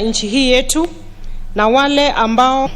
nchi hii yetu na wale ambao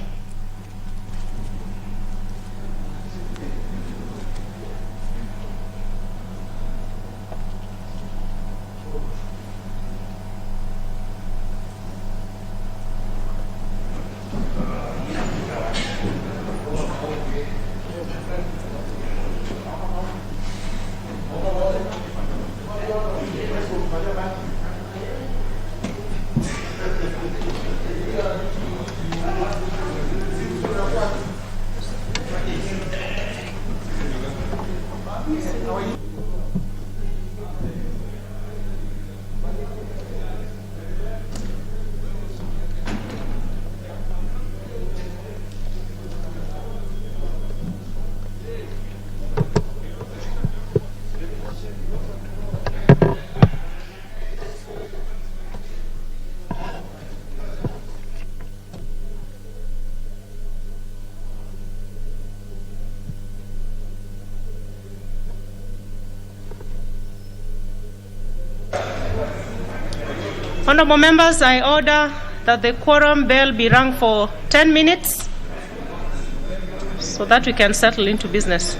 Honorable members, I order that the quorum bell be rung for 10 minutes so that we can settle into business.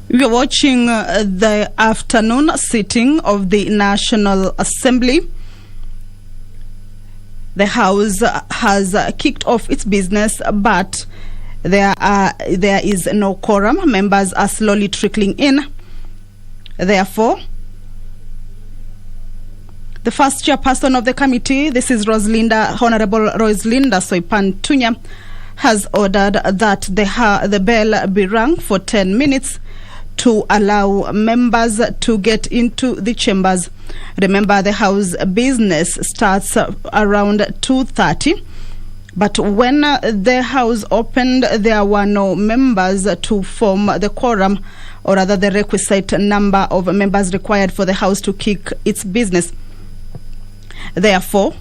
We are watching the afternoon sitting of the National Assembly. The House has kicked off its business, but there is no quorum. Members are slowly trickling in. Therefore, the first chairperson of the committee, this is Honorable Rosalinda Soipan Tunya, has ordered that the bell be rung for 10 minutes to allow members to get into the chambers. Remember, the House business starts around 2:30. But when the House opened, there were no members to form the quorum, or rather the requisite number of members required for the House to kick its business. Therefore,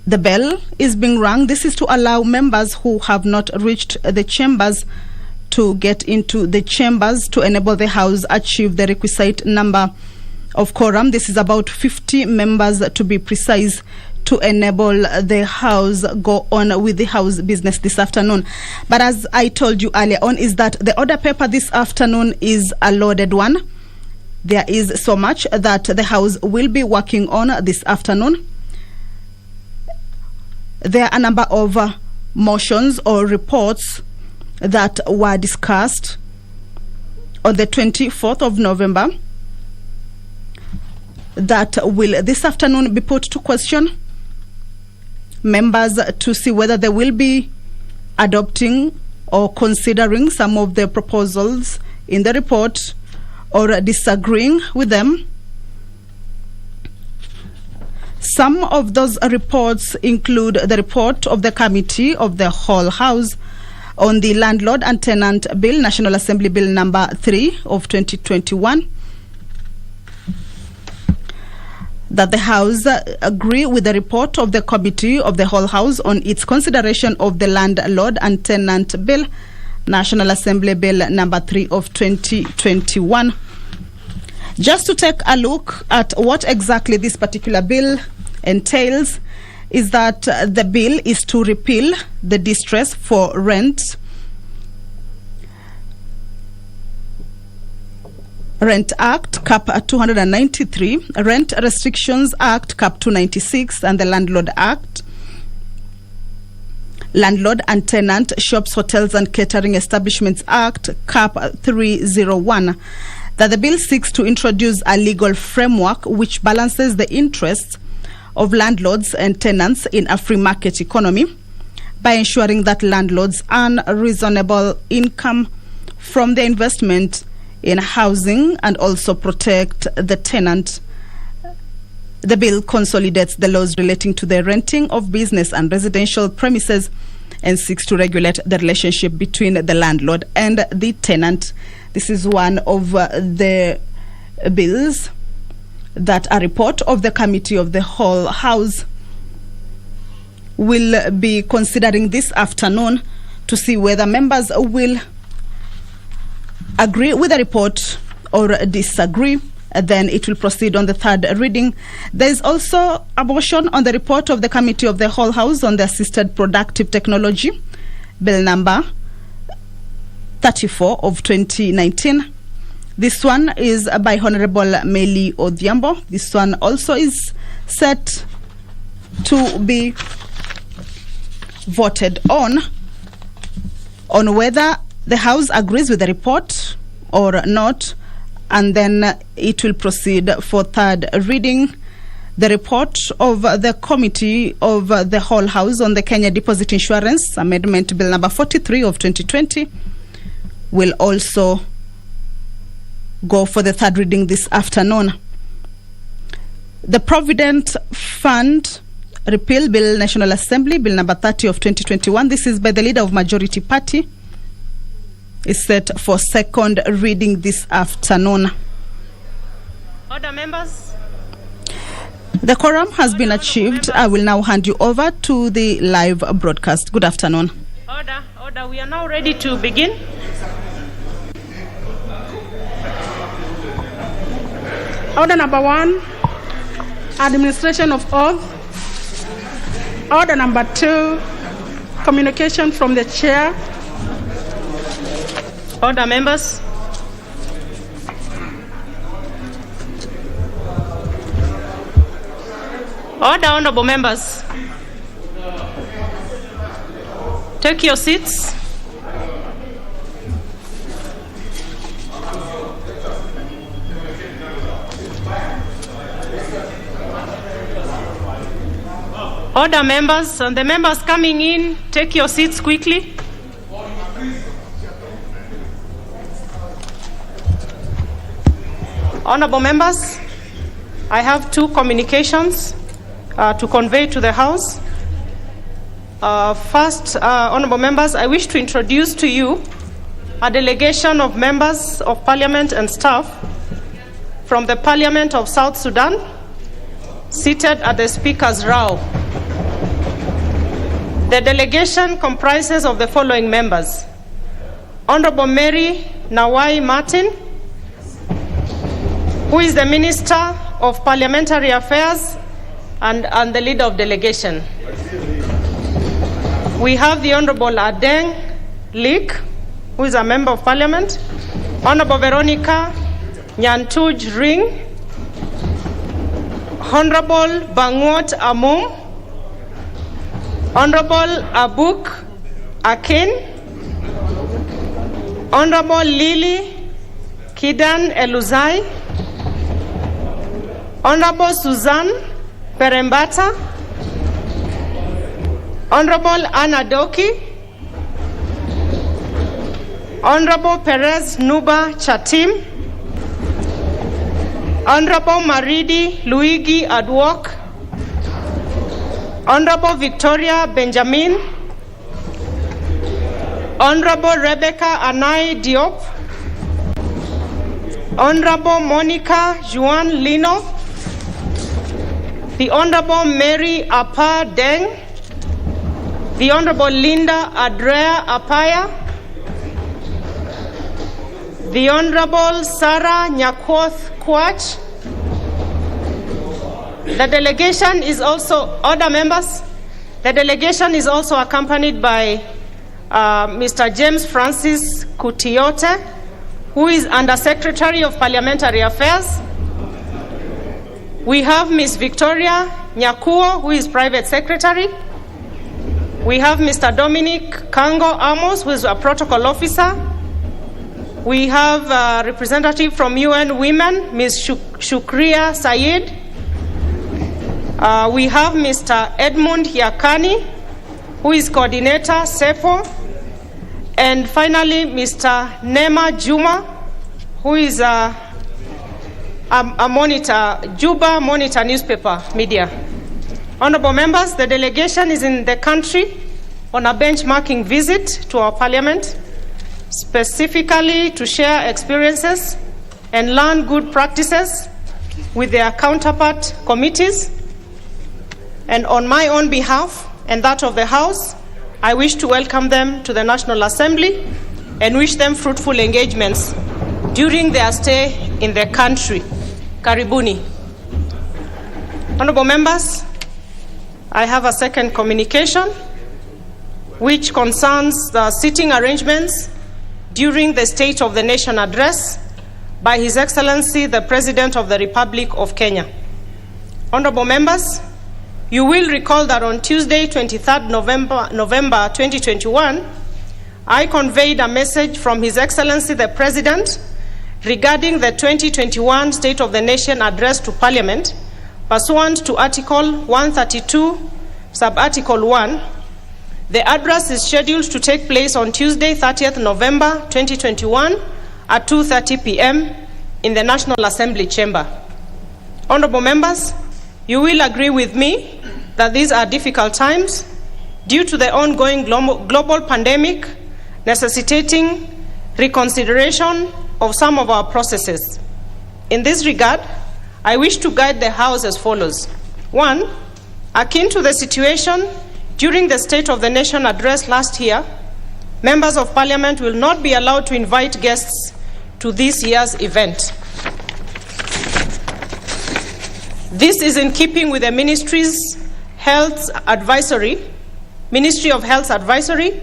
the bell is being rung. This is to allow members who have not reached the chambers to get into the chambers to enable the House achieve the requisite number of quorum. This is about 50 members to be precise, to enable the House go on with the House business this afternoon. But as I told you earlier on, is that the order paper this afternoon is a loaded one. There is so much that the House will be working on this afternoon. There are a number of motions or reports that were discussed on the 24th of November that will this afternoon be put to question members to see whether they will be adopting or considering some of the proposals in the report or disagreeing with them. Some of those reports include the report of the Committee of the Whole House on the Landlord and Tenant Bill, National Assembly Bill number 3 of 2021. That the House agree with the report of the Committee of the Whole House on its consideration of the Landlord and Tenant Bill, National Assembly Bill number 3 of 2021. Just to take a look at what exactly this particular bill entails, is that the bill is to repeal the Distress for Rent Act, Cap 293, Rent Restrictions Act, Cap 296, and the Landlord Act, Landlord and Tenant Shops, Hotels and Catering Establishments Act, Cap 301. That the bill seeks to introduce a legal framework which balances the interests of landlords and tenants in a free market economy by ensuring that landlords earn a reasonable income from their investment in housing and also protect the tenant. The bill consolidates the laws relating to the renting of business and residential premises and seeks to regulate the relationship between the landlord and the tenant. This is one of the bills that a report of the Committee of the Whole House will be considering this afternoon to see whether members will agree with the report or disagree, then it will proceed on the third reading. There is also a motion on the report of the Committee of the Whole House on the Assisted Productive Technology, Bill number 34 of 2019. This one is by Honorable Meli Odhiambo. This one also is set to be voted on whether the House agrees with the report or not, and then it will proceed for third reading. The report of the Committee of the Whole House on the Kenya Deposit Insurance Amendment Bill number 43 of 2020 will also go for the third reading this afternoon. The Provident Fund Repeal Bill, National Assembly, Bill number 30 of 2021. This is by the Leader of Majority Party. Is set for second reading this afternoon. Order, members. The quorum has been achieved. I will now hand you over to the live broadcast. Good afternoon. Order. We are now ready to begin. Order number 1, administration of oath. Order number 2, communication from the chair. Order, members. Order, honorable members. Take your seats. Order, members, and the members coming in, take your seats quickly. Honorable members, I have 2 communications to convey to the House. First, honorable members, I wish to introduce to you a delegation of members of Parliament and staff from the Parliament of South Sudan, seated at the Speaker's row. The delegation comprises of the following members: Honorable Mary Nawai Martin, who is the Minister of Parliamentary Affairs and the leader of delegation. We have the Honorable Adeng Lik, who is a member of Parliament, Honorable Veronica Nyantuj Ring, Honorable Bangot Amum, Honorable Abuk Akin, Honorable Lily Kidan Eluzai, Honorable Suzanne Perembata, Honorable Anna Doki, Honorable Perez Nuba Chatim, Honorable Maridi Luigi Adwok, Honorable Victoria Benjamin, Honorable Rebecca Anai Diop, Honorable Monica Juan Lino, the Honorable Mary Apa Deng, the Honorable Linda Adrea Apaya, the Honorable Sarah Nyakwoth Kwach. The delegation is also, order, members, the delegation is also accompanied by Mr. James Francis Kutiote, who is Under Secretary of Parliamentary Affairs. We have Ms. Victoria Nyakuo, who is Private Secretary. We have Mr. Dominic Kango Amos, who is a Protocol Officer. We have a representative from UN Women, Ms. Shukriya Sayed. We have Mr. Edmund Yakani, who is Coordinator, SEPO. And finally, Mr. Nema Juma, who is a monitor, Juba Monitor Newspaper Media. Honorable members, the delegation is in the country on a benchmarking visit to our parliament, specifically to share experiences and learn good practices with their counterpart committees. And on my own behalf and that of the House, I wish to welcome them to the National Assembly and wish them fruitful engagements during their stay in the country. Karibuni. Honorable members, I have a second communication which concerns the seating arrangements during the State of the Nation address by His Excellency the President of the Republic of Kenya. Honorable members, you will recall that on Tuesday, 23rd November 2021, I conveyed a message from His Excellency the President regarding the 2021 State of the Nation address to Parliament pursuant to Article 132, Sub-Article 1. The address is scheduled to take place on Tuesday, 30th November 2021 at 2:30 p.m. in the National Assembly chamber. Honorable members, you will agree with me that these are difficult times due to the ongoing global pandemic necessitating reconsideration of some of our processes. In this regard, I wish to guide the House as follows. 1, akin to the situation during the State of the Nation address last year, members of Parliament will not be allowed to invite guests to this year's event. This is in keeping with the Ministry of Health's advisory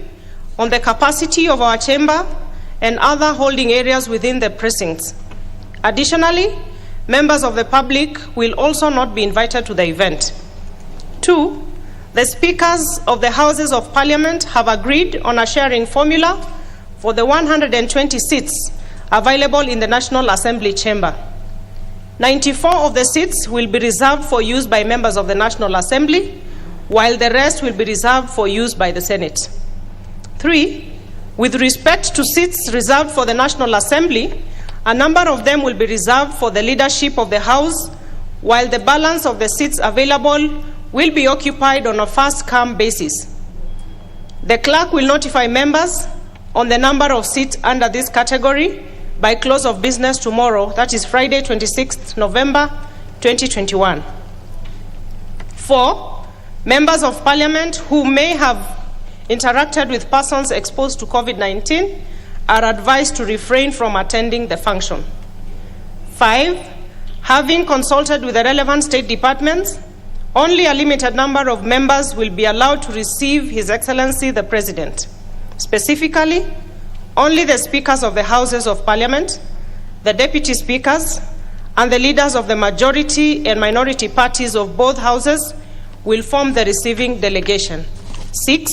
on the capacity of our chamber and other holding areas within the precincts. Additionally, members of the public will also not be invited to the event. 2, the speakers of the Houses of Parliament have agreed on a sharing formula for the 120 seats available in the National Assembly chamber. 94 of the seats will be reserved for use by members of the National Assembly, while the rest will be reserved for use by the Senate. 3, with respect to seats reserved for the National Assembly, a number of them will be reserved for the leadership of the House, while the balance of the seats available will be occupied on a first-come basis. The clerk will notify members on the number of seats under this category by close of business tomorrow, that is Friday, 26th November 2021. 4, members of Parliament who may have interacted with persons exposed to COVID-19 are advised to refrain from attending the function. 5, having consulted with the relevant state departments, only a limited number of members will be allowed to receive His Excellency the President. Specifically, only the speakers of the Houses of Parliament, the deputy speakers, and the leaders of the majority and minority parties of both houses will form the receiving delegation. 6,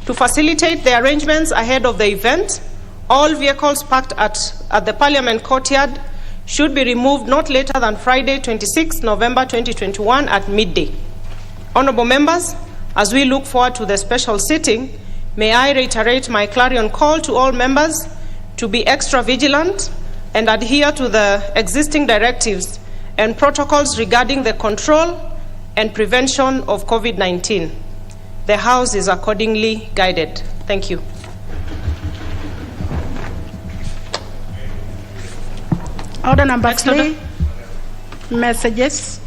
to facilitate the arrangements ahead of the event, all vehicles parked at the Parliament courtyard should be removed not later than Friday, 26 November 2021 at midday. Honorable members, as we look forward to the special sitting, may I reiterate my clarion call to all members to be extra vigilant and adhere to the existing directives and protocols regarding the control and prevention of COVID-19. The House is accordingly guided. Thank you. Order number 3, messages.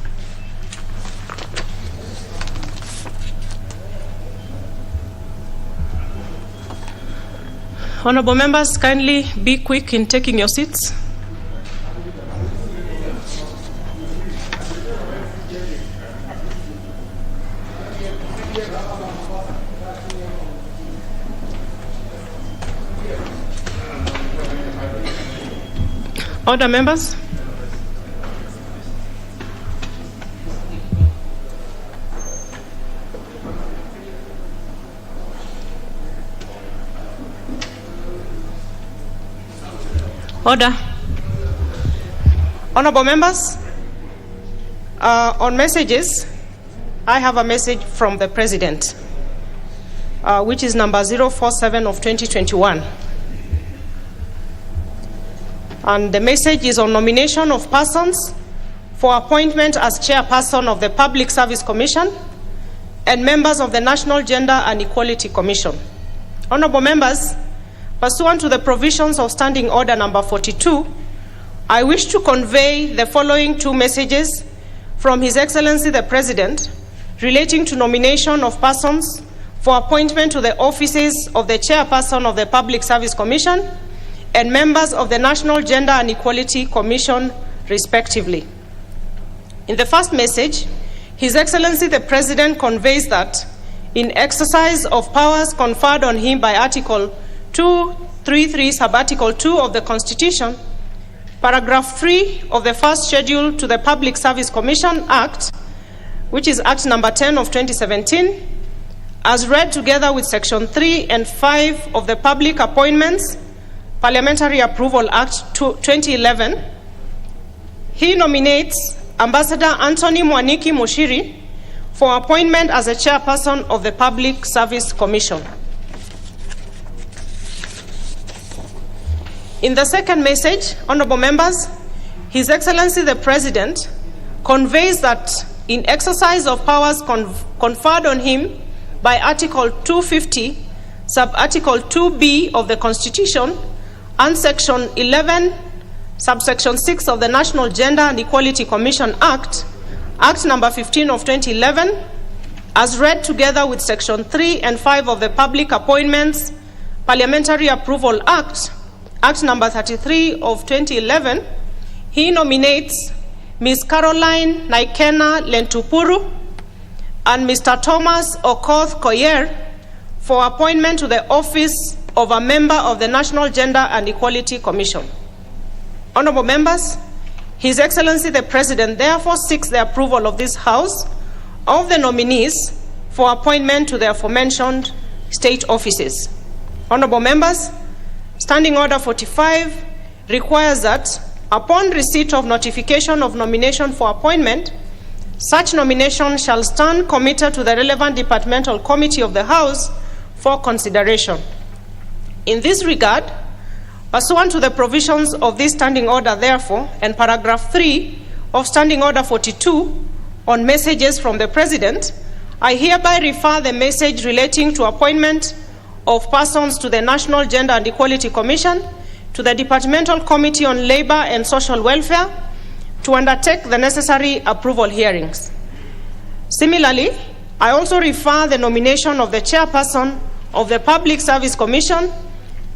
Honorable members, kindly be quick in taking your seats. Order, members. Order. Honorable members, on messages, I have a message from the President, which is number 047 of 2021. And the message is on nomination of persons for appointment as chairperson of the Public Service Commission and members of the National Gender and Equality Commission. Honorable members, pursuant to the provisions of Standing Order number 42, I wish to convey the following 2 messages from His Excellency the President relating to nomination of persons for appointment to the offices of the chairperson of the Public Service Commission and members of the National Gender and Equality Commission, respectively. In the first message, His Excellency the President conveys that in exercise of powers conferred on him by Article 233, Sub-Article 2 of the Constitution, Paragraph 3 of the first schedule to the Public Service Commission Act, which is Act number 10 of 2017, as read together with Section 3 and 5 of the Public Appointments Parliamentary Approval Act 2011, he nominates Ambassador Anthony Mwaniki Mushiri for appointment as a chairperson of the Public Service Commission. In the second message, honorable members, His Excellency the President conveys that in exercise of powers conferred on him by Article 250, Sub-Article 2B of the Constitution and Section 11, Subsection 6 of the National Gender and Equality Commission Act, Act number 15 of 2011, as read together with Section 3 and 5 of the Public Appointments Parliamentary Approval Act, Act number 33 of 2011, he nominates Ms. Caroline Naikena Lentupuru and Mr. Thomas Okoth Koyer for appointment to the office of a member of the National Gender and Equality Commission. Honorable members, His Excellency the President therefore seeks the approval of this House of the nominees for appointment to the aforementioned state offices. Honorable members, Standing Order 45 requires that upon receipt of notification of nomination for appointment, such nomination shall stand committed to the relevant departmental committee of the House for consideration. In this regard, pursuant to the provisions of this standing order, therefore, and paragraph 3 of Standing Order 42 on messages from the President, I hereby refer the message relating to appointment of persons to the National Gender and Equality Commission to the Departmental Committee on Labor and Social Welfare to undertake the necessary approval hearings. Similarly, I also refer the nomination of the chairperson of the Public Service Commission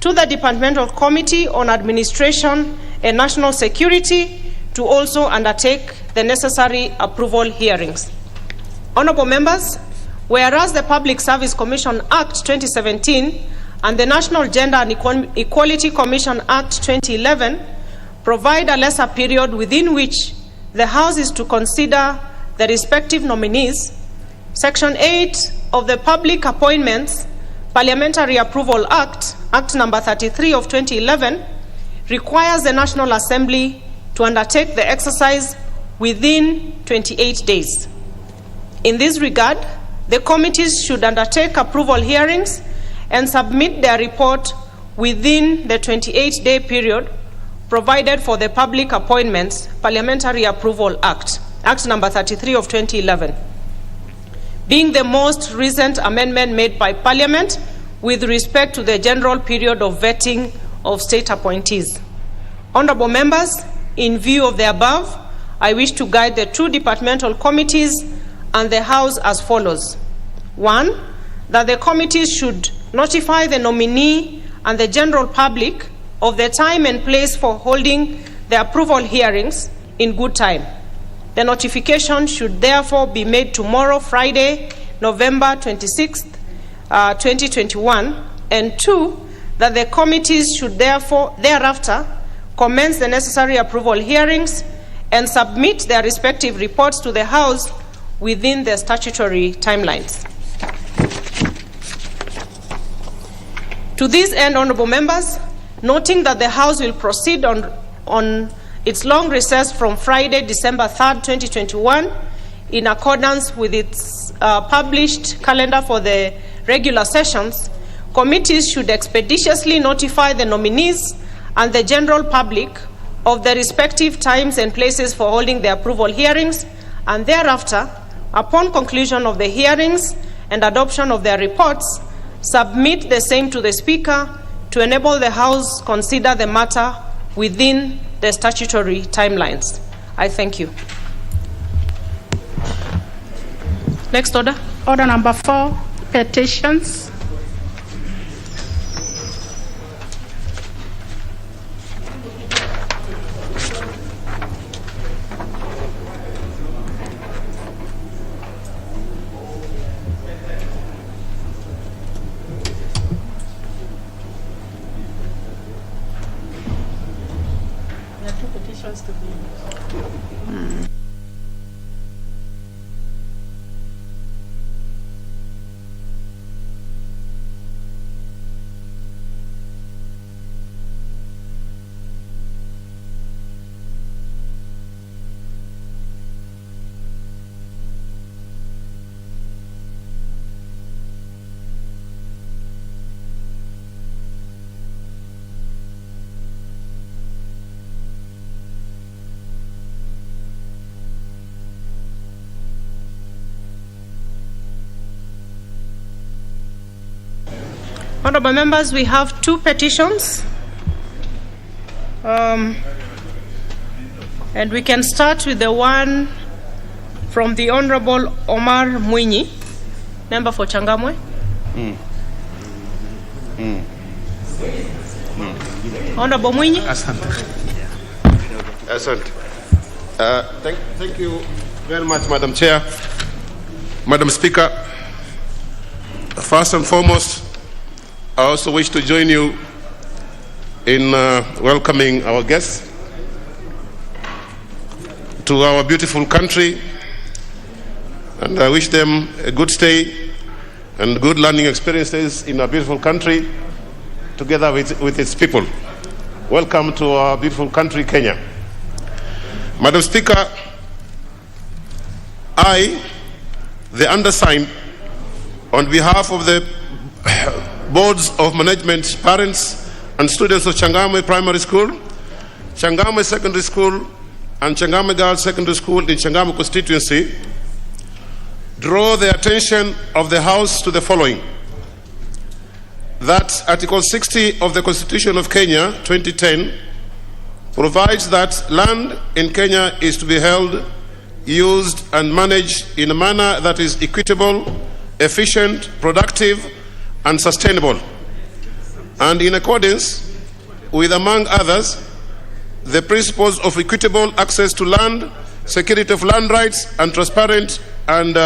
to the Departmental Committee on Administration and National Security to also undertake the necessary approval hearings. Honorable members, whereas the Public Service Commission Act 2017 and the National Gender and Equality Commission Act 2011 provide a lesser period within which the House is to consider the respective nominees, Section 8 of the Public Appointments Parliamentary Approval Act, Act number 33 of 2011, requires the National Assembly to undertake the exercise within 28 days. In this regard, the committees should undertake approval hearings and submit their report within the 28-day period provided for the Public Appointments Parliamentary Approval Act, Act number 33 of 2011, being the most recent amendment made by Parliament with respect to the general period of vetting of state appointees. Honorable members, in view of the above, I wish to guide the two departmental committees and the House as follows. 1, that the committees should notify the nominee and the general public of the time and place for holding the approval hearings in good time. The notification should therefore be made tomorrow, Friday, November 26th, 2021, and 2, that the committees should therefore thereafter commence the necessary approval hearings and submit their respective reports to the House within the statutory timelines. To this end, honorable members, noting that the House will proceed on its long recess from Friday, December 3rd, 2021, in accordance with its published calendar for the regular sessions, committees should expeditiously notify the nominees and the general public of the respective times and places for holding the approval hearings, and thereafter, upon conclusion of the hearings and adoption of their reports, submit the same to the Speaker to enable the House consider the matter within the statutory timelines. I thank you. Next order. Order number 4, petitions. petitions to be. Honorable members, we have two petitions. And we can start with the one from the Honorable Omar Mwinyi, member for Changamwe. Honorable Mwinyi. Asante. Thank you very much, Madam Chair. Madam Speaker, first and foremost, I also wish to join you in welcoming our guests to our beautiful country, and I wish them a good stay and good learning experiences in our beautiful country together with its people. Welcome to our beautiful country, Kenya. Madam Speaker, I, the undersigned, on behalf of the boards of management, parents and students of Changamwe Primary School, Changamwe Secondary School and Changamwe Girls Secondary School in Changamwe constituency, draw the attention of the House to the following: that Article 60 of the Constitution of Kenya 2010 provides that land in Kenya is to be held, used and managed in a manner that is equitable, efficient, productive and sustainable, and in accordance with, among others, the principles of equitable access to land, security of land rights, and transparent and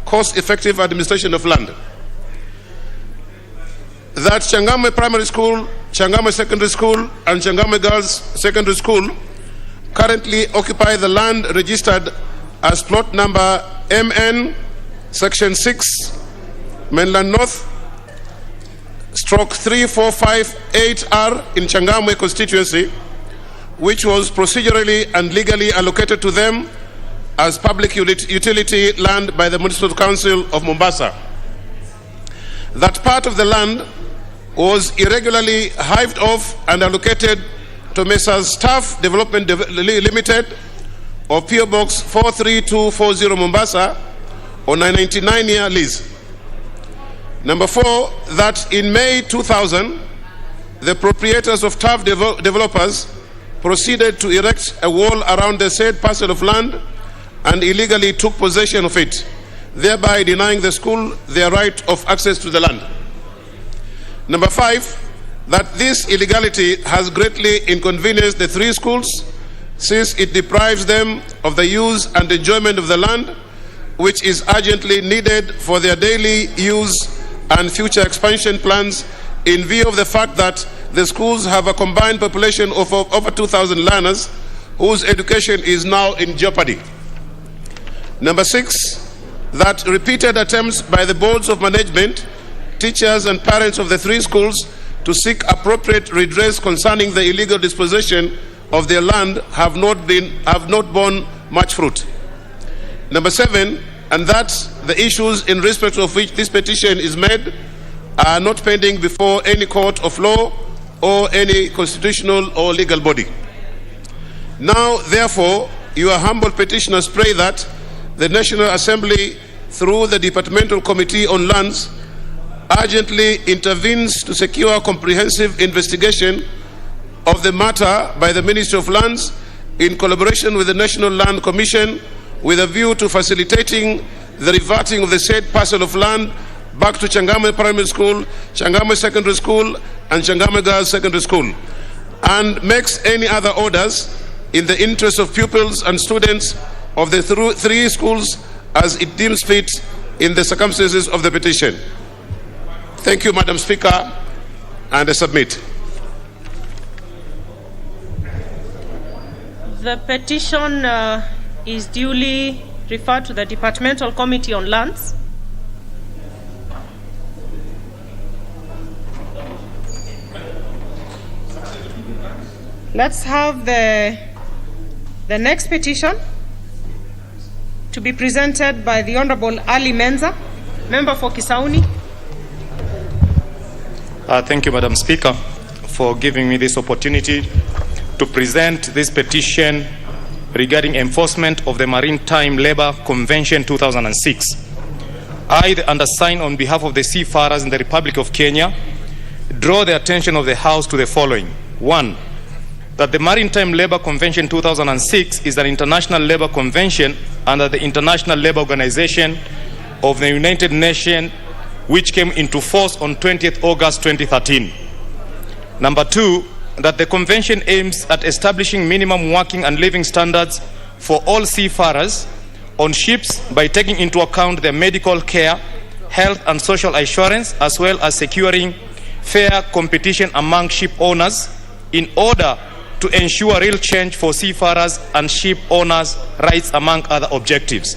cost-effective administration of land. That Changamwe Primary School, Changamwe Secondary School, and Changamwe Girls Secondary School currently occupy the land registered as plot number MN, Section 6, Mainland North, stroke 3458R in Changamwe constituency, which was procedurally and legally allocated to them as public utility land by the Municipal Council of Mombasa. That part of the land was irregularly hived off and allocated to Messrs. Staff Development Limited of PO Box 43240 Mombasa on a 99-year lease. Number 4, that in May 2000, the proprietors of TAF developers proceeded to erect a wall around the said parcel of land and illegally took possession of it, thereby denying the school their right of access to the land. Number 5, that this illegality has greatly inconvenienced the three schools, since it deprives them of the use and enjoyment of the land, which is urgently needed for their daily use and future expansion plans, in view of the fact that the schools have a combined population of over 2,000 learners whose education is now in jeopardy. Number 6, that repeated attempts by the boards of management, teachers and parents of the three schools to seek appropriate redress concerning the illegal disposition of their land have not borne much fruit. Number 7, and that the issues in respect of which this petition is made are not pending before any court of law or any constitutional or legal body. Now, therefore, your humble petitioners pray that the National Assembly, through the Departmental Committee on Lands, urgently intervenes to secure comprehensive investigation of the matter by the Ministry of Lands in collaboration with the National Land Commission, with a view to facilitating the reverting of the said parcel of land back to Changamwe Primary School, Changamwe Secondary School, and Changamwe Girls Secondary School, and makes any other orders in the interest of pupils and students of the three schools as it deems fit in the circumstances of the petition. Thank you, Madam Speaker, and I submit. The petition is duly referred to the Departmental Committee on Lands. Let's have the next petition to be presented by the Honorable Ali Menza, member for Kisauni. Thank you, Madam Speaker, for giving me this opportunity to present this petition regarding enforcement of the Maritime Labour Convention 2006. I, the undersigned, on behalf of the seafarers in the Republic of Kenya, draw the attention of the House to the following. 1. That the Maritime Labour Convention 2006 is an international labour convention under the International Labour Organization of the United Nations, which came into force on 20th August 2013. Number 2, that the convention aims at establishing minimum working and living standards for all seafarers on ships by taking into account their medical care, health and social assurance, as well as securing fair competition among ship owners in order to ensure real change for seafarers and ship owners' rights, among other objectives.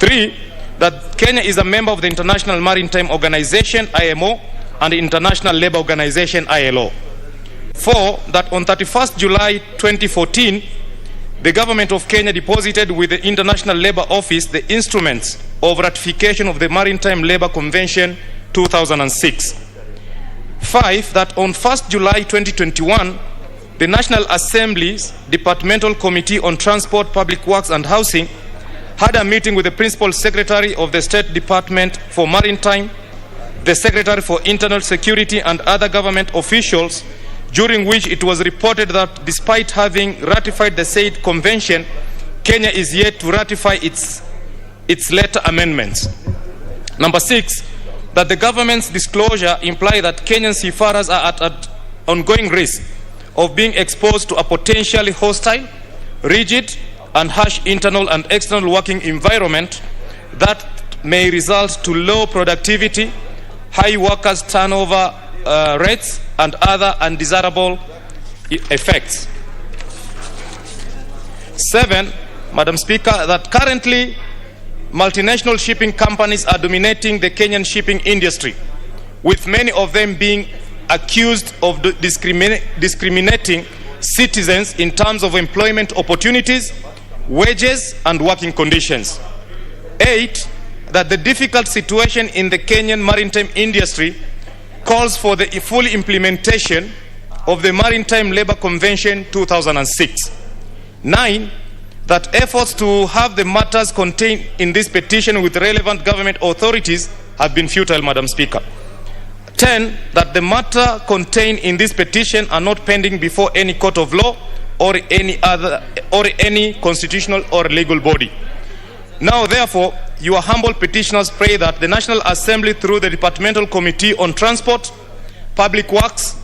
3, that Kenya is a member of the International Maritime Organization, IMO, and the International Labour Organization, ILO. 4, that on 31st July 2014, the government of Kenya deposited with the International Labour Office the instruments of ratification of the Maritime Labour Convention 2006. 5, that on 1st July 2021, the National Assembly's Departmental Committee on Transport, Public Works and Housing had a meeting with the Principal Secretary of the State Department for Maritime, the Secretary for Internal Security and other government officials, during which it was reported that despite having ratified the said convention, Kenya is yet to ratify its later amendments. Number 6, that the government's disclosure imply that Kenyan seafarers are at ongoing risk of being exposed to a potentially hostile, rigid, and harsh internal and external working environment that may result to low productivity, high workers turnover rates, and other undesirable effects. 7, Madam Speaker, that currently multinational shipping companies are dominating the Kenyan shipping industry, with many of them being accused of discriminating citizens in terms of employment opportunities, wages, and working conditions. 8, that the difficult situation in the Kenyan maritime industry calls for the full implementation of the Maritime Labour Convention 2006. 9, that efforts to have the matters contained in this petition with relevant government authorities have been futile, Madam Speaker. 10, that the matter contained in this petition are not pending before any court of law or any constitutional or legal body. Now, therefore, your humble petitioners pray that the National Assembly, through the Departmental Committee on Transport, Public Works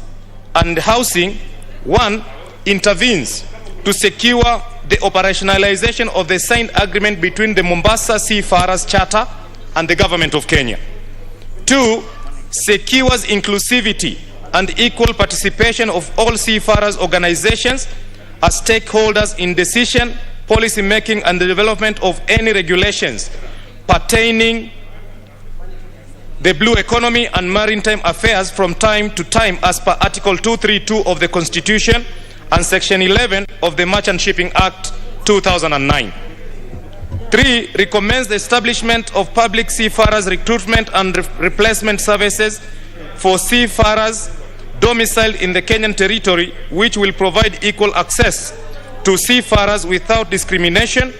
and Housing, 1, intervenes to secure the operationalization of the signed agreement between the Mombasa Seafarers Charter and the Government of Kenya. 2, secures inclusivity and equal participation of all seafarers organizations as stakeholders in decision, policy making and the development of any regulations pertaining the blue economy and maritime affairs from time to time as per Article 232 of the Constitution and Section 11 of the Merchant Shipping Act 2009. 3, recommends the establishment of public seafarers recruitment and replacement services for seafarers domiciled in the Kenyan territory, which will provide equal access to seafarers without discrimination,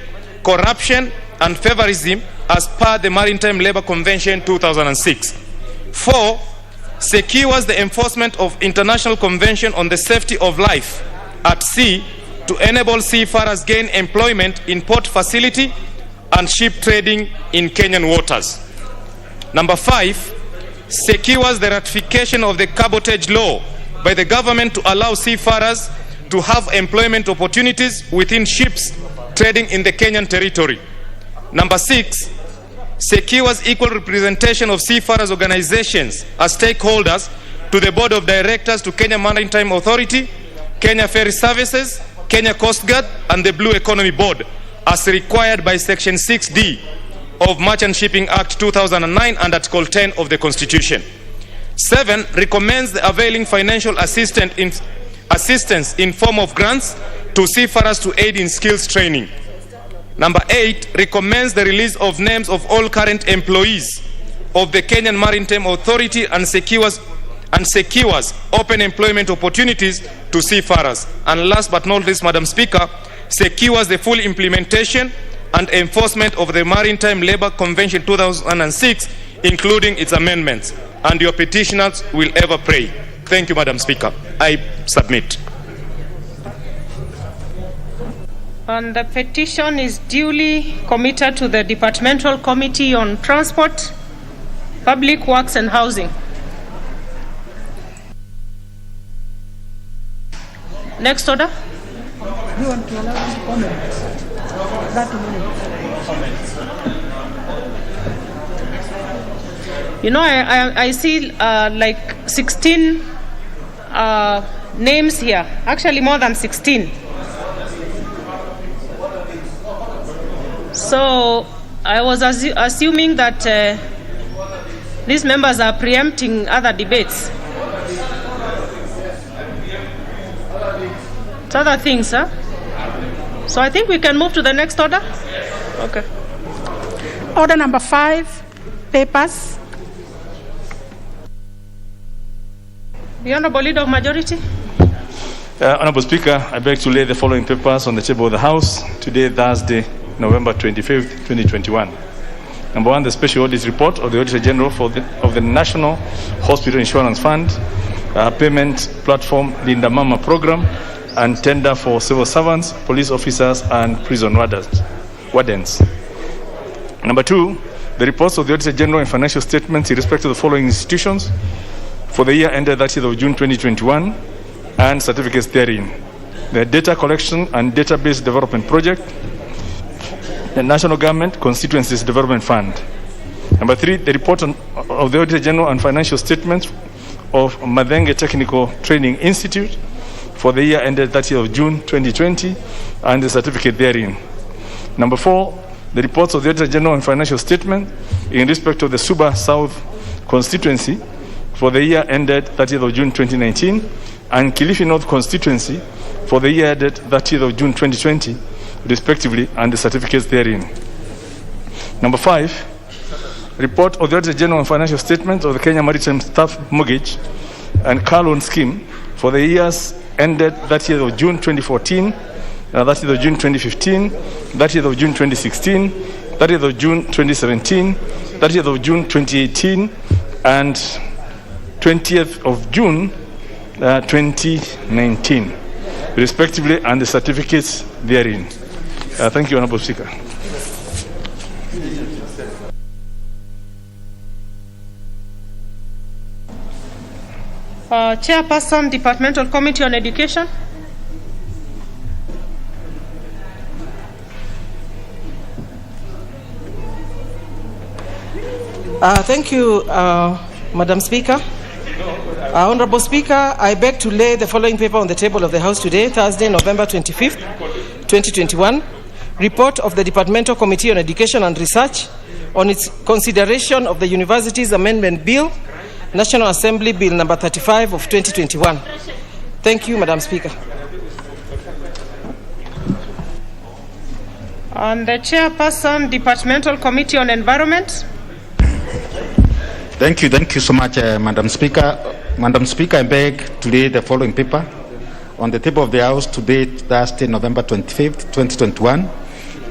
corruption, and favorism as per the Maritime Labour Convention 2006. 4, secures the enforcement of International Convention on the Safety of Life at Sea to enable seafarers gain employment in port facility and ship trading in Kenyan waters. Number 5, secures the ratification of the cabotage law by the government to allow seafarers to have employment opportunities within ships trading in the Kenyan territory. Number 6, secures equal representation of seafarers organizations as stakeholders to the Board of Directors to Kenya Maritime Authority, Kenya Ferry Services, Kenya Coast Guard, and the Blue Economy Board, as required by Section 6D of Merchant Shipping Act 2009 and Article 10 of the Constitution. 7, recommends the availing financial assistance in form of grants to seafarers to aid in skills training. Number 8, recommends the release of names of all current employees of the Kenyan Maritime Authority and secures open employment opportunities to seafarers. And last but not least, Madam Speaker, secures the full implementation and enforcement of the Maritime Labour Convention 2006, including its amendments. And your petitioners will ever pray. Thank you, Madam Speaker. I submit. And the petition is duly committed to the Departmental Committee on Transport, Public Works and Housing. Next order. You want to allow them to comment? 30 minutes. You know, I see like 16 names here. Actually, more than 16. So I was assuming that these members are preempting other debates. It's other things, huh? So I think we can move to the next order. Okay. Order number 5, papers. The Honourable Leader of Majority. Honourable Speaker, I beg to lay the following papers on the table of the House today, Thursday, November 25th, 2021. Number 1, the Special Audit Report of the Auditor General of the National Hospital Insurance Fund, Payment Platform Linda Mama Program, and tender for civil servants, police officers, and prison wardens. Number 2, the reports of the Auditor General and financial statements in respect to the following institutions for the year ended 30th of June 2021 and certificates therein. The Data Collection and Database Development Project, the National Government Constituencies Development Fund. Number 3, the report of the Auditor General and financial statements of Madenge Technical Training Institute for the year ended 30th of June 2020 and the certificate therein. Number 4, the reports of the Auditor General and financial statement in respect of the Suba South constituency for the year ended 30th of June 2019 and Kilifi North constituency for the year ended 30th of June 2020, respectively, and the certificates therein. Number 5, report of the Auditor General and financial statement of the Kenya Maritime Staff Mortgage and Car Loan Scheme for the years ended 30th of June 2014, 30th of June 2015, 30th of June 2016, 30th of June 2017, 30th of June 2018, and 20th of June 2019, respectively, and the certificates therein. Thank you, Honourable Speaker. Chairperson, Departmental Committee on Education. Thank you, Madam Speaker. Honourable Speaker, I beg to lay the following paper on the table of the House today, Thursday, November 25th, 2021. Report of the Departmental Committee on Education and Research on its consideration of the Universities Amendment Bill, National Assembly Bill number 35 of 2021. Thank you, Madam Speaker. And the Chairperson, Departmental Committee on Environment. Thank you so much, Madam Speaker. Madam Speaker, I beg to lay the following paper on the table of the House today, Thursday, November 25th, 2021.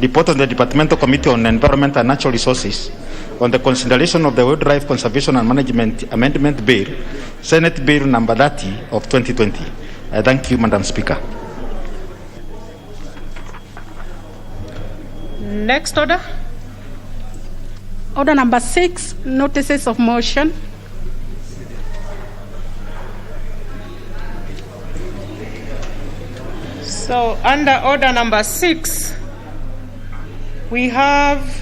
Report on the Departmental Committee on Environment and Natural Resources on the consideration of the Wildlife Conservation and Management Amendment Bill, Senate Bill number 30 of 2020. Thank you, Madam Speaker. Next order. Order number 6, notices of motion. So under order number 6, we have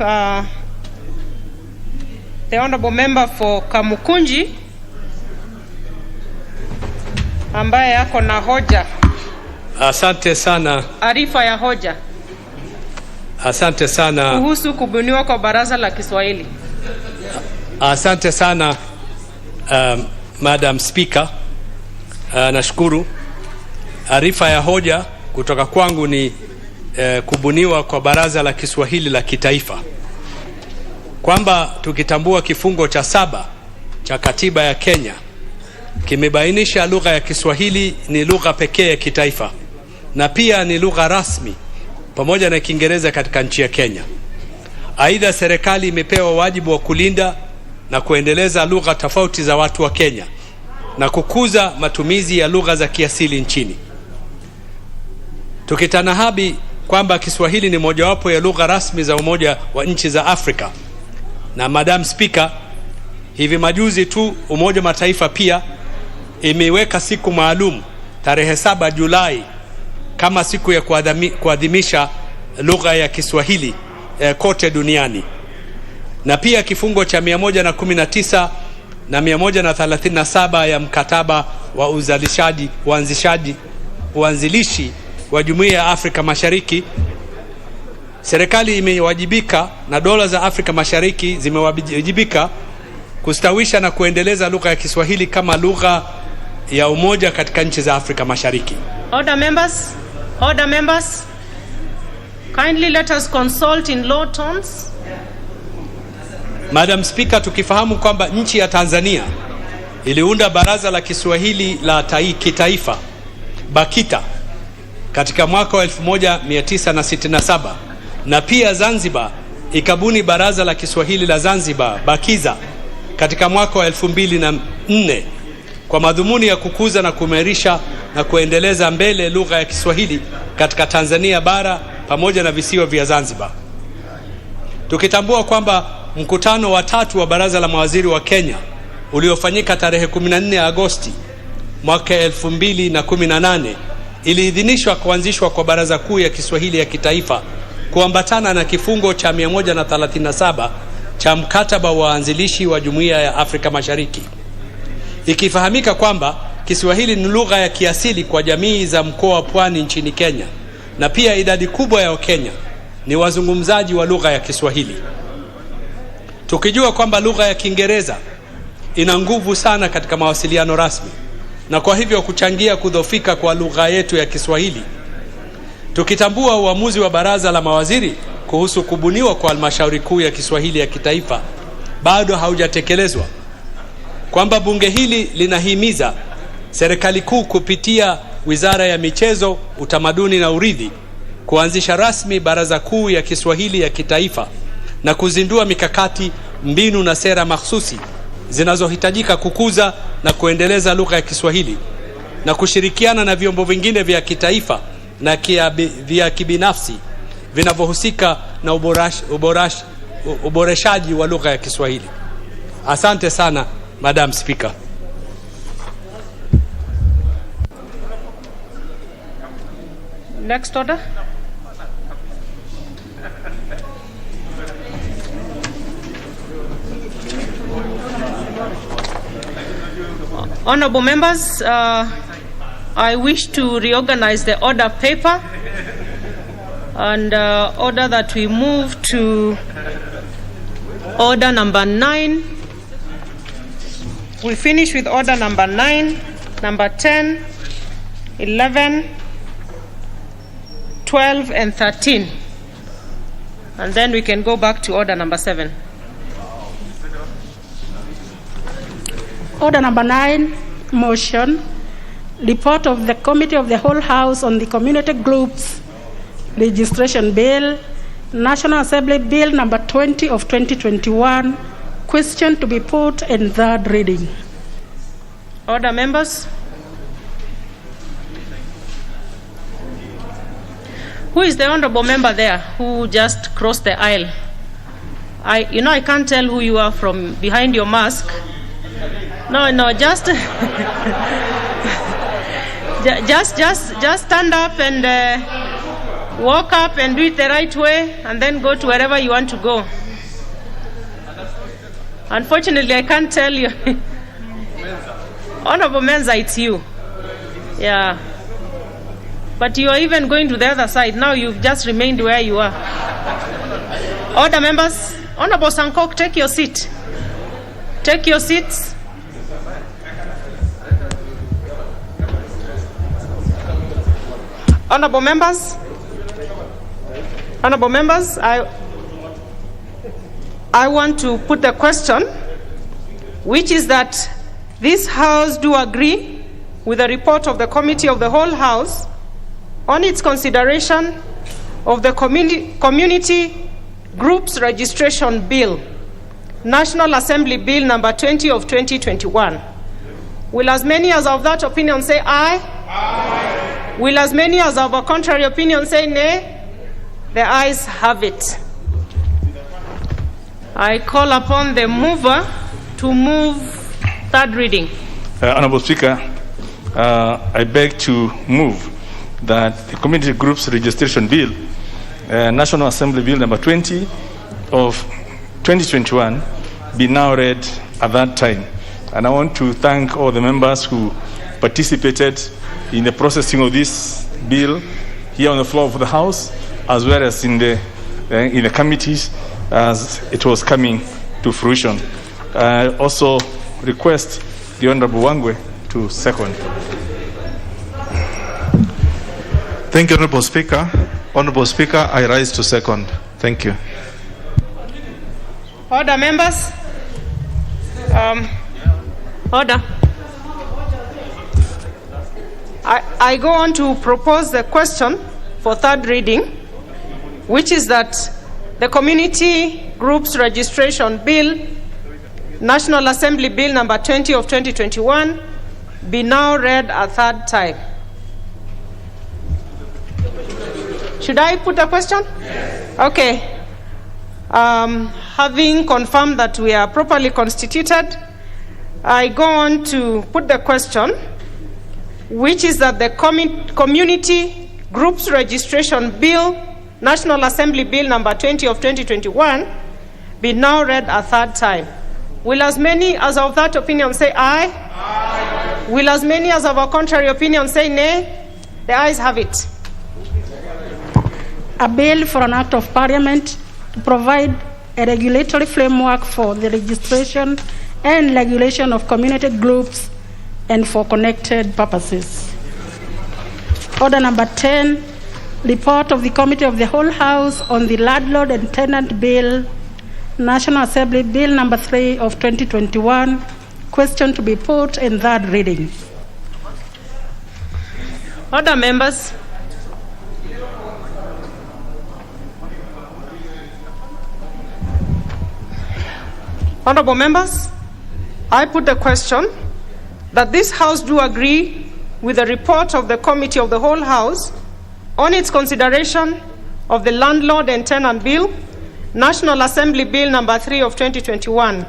the Honourable Member for Kamukunji ambaye ako na hoja Asante sana. Arifa ya hoja. Asante sana. Kuhusu kubuniwa kwa Baraza la Kiswahili. Asante sana Madam Speaker. Nashukuru. Arifa ya hoja kutoka kwangu ni kubuniwa kwa Baraza la Kiswahili la Kitaifa. Kwamba tukitambua kifungo cha 7 cha katiba ya Kenya kimebainisha lugha ya Kiswahili ni lugha pekee ya kitaifa na pia ni lugha rasmi pamoja na Kiingereza katika nchi ya Kenya. Aidha, serikali imepewa wajibu wa kulinda na kuendeleza lugha tofauti za watu wa Kenya na kukuza matumizi ya lugha za kiasili nchini. Tukitanahabi kwamba Kiswahili ni mojawapo ya lugha rasmi za Umoja wa Nchi za Afrika. Na Madam Speaker, hivi majuzi tu Umoja wa Mataifa pia imeweka siku maalum tarehe 7 Julai kama siku ya kuadhimisha lugha ya Kiswahili kote duniani. Na pia kifungo cha 119 na 137 ya mkataba wa uanzilishi wa Jumuiya ya Afrika Mashariki, serikali imewajibika na dola za Afrika Mashariki zimewajibika kustawisha na kuendeleza lugha ya Kiswahili kama lugha ya umoja katika nchi za Afrika Mashariki. Order members. Order members. Kindly let us consult in low tones. Madam Speaker, tukifahamu kwamba nchi ya Tanzania iliunda Baraza la Kiswahili la Kitaifa BAKITA katika mwaka wa 1967 na pia Zanzibar ikabuni Baraza la Kiswahili la Zanzibar BAKIZA katika mwaka wa 2004 kwa madhumuni ya kukuza na kuimarisha na kuendeleza mbele lugha ya Kiswahili katika Tanzania bara pamoja na visiwa vya Zanzibar. Tukitambua kwamba mkutano wa 3 wa Baraza la Mawaziri wa Kenya uliofanyika tarehe 14 Agosti mwaka 2018 iliidhinishwa kuanzishwa kwa Baraza Kuu ya Kiswahili ya Kitaifa kuambatana na kifungo cha 137 cha mkataba wa waanzilishi wa Jumuiya ya Afrika Mashariki. Ikifahamika kwamba Kiswahili ni lugha ya kiasili kwa jamii za mkoa wa Pwani nchini Kenya na pia idadi kubwa ya Wakenya ni wazungumzaji wa lugha ya Kiswahili. Tukijua kwamba lugha ya Kiingereza ina nguvu sana katika mawasiliano rasmi na kwa hivyo kuchangia kudhoofika kwa lugha yetu ya Kiswahili. Tukitambua uamuzi wa Baraza la Mawaziri kuhusu kubuniwa kwa Halmashauri Kuu ya Kiswahili ya Kitaifa bado haujatekelezwa, kwamba bunge hili linahimiza serikali kuu kupitia Wizara ya Michezo, Utamaduni na Urithi kuanzisha rasmi Baraza Kuu ya Kiswahili ya Kitaifa na kuzindua mikakati, mbinu na sera mahsusi zinazohitajika kukuza na kuendeleza lugha ya Kiswahili na kushirikiana na vyombo vingine vya kitaifa na vya kibinafsi vinavyohusika na uboreshaji wa lugha ya Kiswahili. Asante sana Madam Speaker. Next order. Honorable members, I wish to reorganize the order paper and order that we move to order number 9. We finish with order number 9, number 10, 11, 12 and 13. And then we can go back to order number 7. Order number 9, motion. Report of the Committee of the Whole House on the Community Groups Registration Bill, National Assembly Bill number 20 of 2021, question to be put in third reading. Order members. Who is the honorable member there who just crossed the aisle? I can't tell who you are from behind your mask. No, just just stand up and walk up and do it the right way and then go to wherever you want to go. Unfortunately, I can't tell you. Honorable Menza, it's you. Yeah. But you are even going to the other side. Now you've just remained where you are. Order, members. Honorable Sankok, take your seat. Take your seats. Honorable members, I want to put the question, which is that this House do agree with the report of the Committee of the Whole House on its consideration of the Community Groups Registration Bill, National Assembly Bill number 20 of 2021. Will as many as of that opinion say aye? Aye. Will as many as of a contrary opinion say nay? The ayes have it. I call upon the mover to move third reading. Honorable Speaker, I beg to move that the Community Groups Registration Bill, National Assembly Bill number 20 of 2021, be now read at that time. And I want to thank all the members who participated in the processing of this bill here on the floor of the House, as well as in the committees as it was coming to fruition. I also request the Honorable Wangwe to second. Thank you, Honorable Speaker. Honorable Speaker, I rise to second. Thank you. Order, members. Order. I go on to propose the question for third reading, which is that the Community Groups Registration Bill, National Assembly Bill number 20 of 2021, be now read a third time. Should I put a question? Yes. Okay. Having confirmed that we are properly constituted, I go on to put the question, which is that the Community Groups Registration Bill, National Assembly Bill number 20 of 2021, be now read a third time. Will as many as of that opinion say aye? Aye. Will as many as of a contrary opinion say nay? The ayes have it. A bill for an act of parliament to provide a regulatory framework for the registration and regulation of community groups and for connected purposes. Order number 10, report of the Committee of the Whole House on the Landlord and Tenant Bill, National Assembly Bill number 3 of 2021, question to be put in third reading. Order, members. Honorable members, I put the question that this House do agree with the report of the Committee of the Whole House on its consideration of the Landlord and Tenant Bill, National Assembly Bill number 3 of 2021.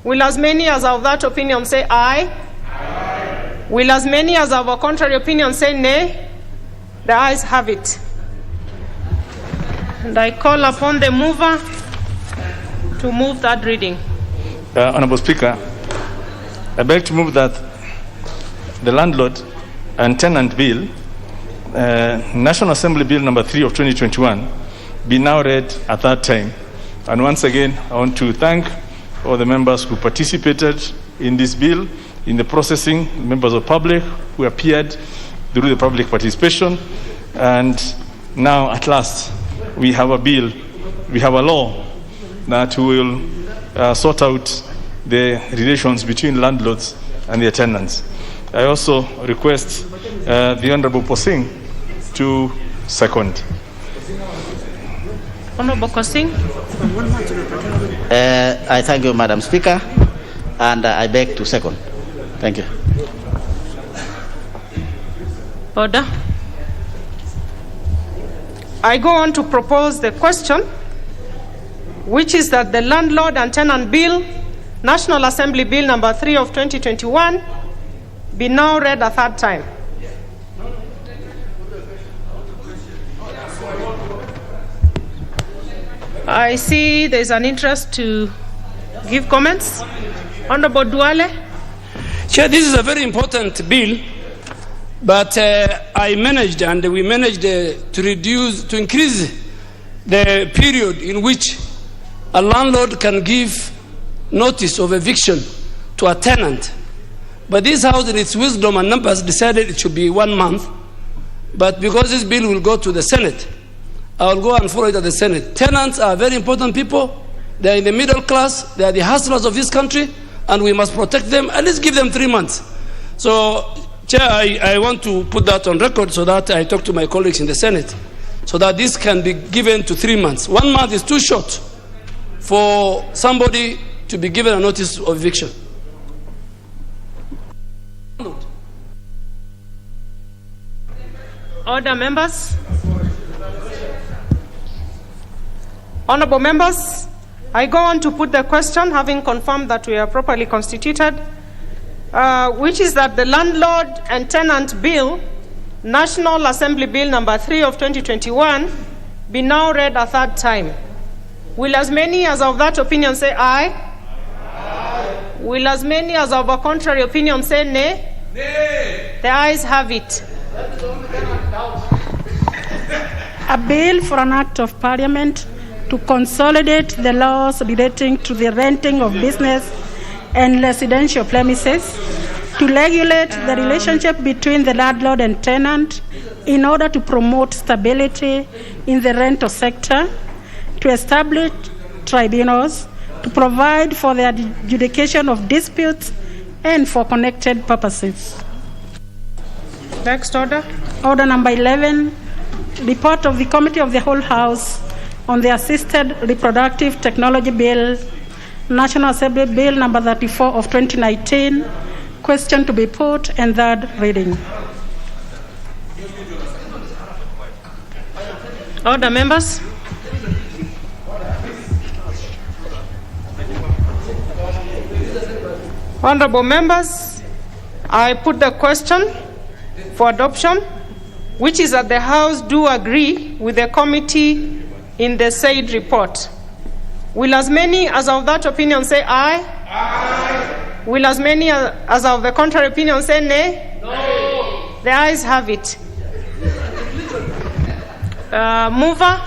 Will as many as of that opinion say aye? Aye. Will as many as of a contrary opinion say nay? The ayes have it. And I call upon the mover to move that reading. Honorable Speaker, I beg to move that the Landlord and Tenant Bill, National Assembly Bill number 3 of 2021, be now read a third time. And once again, I want to thank all the members who participated in this bill, in the processing, members of public who appeared through the public participation. And now, at last, we have a bill, we have a law that will sort out the relations between landlords and their tenants. I also request the Honorable Posing to second. Honorable Kosing. I thank you, Madam Speaker, and I beg to second. Thank you. Order. I go on to propose the question, which is that the Landlord and Tenant Bill, National Assembly Bill number 3 of 2021, be now read a third time. I see there's an interest to give comments. Honorable Duale. Chair, this is a very important bill But I managed, and we managed to increase the period in which a landlord can give notice of eviction to a tenant. But this house, in its wisdom and numbers, decided it should be 1 month. But because this bill will go to the Senate, I will go and follow it at the Senate. Tenants are very important people. They are in the middle class. They are the hustlers of this country, and we must protect them. At least give them 3 months. So, Chair, I want to put that on record so that I talk to my colleagues in the Senate, so that this can be given to 3 months. 1 month is too short for somebody to be given a notice of eviction. Order, members. Honorable members, I go on to put the question, having confirmed that we are properly constituted, which is that the Landlord and Tenant Bill, National Assembly Bill number 3 of 2021, be now read a third time. Will as many as of that opinion say aye? Aye. Will as many as of a contrary opinion say nay? Nay. The ayes have it. A bill for an act of parliament to consolidate the laws relating to the renting of business and residential premises, to regulate the relationship between the landlord and tenant in order to promote stability in the rental sector, to establish tribunals, to provide for the adjudication of disputes and for connected purposes. Next order. Order number 11, report of the Committee of the Whole House on the Assisted Reproductive Technology Bill, National Assembly Bill number 34 of 2019, question to be put and third reading. Order, members. Honorable members, I put the question for adoption, which is that the House do agree with the committee in the said report. Will as many as of that opinion say aye? Aye. Will as many as of the contrary opinion say nay? No. The ayes have it. Mover.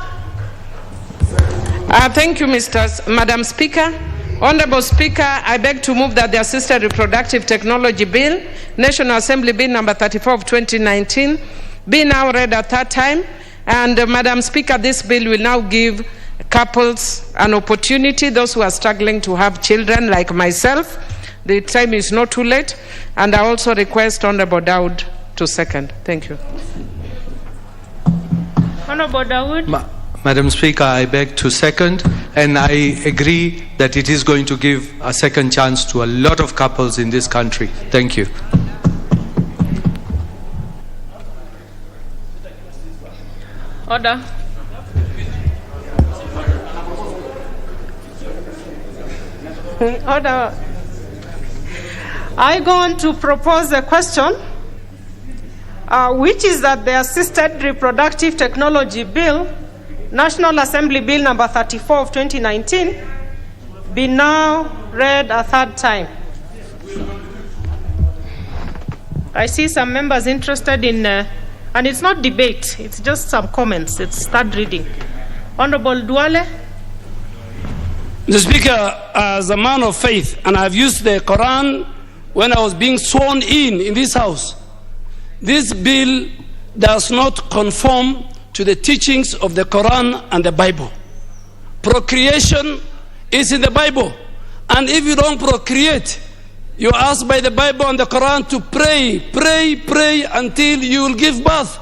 Thank you, Madam Speaker. Honorable Speaker, I beg to move that the Assisted Reproductive Technology Bill, National Assembly Bill number 34 of 2019, be now read a third time. And Madam Speaker, this bill will now give couples an opportunity, those who are struggling to have children like myself. The time is not too late. And I also request Honorable Dawood to second. Thank you. Honorable Dawood. Madam Speaker, I beg to second, and I agree that it is going to give a second chance to a lot of couples in this country. Thank you. Order. Order. I go on to propose a question, which is that the Assisted Reproductive Technology Bill, National Assembly Bill number 34 of 2019, be now read a third time. I see some members interested in, and it's not debate, it's just some comments. It's third reading. Honorable Duale. Mr. Speaker, as a man of faith, and I've used the Quran when I was being sworn in this House, this bill does not conform to the teachings of the Quran and the Bible. Procreation is in the Bible. And if you don't procreate, you are asked by the Bible and the Quran to pray until you will give birth.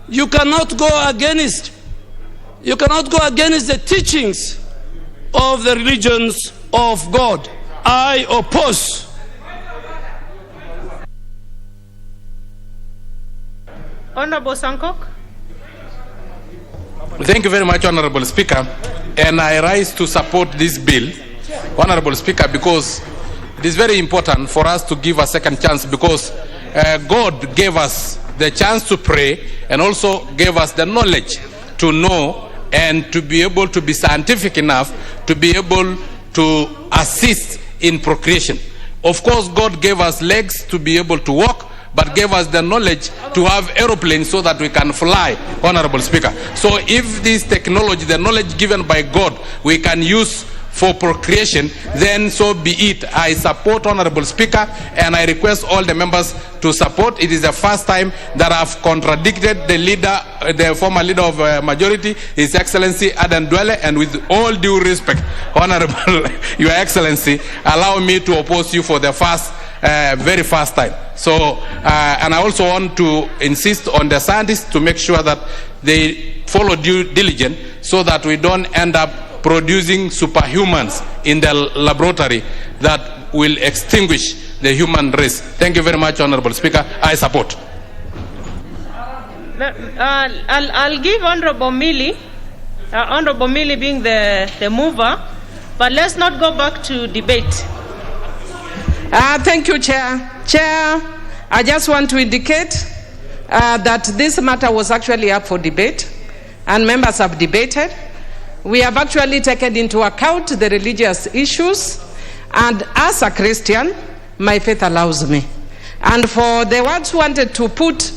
You cannot go against the teachings of the religions of God. I oppose. Honorable Sankok. Thank you very much, Honorable Speaker. And I rise to support this bill, Honorable Speaker, because it is very important for us to give a second chance, because God gave us the chance to pray and also gave us the knowledge to know and to be able to be scientific enough to be able to assist in procreation. Of course, God gave us legs to be able to walk, but gave us the knowledge to have aeroplanes so that we can fly, Honorable Speaker. So if this technology, the knowledge given by God, we can use for procreation, then so be it. I support, Honorable Speaker, and I request all the members to support. It is the first time that I've contradicted the leader, the former leader of majority, His Excellency Adan Duale, and with all due respect, Honorable Your Excellency, allow me to oppose you for the very first time. So, and I also want to insist on the scientists to make sure that they follow due diligence so that we don't end up producing superhumans in the laboratory that will extinguish the human race. Thank you very much, Honorable Speaker. I support. I'll give Honorable Millie being the mover, but let's not go back to debate. Thank you, Chair. Chair, I just want to indicate that this matter was actually up for debate, and members have debated. We have actually taken into account the religious issues, and as a Christian, my faith allows me. And for the ones who wanted to put,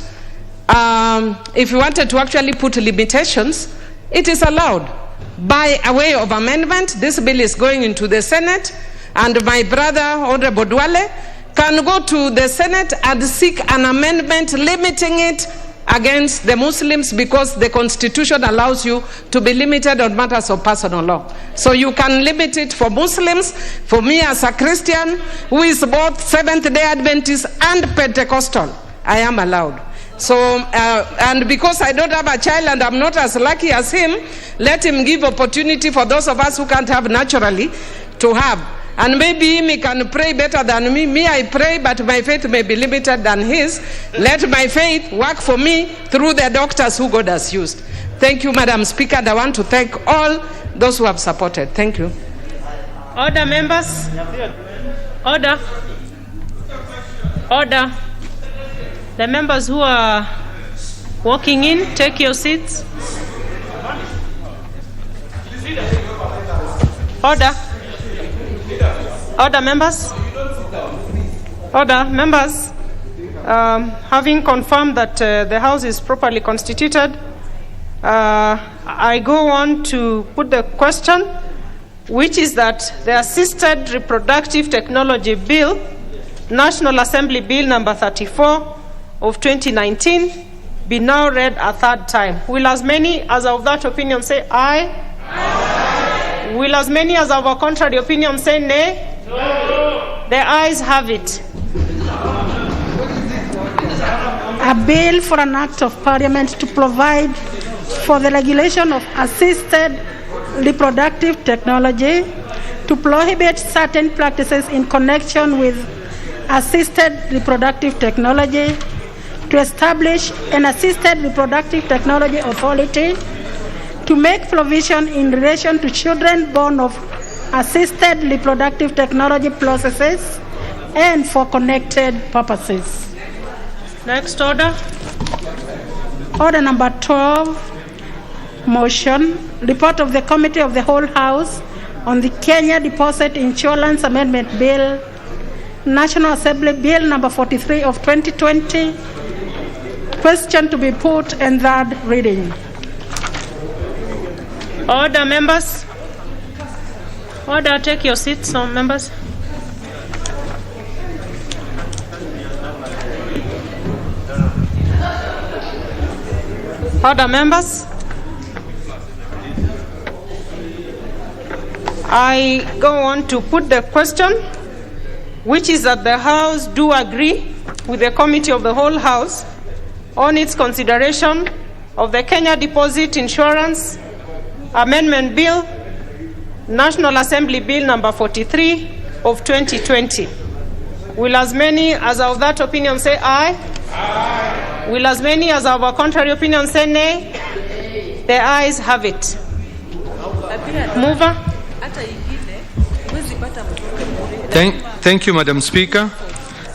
if you wanted to actually put limitations, it is allowed. By a way of amendment, this bill is going into the Senate, and my brother, Honorable Duale, can go to the Senate and seek an amendment limiting it against the Muslims, because the Constitution allows you to be limited on matters of personal law. So you can limit it for Muslims. For me as a Christian who is both Seventh-day Adventist and Pentecostal, I am allowed. So, and because I don't have a child and I'm not as lucky as him, let him give opportunity for those of us who can't have naturally to have. And maybe he can pray better than me. Me, I pray, but my faith may be limited than his. Let my faith work for me through the doctors who God has used. Thank you, Madam Speaker. And I want to thank all those who have supported. Thank you. Order, members. Order. Order. The members who are walking in, take your seats. Order. Order, members. Order, members. Having confirmed that the House is properly constituted, I go on to put the question, which is that the Assisted Reproductive Technology Bill, National Assembly Bill number 34 of 2019, be now read a third time. Will as many as of that opinion say aye? Aye. Will as many as of a contrary opinion say nay? No. The ayes have it. A bill for an act of parliament to provide for the regulation of assisted reproductive technology, to prohibit certain practices in connection with assisted reproductive technology, to establish an assisted reproductive technology authority, to make provision in relation to children born of assisted reproductive technology processes and for connected purposes. Next order. Order number 12, motion, report of the Committee of the Whole House on the Kenya Deposit Insurance Amendment Bill, National Assembly Bill number 43 of 2020. Question to be put and third reading. Order, members. Order, take your seats, members. Order, members. I go on to put the question, which is that the House do agree with the Committee of the Whole House on its consideration of the Kenya Deposit Insurance Amendment Bill, National Assembly Bill number 43 of 2020. Will as many as of that opinion say aye? Aye. Will as many as of a contrary opinion say nay? The ayes have it. Mover. Thank you, Madam Speaker.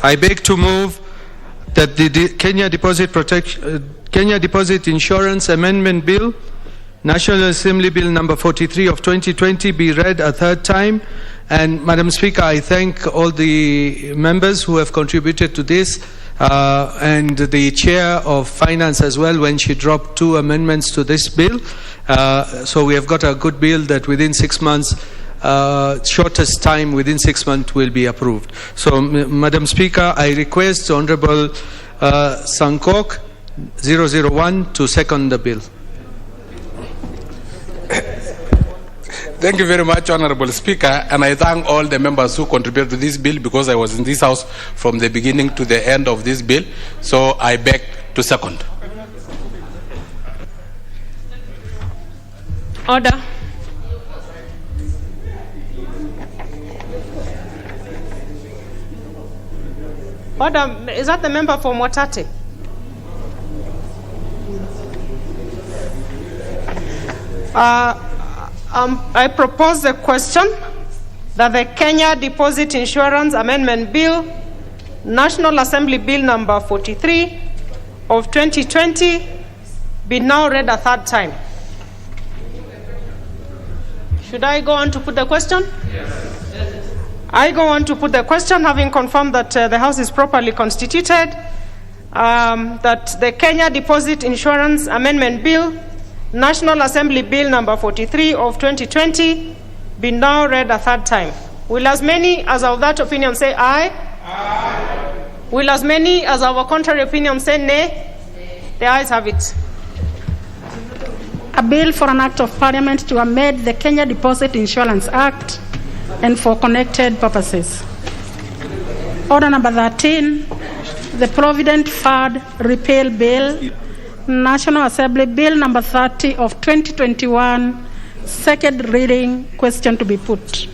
I beg to move that the Kenya Deposit Insurance Amendment Bill, National Assembly Bill number 43 of 2020, be read a third time. And Madam Speaker, I thank all the members who have contributed to this, and the chair of finance as well when she dropped 2 amendments to this bill. So we have got a good bill that within 6 months, shortest time within 6 months will be approved. So Madam Speaker, I request Honorable Sankok 001 to second the bill. Thank you very much, Honorable Speaker, and I thank all the members who contributed to this bill because I was in this House from the beginning to the end of this bill, so I beg to second. Order. Order. Is that the member for Mwatate? I propose the question that the Kenya Deposit Insurance Amendment Bill, National Assembly Bill number 43 of 2020, be now read a third time. Should I go on to put the question? Yes. I go on to put the question, having confirmed that the House is properly constituted, that the Kenya Deposit Insurance Amendment Bill, National Assembly Bill number 43 of 2020 be now read a third time. Will as many as of that opinion say aye? Aye. Will as many as of a contrary opinion say nay? The ayes have it. A bill for an act of parliament to amend the Kenya Deposit Insurance Act and for connected purposes. Order number 13, the Provident Fund Repeal Bill, National Assembly Bill number 30 of 2021, second reading. Question to be put.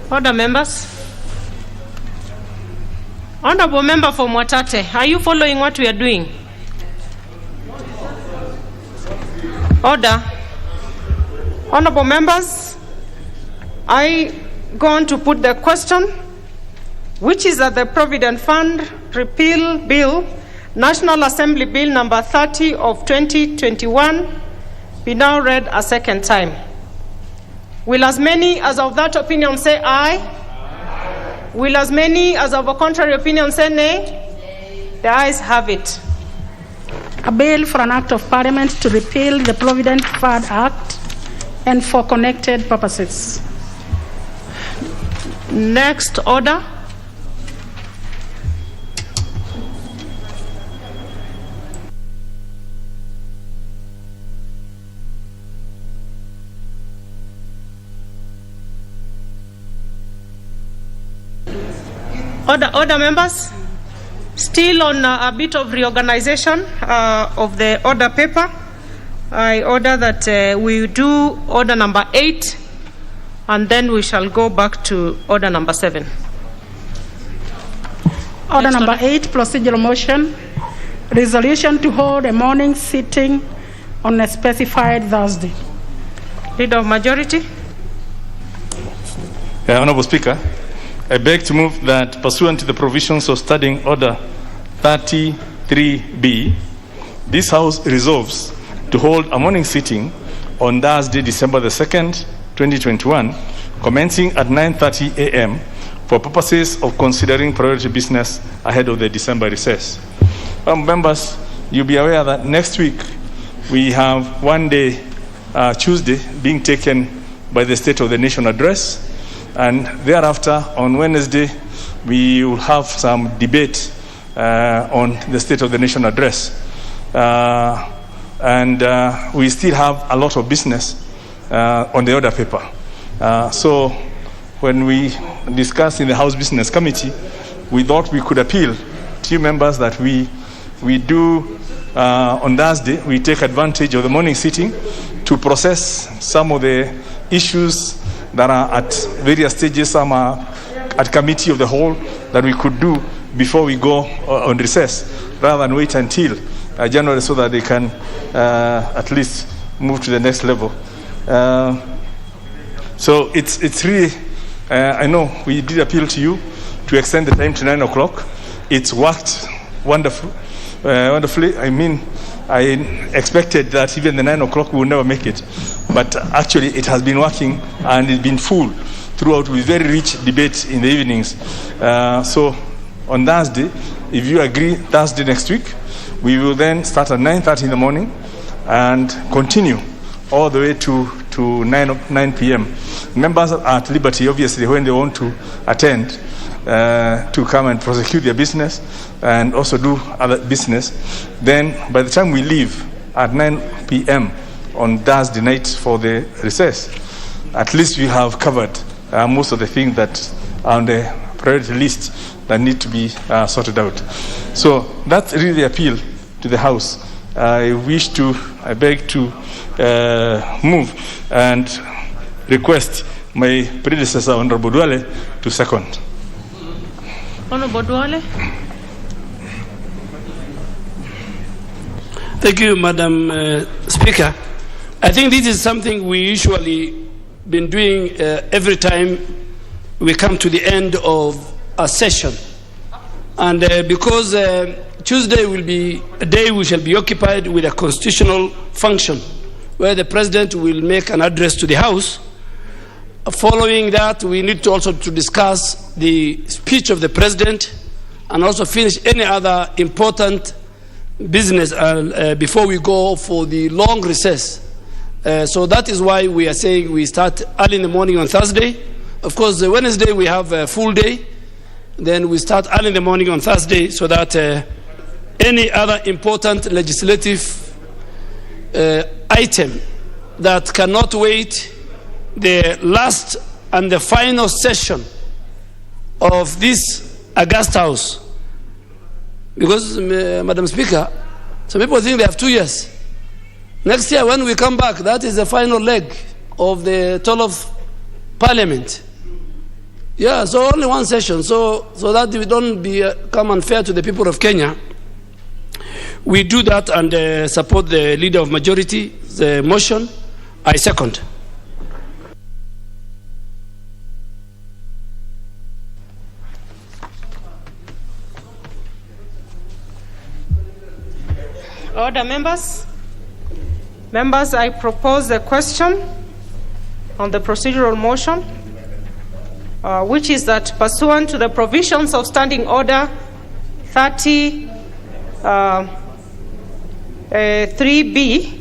Order, members. Honorable member for Mwatate, are you following what we are doing? Order. Honorable members, I go on to put the question, which is that the Provident Fund Repeal Bill, National Assembly Bill number 30 of 2021, be now read a second time. Will as many as of that opinion say aye? Aye. Will as many as of a contrary opinion say nay? Nay. The ayes have it. A bill for an act of parliament to repeal the Provident Fund Act and for connected purposes. Next order. Order, members. Still on a bit of reorganization of the order paper, I order that we do order number 8, and then we shall go back to order number 7. Order number 8, procedural motion, resolution to hold a morning sitting on a specified Thursday. Leader of majority. Honorable Speaker, I beg to move that pursuant to the provisions of Standing Order 33B, this House resolves to hold a morning sitting on Thursday, December the 2nd, 2021, commencing at 9:30 a.m. for purposes of considering priority business ahead of the December recess. Members, you'll be aware that next week we have one day, Tuesday, being taken by the State of the Nation address, and thereafter on Wednesday we will have some debate on the State of the Nation address. And we still have a lot of business on the order paper. So when we discussed in the House Business Committee, we thought we could appeal to you members that we do on Thursday, we take advantage of the morning sitting to process some of the issues that are at various stages, some are at committee of the whole, that we could do before we go on recess, rather than wait until January so that they can at least move to the next level. So it's really, I know we did appeal to you to extend the time to 9 o'clock. It's worked wonderfully. I mean, I expected that even the 9 o'clock we would never make it. But actually it has been working and it's been full throughout with very rich debates in the evenings. So on Thursday, if you agree, Thursday next week, we will then start at 9:30 in the morning and continue all the way to 9 p.m. Members are at liberty, obviously, when they want to attend, to come and prosecute their business and also do other business. Then by the time we leave at 9 p.m. on Thursday night for the recess, at least we have covered most of the things that are on the priority list that need to be sorted out. So that's really the appeal to the House. I beg to move and request my predecessor, Honorable Duale, to second. Honorable Duale. Thank you, Madam Speaker. I think this is something we usually been doing every time we come to the end of a session. And because Tuesday will be a day we shall be occupied with a constitutional function where the President will make an address to the House. Following that, we need to also to discuss the speech of the President and also finish any other important business before we go for the long recess. So that is why we are saying we start early in the morning on Thursday. Of course, the Wednesday we have a full day. Then we start early in the morning on Thursday so that any other important legislative item that cannot wait the last and the final session of this August House. Because, Madam Speaker, some people think they have 2 years. Next year, when we come back, that is the final leg of the toll of Parliament. Yeah, so only one session. So that we don't become unfair to the people of Kenya, we do that and support the Leader of Majority, the motion. I second. Order, members. Members, I propose a question on the procedural motion, which is that pursuant to the provisions of Standing Order 3B,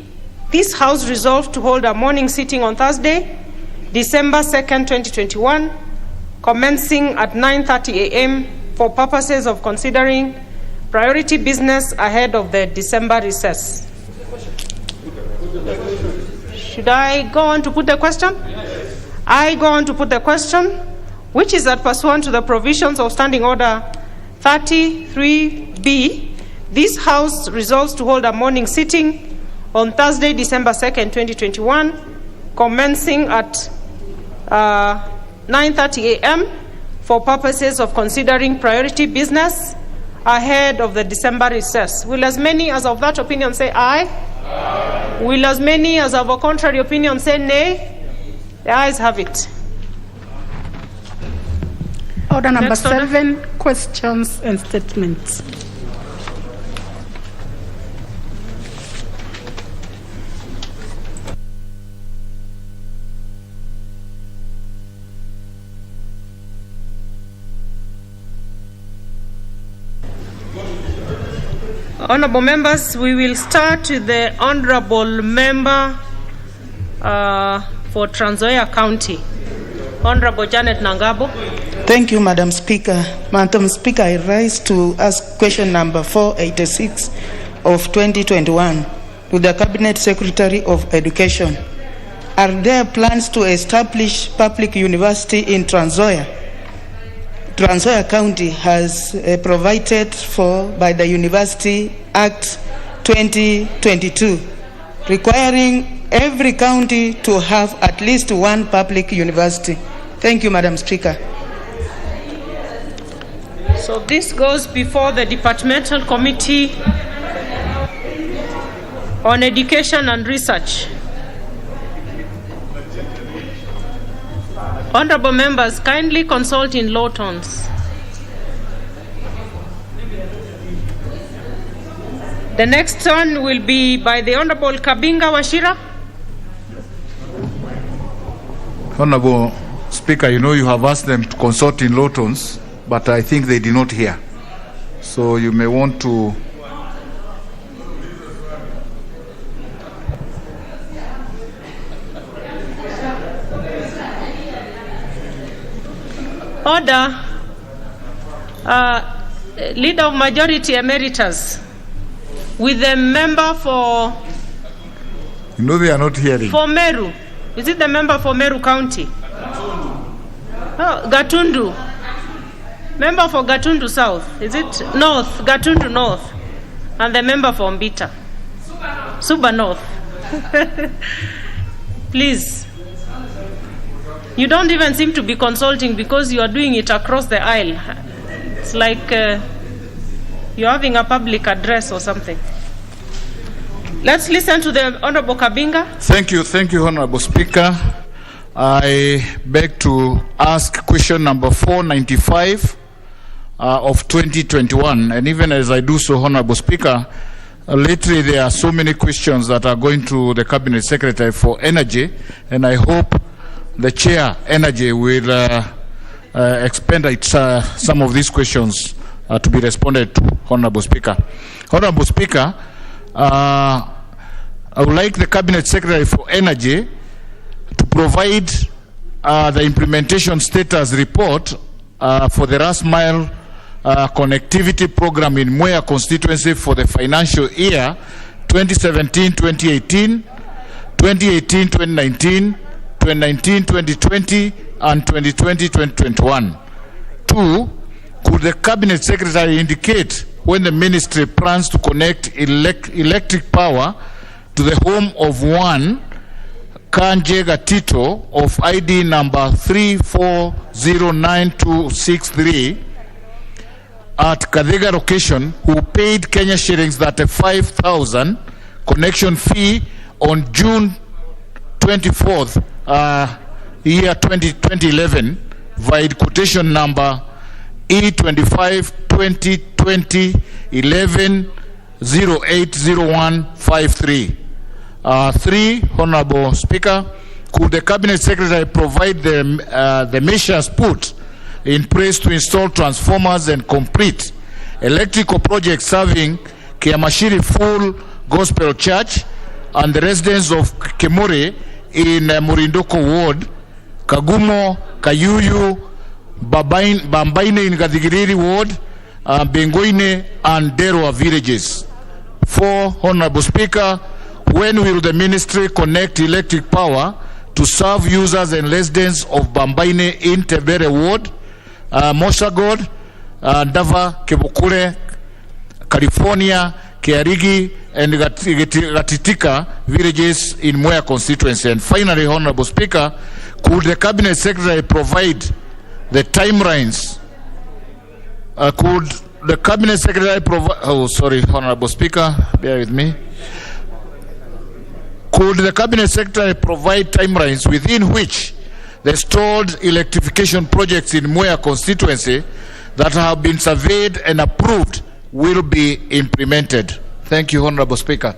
this House resolved to hold a morning sitting on Thursday, December 2nd, 2021, commencing at 9:30 a.m. for purposes of considering priority business ahead of the December recess. Should I go on to put the question? I go on to put the question, which is that pursuant to the provisions of Standing Order 33B, this House resolves to hold a morning sitting on Thursday, December 2nd, 2021, commencing at 9:30 a.m. for purposes of considering priority business ahead of the December recess. Will as many as of that opinion say aye? Aye. Will as many as of a contrary opinion say nay? The ayes have it. Order number 7, questions and statements. Honourable members, we will start with the Honourable Member for Trans Nzoia County, Honourable Janet Nangabo. Thank you, Madam Speaker. Madam Speaker, I rise to ask question number 486 of 2021 to the Cabinet Secretary of Education. Are there plans to establish public university in Trans Nzoia? Trans Nzoia County has provided for by the University Act 2022, requiring every county to have at least one public university. Thank you, Madam Speaker. So this goes before the Departmental Committee on Education and Research. Honourable members, kindly consult in low tones. The next one will be by the Honorable Kabinga Wachira. Honorable Speaker, you know you have asked them to consult in low tones, but I think they did not hear. So you may want to... Order. Leader of Majority Emeritus, with the member for... You know they are not hearing. For Meru. Is it the member for Meru County? Oh, Gatundu. Member for Gatundu South. Is it North? Gatundu North. And the member for Mbita. Suba North. Please. You don't even seem to be consulting because you are doing it across the aisle. It's like you're having a public address or something. Let's listen to the Honorable Kabinga. Thank you, Honorable Speaker. I beg to ask question number 495 of 2021. And even as I do so, Honorable Speaker, lately there are so many questions that are going to the Cabinet Secretary for Energy, and I hope the Chair, Energy, will expend some of these questions to be responded to, Honorable Speaker. Honorable Speaker, I would like the Cabinet Secretary for Energy to provide the implementation status report for the last mile connectivity program in Mwea constituency for the financial year 2017-2018, 2018-2019, 2019-2020, and 2020-2021. 2, could the Cabinet Secretary indicate when the Ministry plans to connect electric power to the home of one Kanjega Tito of ID number 34096263 at Kadega location, who paid Kenya shillings 35,000 connection fee on June 24th, year 2011, via quotation number E25-2020-11-080153. 3, Honorable Speaker, could the Cabinet Secretary provide the measures put in place to install transformers and complete electrical projects serving Kiamashiri Full Gospel Church and the residents of Kemore in Murindoko Ward, Kagumo, Kayuyu, Bambaine in Gadigiriri Ward, Bengoine and Derwa villages. 4, Honorable Speaker, when will the Ministry connect electric power to serve users and residents of Bambaine in Tebere Ward, Mosagod, Dava, Kebukure, California, Kiarigi, and Gatitika villages in Mwea constituency? And finally, Honorable Speaker, could the Cabinet Secretary provide the timelines? Could the Cabinet Secretary provide... Oh, sorry, Honorable Speaker, bear with me. Could the Cabinet Secretary provide timelines within which the stalled electrification projects in Mwea constituency that have been surveyed and approved will be implemented? Thank you, Honorable Speaker.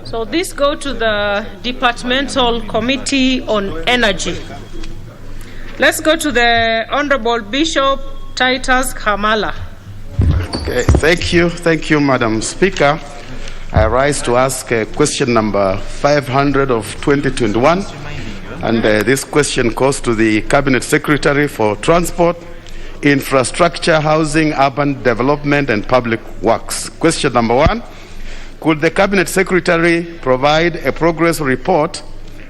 So this go to the Departmental Committee on Energy. Let's go to the Honorable Bishop Titus Kamala. Okay, thank you, Madam Speaker. I rise to ask question number 500 of 2021, and this question goes to the Cabinet Secretary for Transport, Infrastructure, Housing, Urban Development and Public Works. Question number 1, could the Cabinet Secretary provide a progress report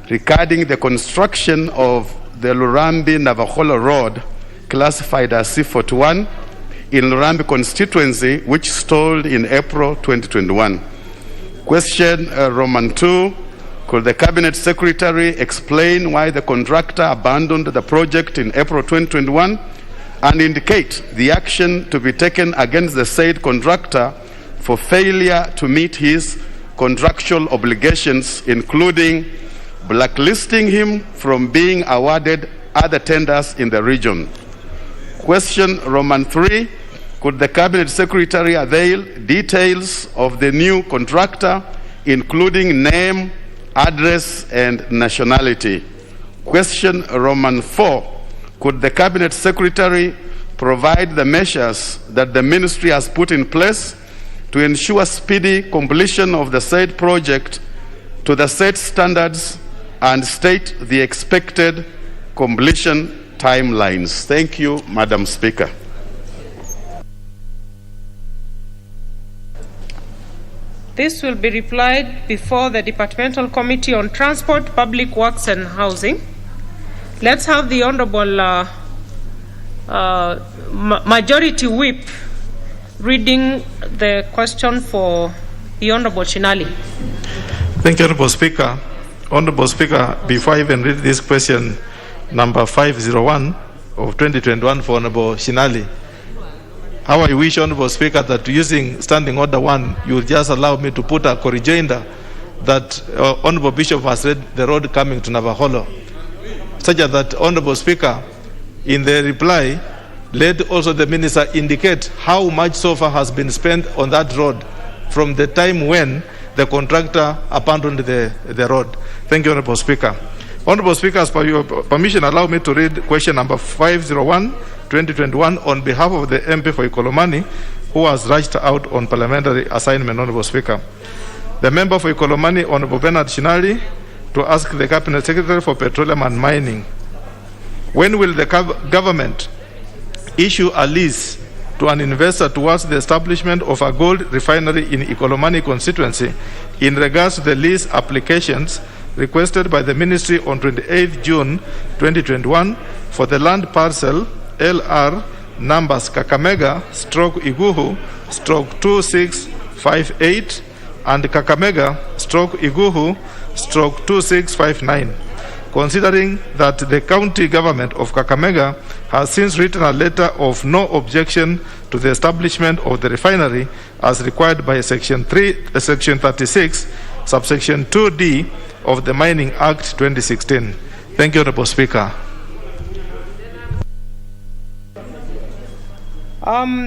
regarding the construction of the Lurambi-Navajola Road, classified as C41, in Lurambi constituency, which stalled in April 2021? Question Roman 2, could the Cabinet Secretary explain why the contractor abandoned the project in April 2021 and indicate the action to be taken against the said contractor for failure to meet his contractual obligations, including blacklisting him from being awarded other tenders in the region. Question Roman 3, could the Cabinet Secretary avail details of the new contractor, including name, address, and nationality? Question Roman 4, could the Cabinet Secretary provide the measures that the Ministry has put in place to ensure speedy completion of the said project to the set standards and state the expected completion timelines? Thank you, Madam Speaker. This will be replied before the Departmental Committee on Transport, Public Works and Housing. Let's have the Honorable Majority Whip reading the question for the Honorable Shinali. Thank you, Honorable Speaker. Honorable Speaker, before I even read this question, number 501 of 2021 for Honorable Shinali, how I wish, Honorable Speaker, that using Standing Order 1, you will just allow me to put a corrigenda that Honorable Bishop has read the road coming to Navaholo, such that, Honorable Speaker, in the reply, let also the Minister indicate how much so far has been spent on that road from the time when the contractor abandoned the road. Thank you, Honorable Speaker. Honorable Speaker, as per your permission, allow me to read question number 501, 2021, on behalf of the MP for Ikolomani, who has rushed out on parliamentary assignment, Honorable Speaker. The member for Ikolomani, Honorable Bernard Shinali, to ask the Cabinet Secretary for Petroleum and Mining, when will the government issue a lease to an investor towards the establishment of a gold refinery in Ikolomani constituency in regards to the lease applications requested by the Ministry on 28 June 2021 for the land parcel LR numbers Kakamega/Iguhu/2658 and Kakamega/Iguhu/2659. Considering that the county government of Kakamega has since written a letter of no objection to the establishment of the refinery as required by Section 36, subsection 2D of the Mining Act 2016. Thank you, Honorable Speaker.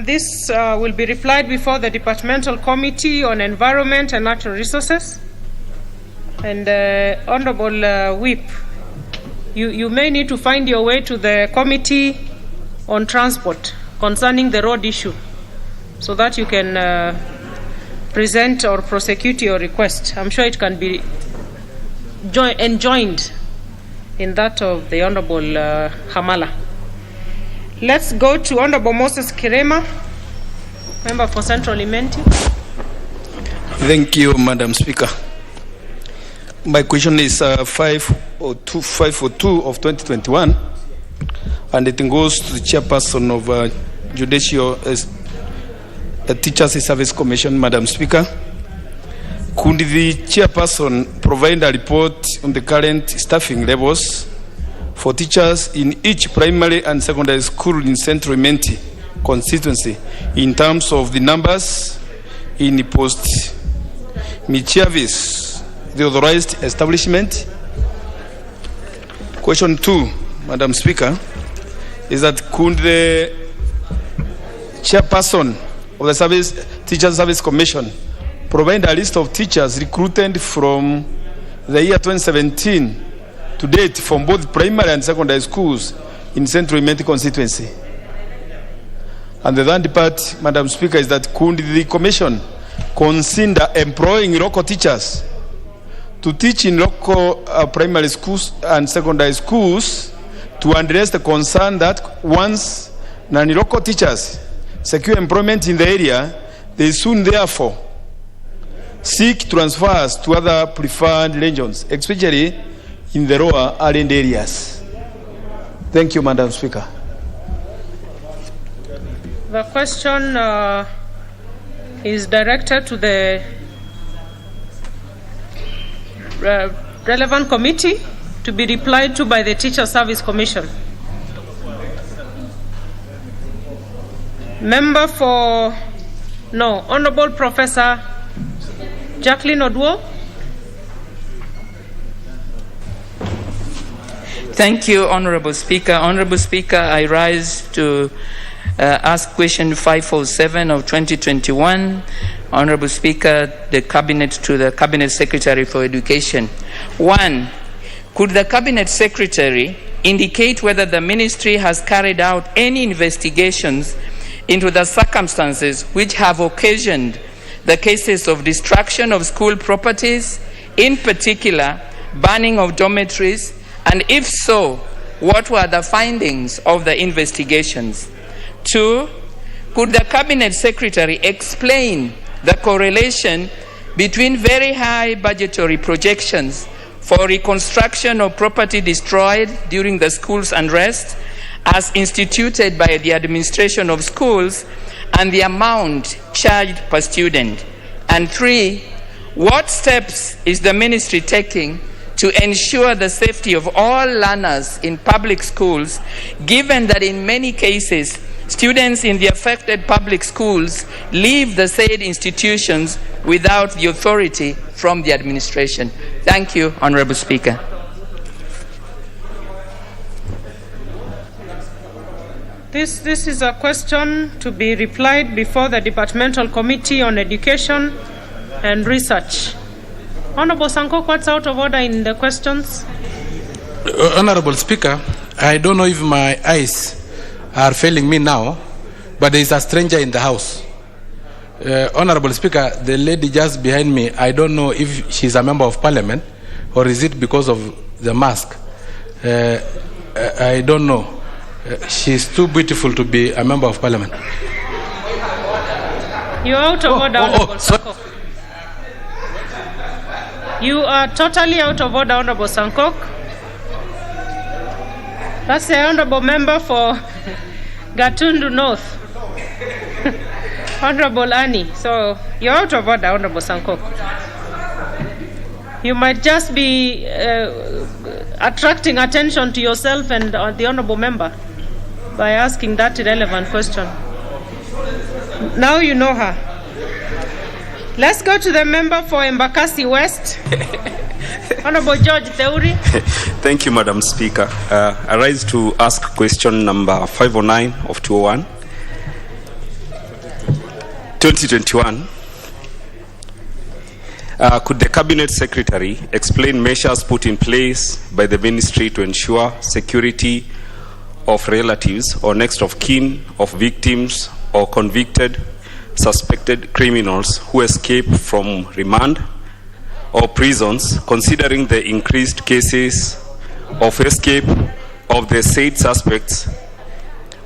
This will be replied before the Departmental Committee on Environment and Natural Resources. And Honorable Whip, you may need to find your way to the Committee on Transport concerning the road issue so that you can present or prosecute your request. I'm sure it can be enjoined in that of the Honorable Hamala. Let's go to Honorable Moses Kirema, member for Central Imenti. Thank you, Madam Speaker. My question is 502 of 2021, and it goes to the chairperson of Judicial Teachers Service Commission, Madam Speaker. Could the chairperson provide a report on the current staffing levels for teachers in each primary and secondary school in Central Imenti constituency in terms of the numbers in post Michavis, the authorized establishment? Question 2, Madam Speaker, is that could the chairperson of the Teachers Service Commission provide a list of teachers recruited from the year 2017 to date from both primary and secondary schools in Central Imenti constituency? And the third part, Madam Speaker, is that could the Commission consider employing local teachers to teach in local primary schools and secondary schools to address the concern that once non-local teachers secure employment in the area, they soon therefore seek transfers to other preferred regions, especially in the lower island areas. Thank you, Madam Speaker. The question is directed to the relevant committee to be replied to by the Teacher Service Commission. Member for Honorable Professor Jacqueline Odwo. Thank you, Honorable Speaker. Honorable Speaker, I rise to ask question 547 of 2021. Honorable Speaker, the Cabinet to the Cabinet Secretary for Education. 1. Could the Cabinet Secretary indicate whether the Ministry has carried out any investigations into the circumstances which have occasioned the cases of destruction of school properties, in particular, burning of dormitories, and if so, what were the findings of the investigations? 2. Could the Cabinet Secretary explain the correlation between very high budgetary projections for reconstruction of property destroyed during the school's unrest as instituted by the administration of schools and the amount charged per student? And 3, what steps is the Ministry taking to ensure the safety of all learners in public schools, given that in many cases, students in the affected public schools leave the said institutions without the authority from the administration? Thank you, Honorable Speaker. This is a question to be replied before the Departmental Committee on Education and Research. Honorable Sankok, what's out of order in the questions? Honorable Speaker, I don't know if my eyes are failing me now, but there is a stranger in the house. Honorable Speaker, the lady just behind me, I don't know if she's a member of Parliament or is it because of the mask. I don't know. She's too beautiful to be a member of Parliament. You're out of order, Honorable Sankok. You are totally out of order, Honorable Sankok. That's the Honorable Member for Gatundu North, Honorable Annie. So you're out of order, Honorable Sankok. You might just be attracting attention to yourself and the Honorable Member by asking that irrelevant question. Now you know her. Let's go to the member for Embakasi West, Honorable George Theuri. Thank you, Madam Speaker. I rise to ask question number 509 of 201. 2021. Could the Cabinet Secretary explain measures put in place by the Ministry to ensure security of relatives or next of kin of victims or convicted suspected criminals who escape from remand or prisons, considering the increased cases of escape of the said suspects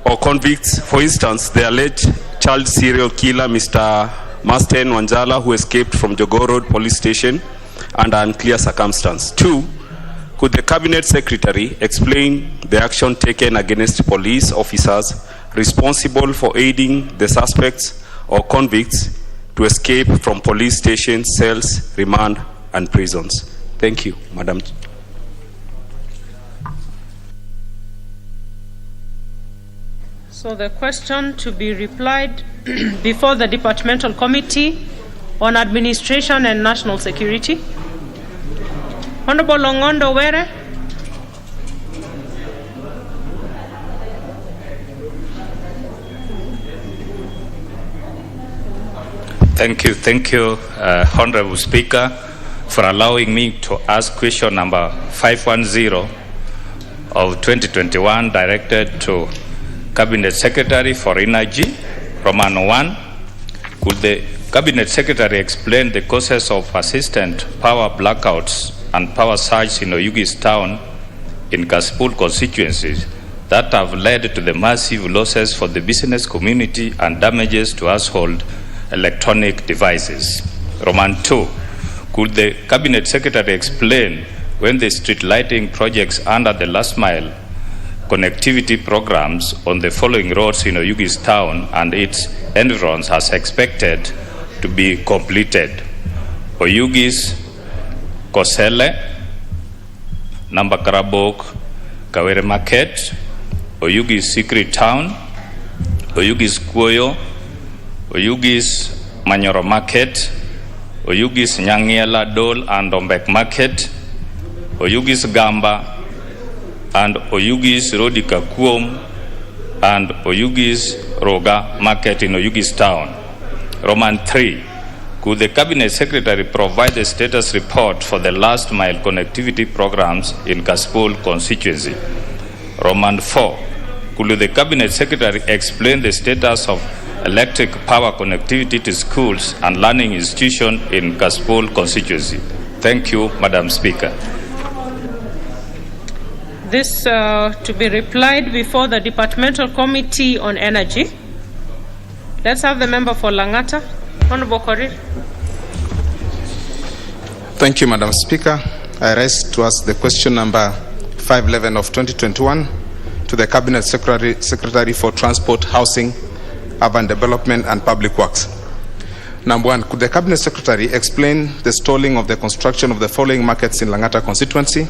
or convicts? For instance, the alleged child serial killer Mr. Masten Wanjala, who escaped from Jogoo Road Police Station under unclear circumstance. 2, could the Cabinet Secretary explain the action taken against police officers responsible for aiding the suspects or convicts to escape from police stations, cells, remand, and prisons? Thank you, Madam. So the question to be replied before the Departmental Committee on Administration and National Security. Honorable Longondo Were. Thank you, Honorable Speaker, for allowing me to ask question number 510 of 2021 directed to Cabinet Secretary for Energy. Roman 1, could the Cabinet Secretary explain the causes of persistent power blackouts and power surge in Oyugi's town in Kasipul constituencies that have led to the massive losses for the business community and damages to household electronic devices? Roman 2, could the Cabinet Secretary explain when the street lighting projects under the last mile connectivity programs on the following roads in Oyugi's town and its environs as expected to be completed? Oyugi's Kosele, Nambakarabok, Kawere Market, Oyugi's Secret Town, Oyugi's Kuoyo, Oyugi's Manyoro Market, Oyugi's Nyangiela Dole and Ombek Market, Oyugi's Gamba, and Oyugis Rodika Kuom and Oyugis Roga Market in Oyugis Town. Roman 3. Could the Cabinet Secretary provide a status report for the last mile connectivity programs in Kaspol constituency? Roman 4. Could the Cabinet Secretary explain the status of electric power connectivity to schools and learning institutions in Kaspol constituency? Thank you, Madam Speaker. This to be replied before the Departmental Committee on Energy. Let's have the member for Langata. Honorable Korir. Thank you, Madam Speaker. I rise to ask the question number 511 of 2021 to the Cabinet Secretary for Transport, Housing, Urban Development and Public Works. Number 1, could the Cabinet Secretary explain the stalling of the construction of the following markets in Langata constituency: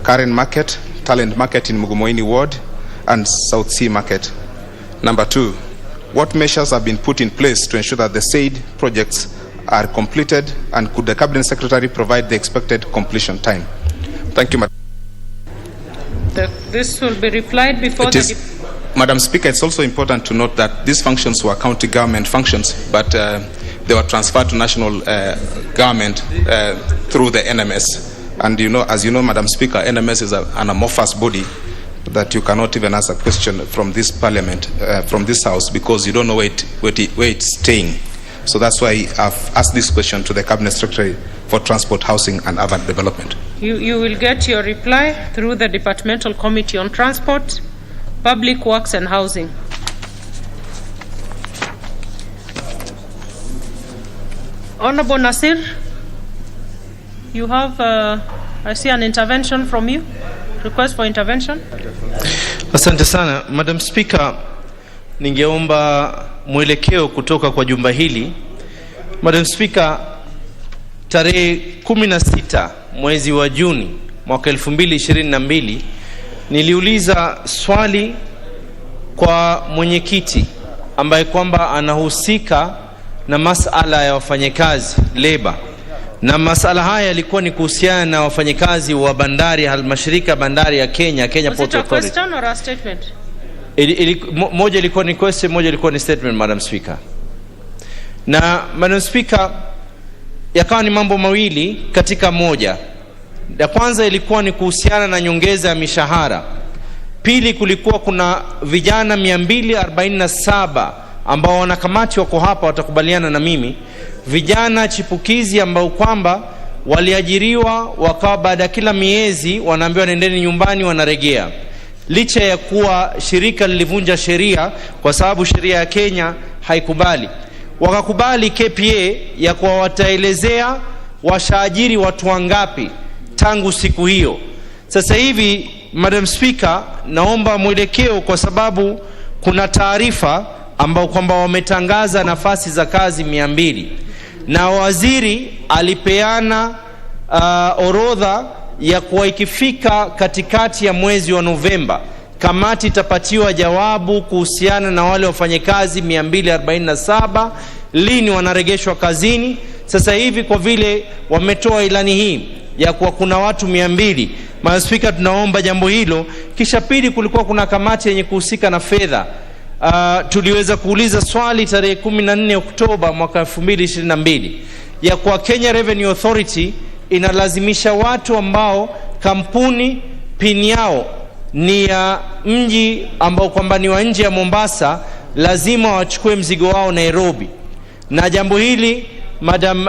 Karen Market, Talent Market in Mugumoini Ward, and South Sea Market? Number 2, what measures have been put in place to ensure that the said projects are completed, and could the Cabinet Secretary provide the expected completion time? Thank you, Madam. This will be replied before Madam Speaker, it's also important to note that these functions were county government functions, but they were transferred to national government through the NMS. And as you know, Madam Speaker, NMS is an amorphous body that you cannot even ask a question from this parliament, from this house, because you don't know where it's staying. So that's why I've asked this question to the Cabinet Secretary for Transport, Housing and Urban Development. You will get your reply through the Departmental Committee on Transport, Public Works and Housing. Honorable Nasir, you have, I see an intervention from you. Request for intervention. Asante sana. Madam Speaker, ningeomba mwelekeo kutoka kwa jumba hili. Madam Speaker, tarehe 16 mwezi wa Juni mwaka 2022 niliuliza swali kwa mwenyekiti ambaye kwamba anahusika na masala ya wafanyakazi labor, na masala haya yalikuwa ni kuhusiana na wafanyakazi wa bandari, halmashirika bandari ya Kenya Port Authority. Was it a question or a statement? Moja ilikuwa ni question, moja ilikuwa ni statement, Madam Speaker. Na Madam Speaker, yakawa ni mambo mawili katika moja. Ya kwanza ilikuwa ni kuhusiana na nyongeza ya mishahara. Pili, kulikuwa kuna vijana 247 ambao wanakamati wako hapa watakubaliana na mimi, vijana chipukizi ambao kwamba waliajiriwa wakawa baada kila miezi wanaambiwa nendeni nyumbani, wanaregea, licha ya kuwa shirika lilivunja sheria kwa sababu sheria ya Kenya haikubali. Wakakubali KPA ya kuwa wataelezea washaajiri watu wangapi tangu siku hiyo. Sasa hivi, Madam Speaker, naomba mwelekeo kwa sababu kuna taarifa ambao kwamba wametangaza nafasi za kazi 200, na waziri alipeana orodha ya kuwa ikifika katikati ya mwezi wa Novemba kamati itapatiwa jawabu kuhusiana na wale wafanyakazi 247 lini wanaregeshwa kazini. Sasa hivi kwa vile wametoa ilani hii ya kuwa kuna watu 200, Madam Speaker, tunaomba jambo hilo. Kisha pili, kulikuwa kuna kamati yenye kuhusika na fedha. Tuliweza kuuliza swali tarehe 14 Oktoba mwaka 2022 ya kwa Kenya Revenue Authority inalazimisha watu ambao kampuni pin yao ni ya mji ambao kwamba ni wa nje ya Mombasa lazima wachukue mzigo wao Nairobi. Na jambo hili, Madam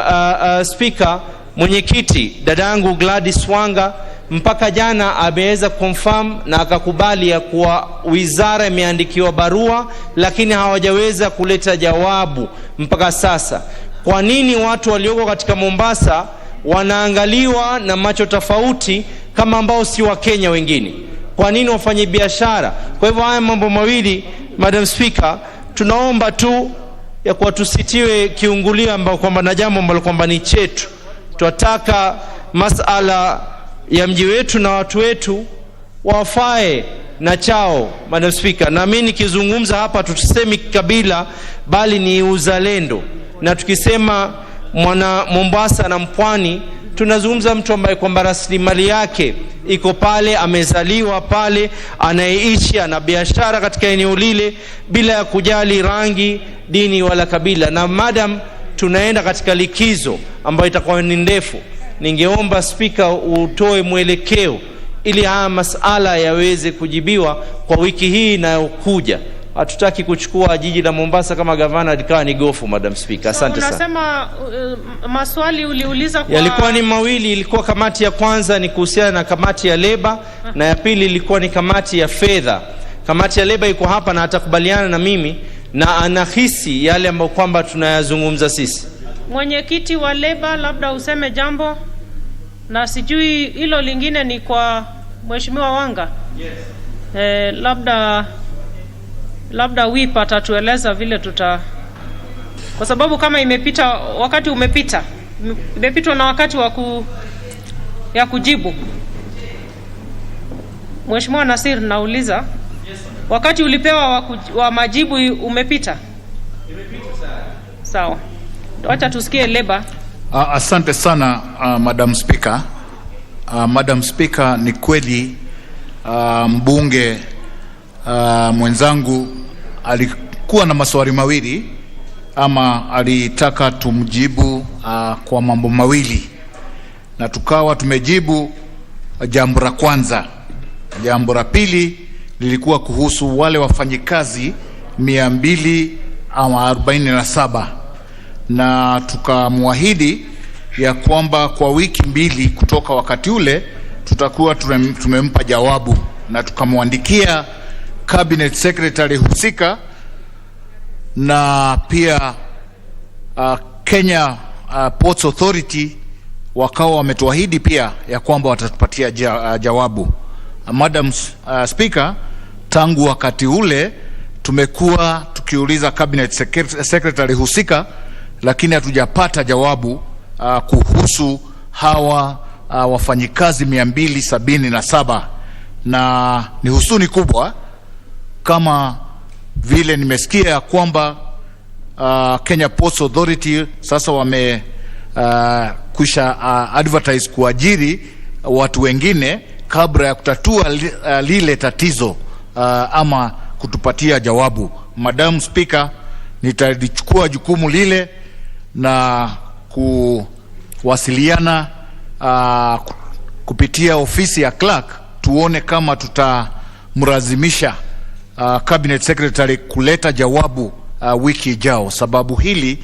Speaker, mwenyekiti dadangu Gladys Wanga mpaka jana ameweza confirm na akakubali ya kuwa wizara imeandikiwa barua, lakini hawajaweza kuleta jawabu mpaka sasa. Kwa nini watu walioko katika Mombasa wanaangaliwa na macho tofauti kama ambao si wa Kenya wengine? Kwa nini wafanye biashara? Kwa hivyo haya mambo mawili, Madam Speaker, tunaomba tu ya kuwa tusitiwe kiungulio ambao kwamba na jambo ambalo kwamba ni chetu. Tunataka masala ya mji wetu na watu wetu wafae na chao, Madam Speaker. Na mimi nikizungumza hapa tutusemi kabila bali ni uzalendo, na tukisema mwana Mombasa na Mpwani tunazungumza mtu ambaye kwamba rasilimali yake iko pale, amezaliwa pale, anaishi, ana biashara katika eneo lile bila ya kujali rangi, dini wala kabila. Na madam tunaenda katika likizo ambayo itakuwa ni ndefu, ningeomba Spika utoe mwelekeo ili haya masala yaweze kujibiwa kwa wiki hii inayokuja. Hatutaki kuchukua jiji la Mombasa kama gavana likawa ni gofu, Madam Speaker. Asante sana. Unasema maswali uliuliza kwa... Yalikuwa ni mawili. Ilikuwa kamati ya kwanza ni kuhusiana na kamati ya leba, na ya pili ilikuwa ni kamati ya fedha. Kamati ya leba iko hapa na atakubaliana na mimi na anahisi yale ambayo kwamba tunayazungumza sisi. Mwenyekiti wa leba, labda useme jambo, na sijui hilo lingine ni kwa Mheshimiwa Wanga. Yes. Labda whip atatueleza vile kwa sababu kama imepita wakati imepitwa na wakati ya kujibu. Mheshimiwa Nasir, nauliza. Yes, wakati ulipewa wa majibu umepita? Imepita sana. Sawa. Acha tusikie leba. Asante sana Madam Speaker. Madam Speaker, ni kweli mbunge mwenzangu alikuwa na maswali mawili, ama alitaka tumjibu kwa mambo mawili, na tukawa tumejibu jambo la kwanza. Jambo la pili lilikuwa kuhusu wale wafanyikazi 247, na tukamwahidi ya kwamba kwa wiki mbili kutoka wakati ule tutakuwa tumempa jawabu, na tukamwandikia Cabinet Secretary husika, na pia Kenya Ports Authority wakawa wametuahidi pia ya kwamba watatupatia jawabu. Madam Speaker, tangu wakati ule tumekuwa tukiuliza Cabinet Secretary husika, lakini hatujapata jawabu kuhusu hawa wafanyikazi 277, na ni huzuni kubwa kama vile nimesikia kwamba Kenya Ports Authority sasa wame kusha advertise kuajiri watu wengine kabla ya kutatua lile tatizo ama kutupatia jawabu. Madam Speaker, nitalichukua jukumu lile na kuwasiliana kupitia ofisi ya clerk, tuone kama tutamlazimisha Cabinet Secretary kuleta jawabu wiki ijao, sababu hili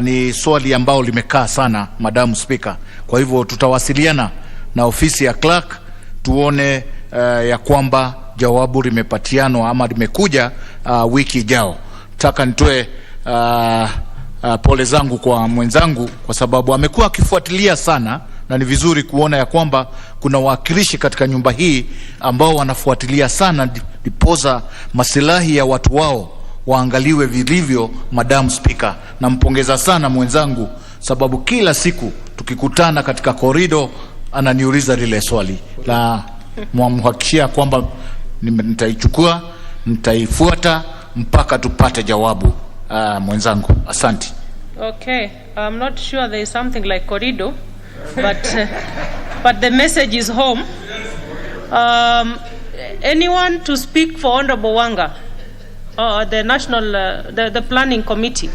ni swali ambao limekaa sana, Madam Speaker. Kwa hivyo tutawasiliana na ofisi ya clerk tuone ya kwamba jawabu limepatianwa ama limekuja wiki ijao. Nataka nitoe pole zangu kwa mwenzangu kwa sababu amekuwa akifuatilia sana, na ni vizuri kuona ya kwamba kuna wakilishi katika nyumba hii ambao wanafuatilia sana dipoza masilahi ya watu wao waangaliwe vilivyo. Madam Speaker, nampongeza sana mwenzangu sababu kila siku tukikutana katika korido ananiuliza lile swali, na mwamhakikishia kwamba nitaichukua, nitaifuata mpaka tupate jawabu. Mwenzangu, asante. Okay, I'm not sure there is something like corridor, but the message is home. Anyone to speak for Honorable Wanga, the National, the Planning Committee?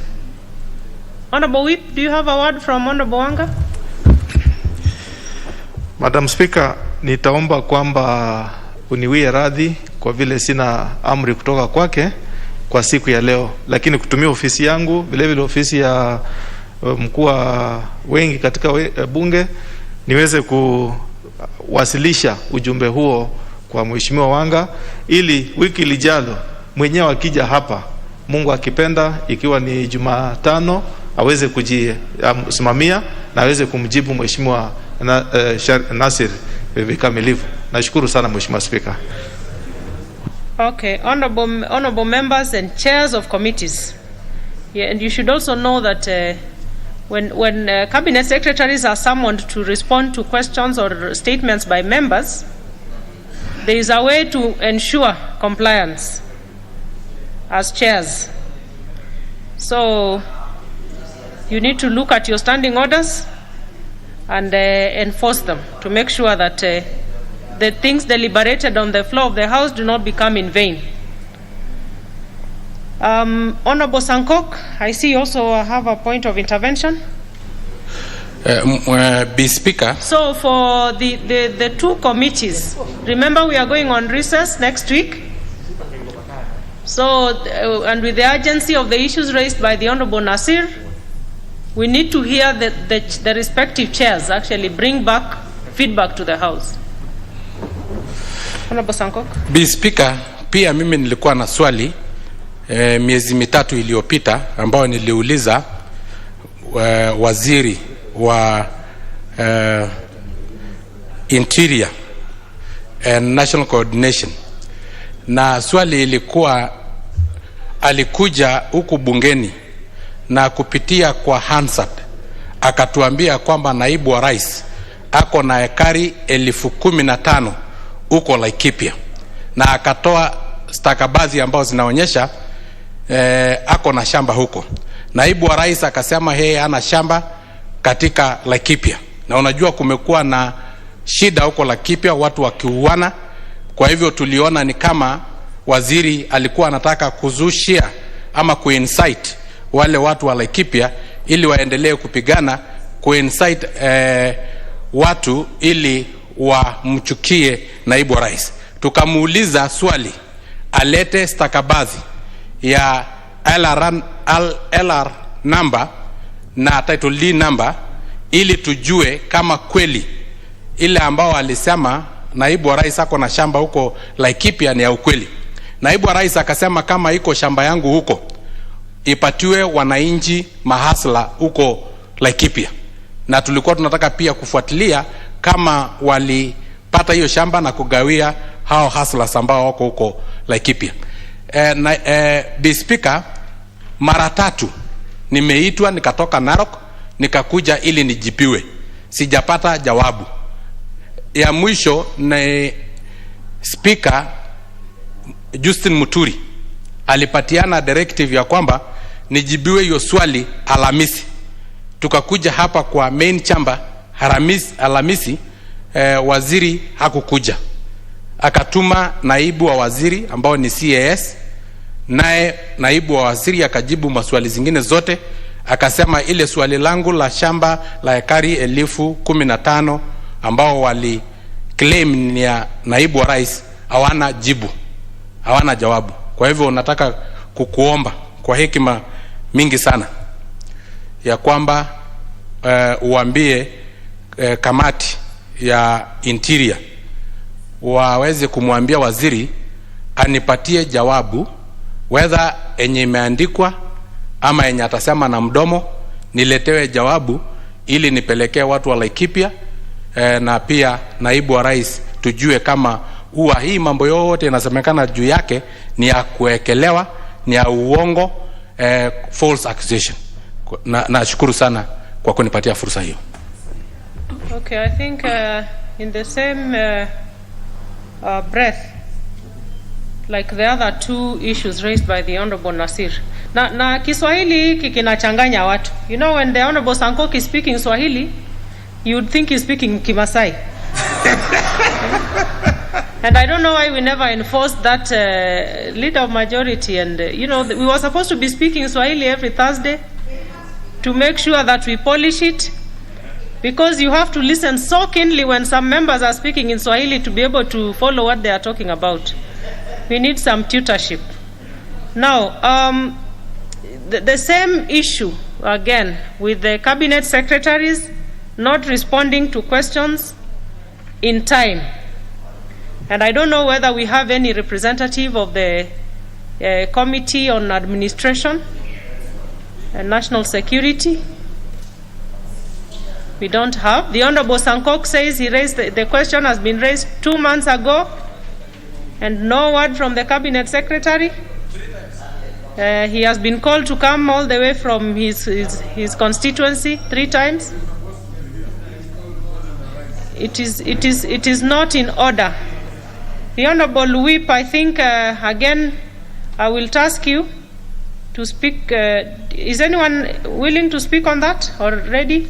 Honorable Whip, do you have a word from Honorable Wanga? Madam Speaker, nitaomba kwamba uniwie radhi kwa vile sina amri kutoka kwake kwa siku ya leo, lakini kutumia ofisi yangu vile vile ofisi ya mkuu wa wengi katika bunge niweze kuwasilisha ujumbe huo kwa Mheshimiwa Wanga, ili wiki lijalo mwenyewe akija hapa, Mungu akipenda, ikiwa ni Jumatano, aweze kujisimamia na aweze kumjibu Mheshimiwa Nasir vikamilifu. Nashukuru sana Mheshimiwa Speaker. Okay, honorable members and chairs of committees. Yeah, and you should also know that when cabinet secretaries are summoned to respond to questions or statements by members, there is a way to ensure compliance as chairs. So you need to look at your standing orders and enforce them to make sure that the things deliberated on the floor of the House do not become in vain. Honorable Sankok, I see you also have a point of intervention. Be Speaker. So for the two committees, remember we are going on recess next week. So, and with the urgency of the issues raised by the Honorable Nasir, we need to hear the respective chairs actually bring back feedback to the House. Honorable Sankok. Be Speaker, pia mimi nilikuwa na swali miezi mitatu iliyopita ambao niliuliza waziri wa Interior and National Coordination, na swali ilikuwa alikuja huku bungeni na kupitia kwa Hansard akatuambia kwamba naibu wa rais ako na ekari 15,000 huko Laikipia, na akatoa stakabadhi ambao zinaonyesha ako na shamba huko. Naibu wa rais akasema yeye ana shamba katika Laikipia, na unajua kumekuwa na shida huko Laikipia, watu wakiuana. Kwa hivyo tuliona ni kama waziri alikuwa anataka kuzushia ama kuinsight wale watu wa Laikipia ili waendelee kupigana, kuinsight watu ili wamchukie naibu wa rais. Tukamuuliza swali alete stakabadhi ya LR number na title deed number ili tujue kama kweli ile ambao alisema naibu wa rais ako na shamba huko Laikipia ni ya ukweli. Naibu wa rais akasema kama iko shamba yangu huko ipatiwe wananchi mahasla huko Laikipia, na tulikuwa tunataka pia kufuatilia kama walipata hiyo shamba na kugawia hao hustlers ambao wako huko Laikipia. Be Speaker, mara 3 nimeitwa, nikatoka Narok nikakuja ili nijipiwe, sijapata jawabu. Ya mwisho na Speaker Justin Muturi alipatiana directive ya kwamba nijibiwe hiyo swali Alhamisi. Tukakuja hapa kwa main chamber Alhamisi, waziri hakukuja. Akatuma naibu wa waziri ambao ni CAS, naye naibu wa waziri akajibu maswali zingine zote, akasema ile swali langu la shamba la ekari 15,000 ambao wali claim ni ya naibu wa rais hawana jibu, hawana jawabu. Kwa hivyo nataka kukuomba kwa hekima mingi sana ya kwamba uambie kamati ya Interior waweze kumwambia waziri anipatie jawabu whether enye imeandikwa ama enye atasema na mdomo, niletewe jawabu ili nipelekee watu wa Laikipia na pia naibu wa rais tujue kama huwa hii mambo yote inasemekana juu yake ni ya kuekelewa, ni ya uongo, false accusation. Nashukuru sana kwa kunipatia fursa hiyo. Okay, I think in the same breath, like the other two issues raised by the Honorable Nasir. Na Kiswahili hiki kinachanganya watu. You know, when the Honorable Sankok is speaking Swahili, you would think he's speaking Kimasai. And I don't know why we never enforced that leader of majority. And, you know, we were supposed to be speaking Swahili every Thursday to make sure that we polish it. Because you have to listen so keenly when some members are speaking in Swahili to be able to follow what they are talking about. We need some tutorship. Now, the same issue, again, with the cabinet secretaries not responding to questions in time. And I don't know whether we have any representative of the Committee on Administration and National Security. We don't have. The Honorable Sankok says he raised the question has been raised 2 months ago and no word from the Cabinet Secretary. He has been called to come all the way from his constituency 3 times. It is not in order. The Honorable Whip, I think, again, I will task you to speak. Is anyone willing to speak on that or ready?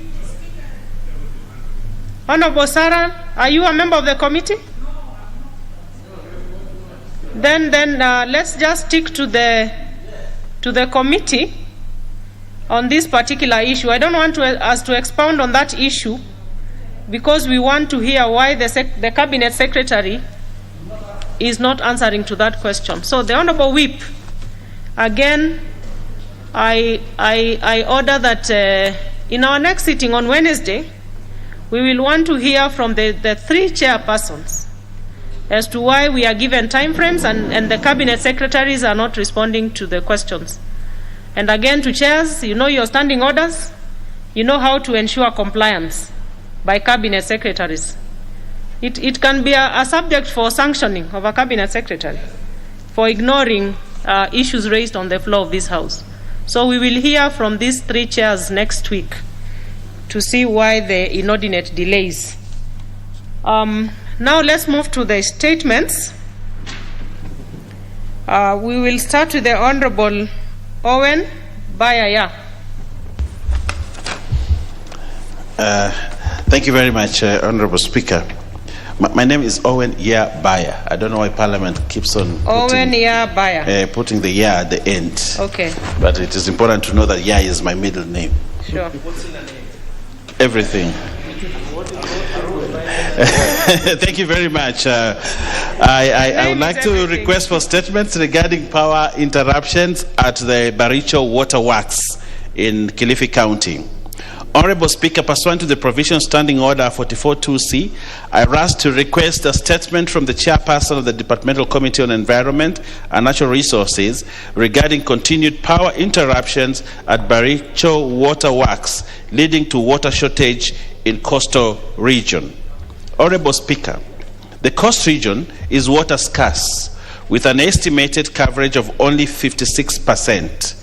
Honorable Sarah, are you a member of the committee? Then let's just stick to the committee on this particular issue. I don't want us to expound on that issue because we want to hear why the Cabinet Secretary is not answering to that question. So the Honorable Whip, again, I order that in our next sitting on Wednesday, we will want to hear from the three chairpersons as to why we are given timeframes and the Cabinet Secretaries are not responding to the questions. And again, to chairs, you know your standing orders, you know how to ensure compliance by Cabinet Secretaries. It can be a subject for sanctioning of a Cabinet Secretary for ignoring issues raised on the floor of this House. So we will hear from these three chairs next week to see why the inordinate delays. Now let's move to the statements. We will start with the Honorable Owen Bayaya. Thank you very much, Honorable Speaker. My name is Owen Baya. I don't know why Parliament keeps on Owen Baya. Putting the ya at the end. Okay. But it is important to know that ya is my middle name. Sure. Everything. Thank you very much. I would like to request for statements regarding power interruptions at the Baricho Water Works in Kilifi County. Honorable Speaker, pursuant to the provision Standing Order 44.2c, I rise to request a statement from the chairperson of the Departmental Committee on Environment and Natural Resources regarding continued power interruptions at Baricho Water Works, leading to water shortage in coastal region. Honorable Speaker, the coast region is water scarce, with an estimated coverage of only 56%.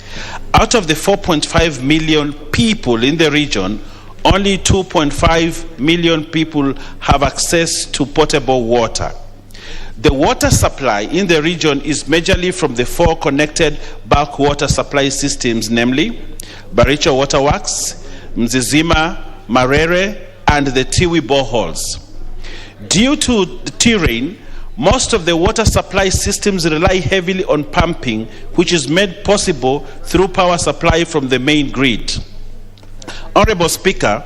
Out of the 4.5 million people in the region, only 2.5 million people have access to potable water. The water supply in the region is majorly from the four connected bulk water supply systems, namely Baricho Water Works, Mzizima, Marere, and the Tiwi boreholes. Due to the terrain, most of the water supply systems rely heavily on pumping, which is made possible through power supply from the main grid. Honorable Speaker,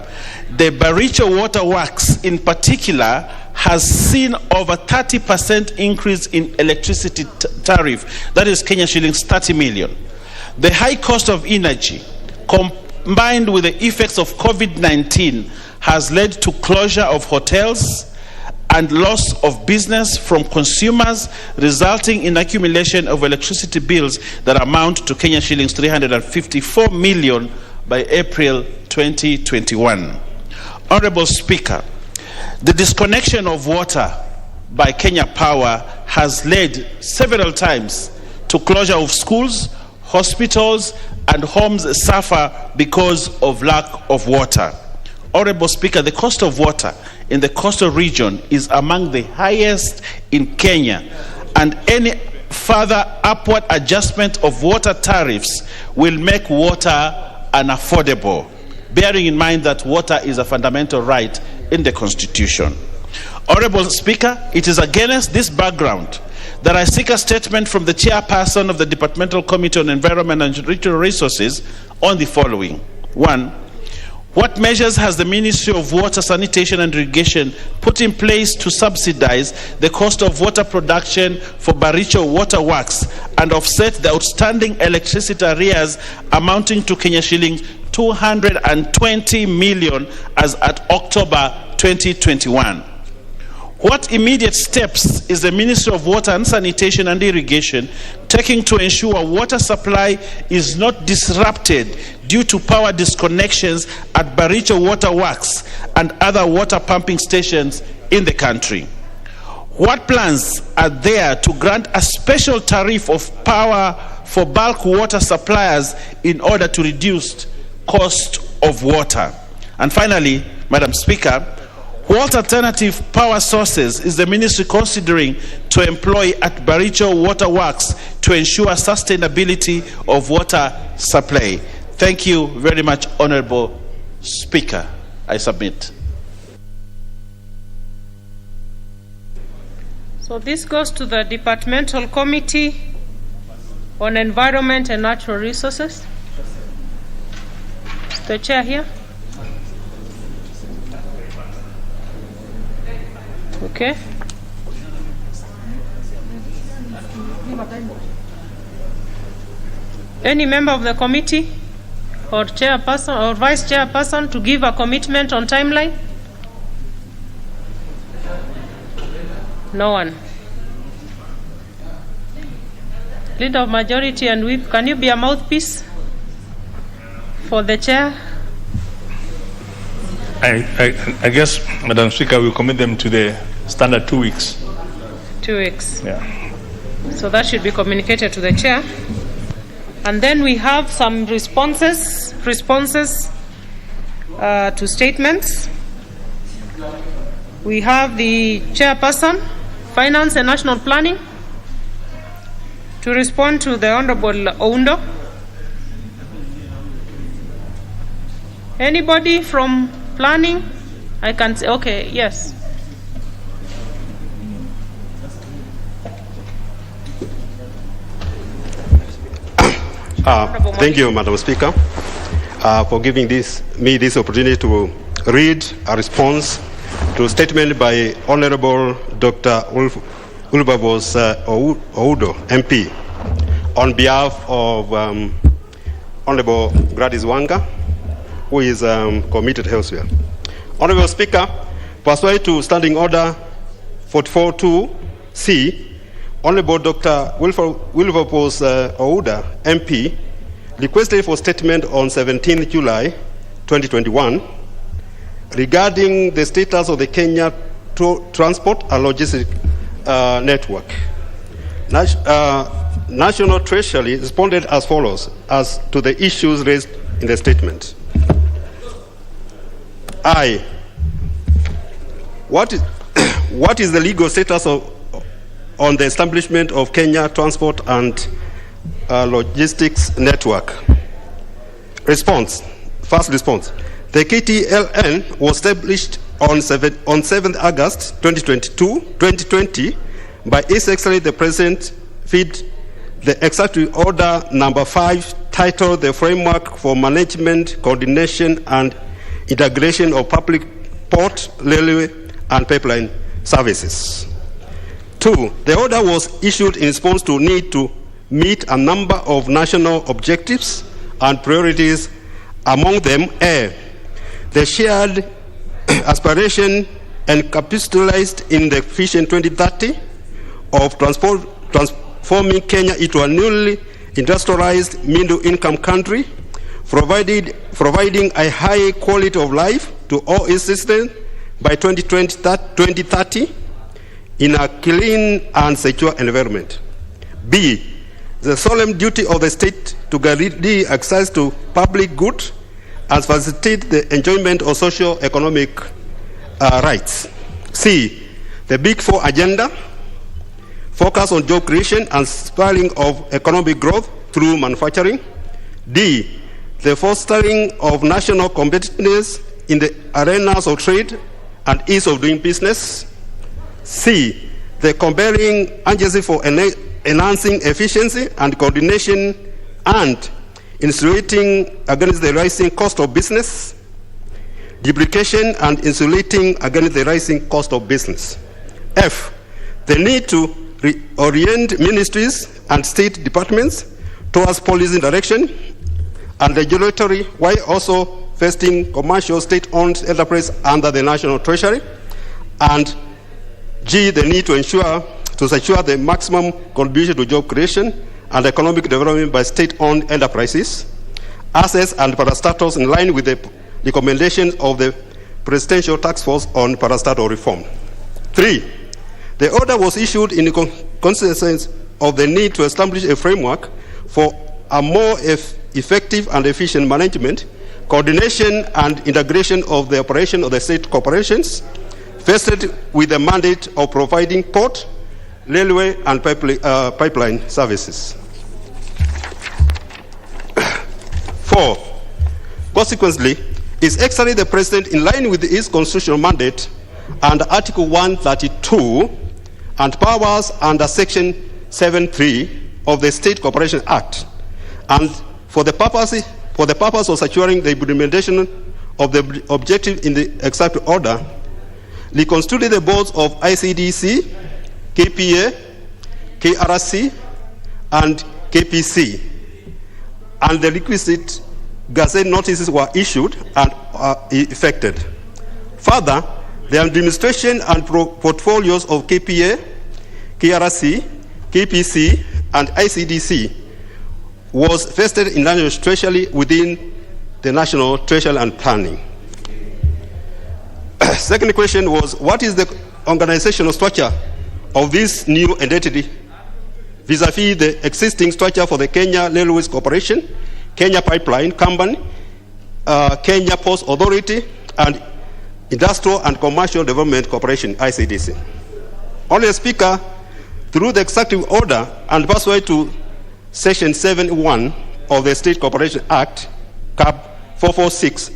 the Baricho Water Works in particular has seen over 30% increase in electricity tariff, that is Kenya shillings 30 million. The high cost of energy, combined with the effects of COVID-19, has led to closure of hotels and loss of business from consumers, resulting in accumulation of electricity bills that amount to Kenya shillings 354 million by April 2021. Honorable Speaker, the disconnection of water by Kenya Power has led several times to closure of schools, hospitals, and homes suffer because of lack of water. Honorable Speaker, the cost of water in the coastal region is among the highest in Kenya, and any further upward adjustment of water tariffs will make water unaffordable, bearing in mind that water is a fundamental right in the Constitution. Honorable Speaker, it is against this background that I seek a statement from the chairperson of the Departmental Committee on Environment and Natural Resources on the following. 1. What measures has the Ministry of Water, Sanitation and Irrigation put in place to subsidize the cost of water production for Baricho Water Works and offset the outstanding electricity arrears amounting to Kenya shillings 220 million as at October 2021? What immediate steps is the Ministry of Water and Sanitation and Irrigation taking to ensure water supply is not disrupted due to power disconnections at Baricho Water Works and other water pumping stations in the country? What plans are there to grant a special tariff of power for bulk water suppliers in order to reduce cost of water? And finally, Madam Speaker, what alternative power sources is the ministry considering to employ at Baricho Water Works to ensure sustainability of water supply? Thank you very much, Honorable Speaker. I submit. So this goes to the Departmental Committee on Environment and Natural Resources. Is the chair here? Okay. Any member of the committee or chairperson or vice chairperson to give a commitment on timeline? No one. Leader of majority and whip, can you be a mouthpiece for the chair? I guess, Madam Speaker, we'll commit them to the standard 2 weeks. 2 weeks. Yeah. So that should be communicated to the chair. And then we have some responses to statements. We have the chairperson, Finance and National Planning, to respond to the Honorable Oundo. Anybody from planning? I can say, okay, yes. Thank you, Madam Speaker, for giving me this opportunity to read a response to a statement by Honorable Dr. Wilberforce Oudo, MP, on behalf of Honorable Gladys Wanga, who is committed elsewhere. Honorable Speaker, pursuant to Standing Order 44.2c, Honorable Dr. Wilberforce Ouda, MP, requested for statement on 17 July 2021 regarding the status of the Kenya Transport and Logistics Network. National Treasury responded as follows as to the issues raised in the statement. I. What is the legal status on the establishment of Kenya Transport and Logistics Network? Response. First response. The KTLN was established on 7th August 2020 by His Excellency the President feed the Executive Order number 5 titled The Framework for Management, Coordination and Integration of Public Port, Railway and Pipeline Services. 2. The order was issued in response to need to meet a number of national objectives and priorities, among them A, the shared aspiration and capitalized in the Vision 2030 of transforming Kenya into a newly industrialized middle-income country, providing a high quality of life to all its citizens by 2030 in a clean and secure environment. B, the solemn duty of the state to guarantee access to public goods and facilitate the enjoyment of socio-economic rights. C, the Big Four agenda, focus on job creation and spurring of economic growth through manufacturing. D, the fostering of national competitiveness in the arenas of trade and ease of doing business. C, the compelling urgency for enhancing efficiency and coordination and insulating against the rising cost of business. Duplication and insulating against the rising cost of business. F, the need to reorient ministries and state departments towards policy direction and regulatory, while also vesting commercial state-owned enterprise under the National Treasury. And G, the need to secure the maximum contribution to job creation and economic development by state-owned enterprises, assets and parastatals in line with the recommendations of the Presidential Task Force on Parastatal Reform. 3, the order was issued in consensus of the need to establish a framework for a more effective and efficient management, coordination and integration of the operation of the state corporations, vested with the mandate of providing port, railway and pipeline services. 4, consequently, His Excellency the President, in line with his constitutional mandate and Article 132 and powers under Section 7(3) of the State Corporation Act, and for the purpose of securing the implementation of the objective in the executive order, reconstituted the boards of ICDC, KPA, KRC, and KPC, and the requisite gazette notices were issued and effected. Further, the administration and portfolios of KPA, KRC, KPC, and ICDC was vested in National Treasury within the National Treasury and Planning. Second question was, what is the organizational structure of this new entity vis-a-vis the existing structure for the Kenya Railways Corporation, Kenya Pipeline Company, Kenya Post Authority, and Industrial and Commercial Development Corporation, ICDC? Honourable Speaker, through the executive order and pursuant to Section 7(1) of the State Corporation Act, CAP 446,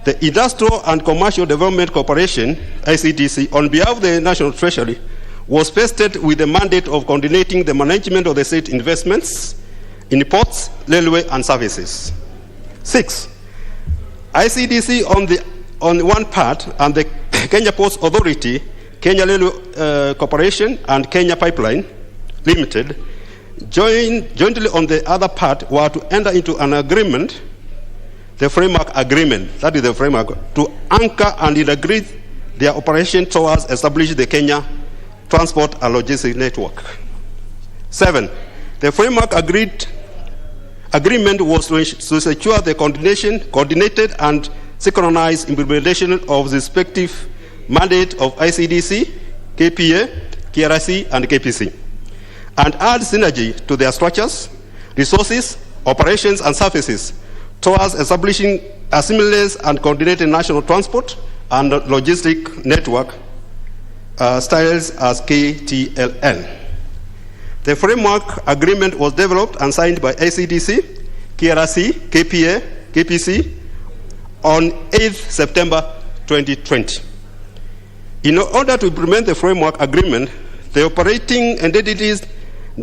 the Industrial and Commercial Development Corporation, ICDC, on behalf of the National Treasury, was vested with the mandate of coordinating the management of the state investments in ports, railway, and services. 6. ICDC on one part, and the Kenya Post Authority, Kenya Railway Corporation, and Kenya Pipeline Limited, jointly on the other part, were to enter into an agreement, the framework agreement, that is the framework, to anchor and integrate their operation towards establishing the Kenya Transport and Logistics Network. 7. The framework agreement was to secure the coordinated and synchronized implementation of the respective mandate of ICDC, KPA, KRC, and KPC, and add synergy to their structures, resources, operations, and services towards establishing a seamless and coordinated national transport and logistic network, styles as KTLN. The framework agreement was developed and signed by ICDC, KRC, KPA, KPC on 8th September 2020. In order to implement the framework agreement, the operating entities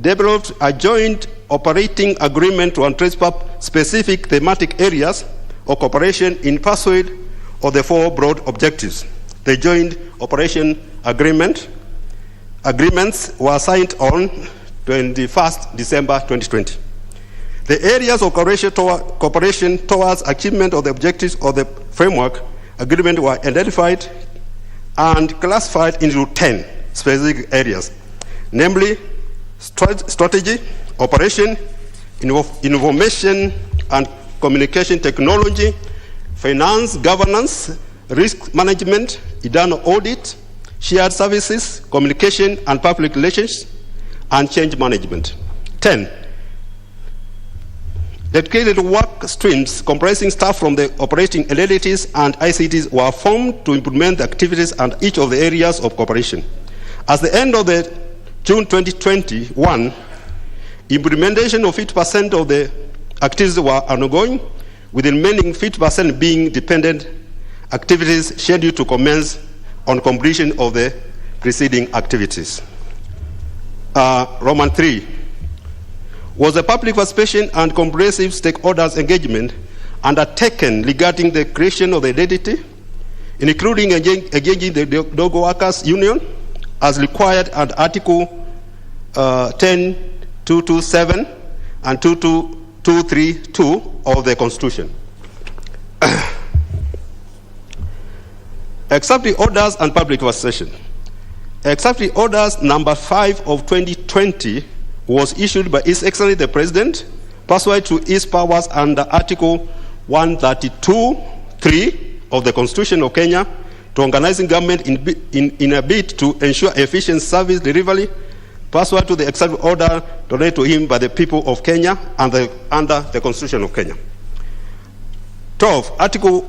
developed a joint operating agreement to address specific thematic areas of cooperation in pursuit of the four broad objectives. The joint operation agreements were signed on 21st December 2020. The areas of cooperation towards achievement of the objectives of the framework agreement were identified and classified into 10 specific areas, namely strategy, operation, information and communication technology, finance, governance, risk management, internal audit, shared services, communication and public relations, and change management. 10. Dedicated work streams comprising staff from the operating entities and ICTs were formed to implement the activities and each of the areas of cooperation. At the end of the June 2021, implementation of 50% of the activities were ongoing, with the remaining 50% being dependent activities scheduled to commence on completion of the preceding activities. Roman 3 was a public participation and comprehensive stakeholders engagement undertaken regarding the creation of the identity, including engaging the Dog Workers Union as required under Article 10.227 and 23232 of the Constitution. Executive orders and public participation. Executive orders number 5 of 2020 was issued by His Excellency the President, pursuant to his powers under Article 132(3) of the Constitution of Kenya, to organizing government in a bid to ensure efficient service delivery, pursuant to the executive order donated to him by the people of Kenya under the Constitution of Kenya. 12. Article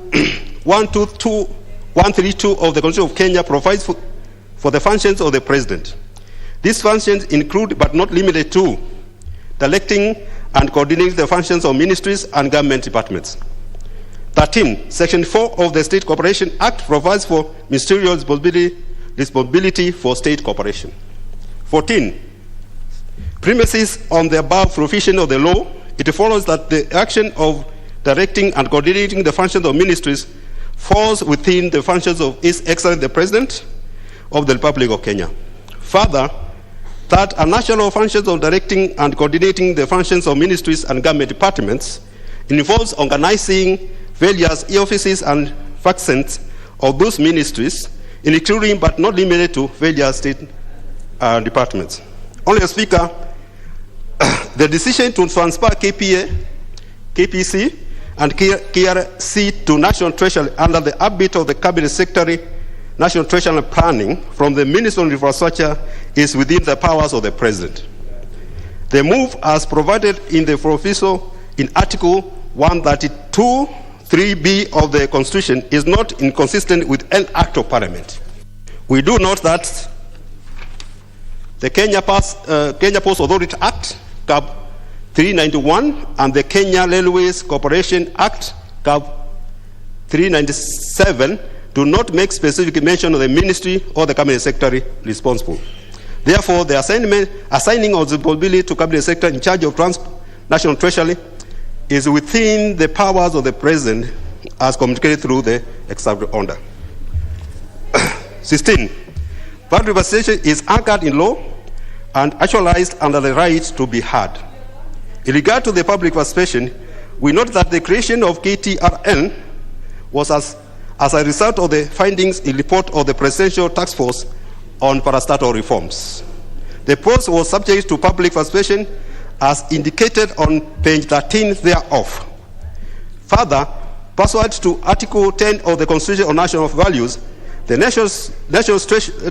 132 of the Constitution of Kenya provides for the functions of the President. These functions include, but not limited to, directing and coordinating the functions of ministries and government departments. 13. Section 4 of the State Corporation Act provides for ministerial responsibility for state corporation. 14. Premises on the above provision of the law, it follows that the action of directing and coordinating the functions of ministries falls within the functions of His Excellency the President of the Republic of Kenya. Further, that a national functions of directing and coordinating the functions of ministries and government departments involves organizing various offices and functions of those ministries, including but not limited to various state departments. Only Speaker, the decision to transfer KPC and KRC to National Treasury under the ambit of the Cabinet Secretary, National Treasury and Planning from the Ministry of Infrastructure is within the powers of the President. The move as provided in the proviso in Article 132 3B of the Constitution is not inconsistent with an Act of Parliament. We do note that the Kenya Post Authority Act, CAB 391, and the Kenya Railways Corporation Act, CAB 397, do not make specific mention of the ministry or the Cabinet Secretary responsible. Therefore, the assigning of the responsibility to Cabinet Secretary in charge of National Treasury is within the powers of the President as communicated through the executive order. 16. Public representation is anchored in law and actualized under the right to be heard. In regard to the public participation, we note that the creation of KTRN was as a result of the findings in report of the Presidential Task Force on parastatal reforms. The post was subject to public participation as indicated on page 13 thereof. Further, pursuant to Article 10 of the Constitution on National Values, the National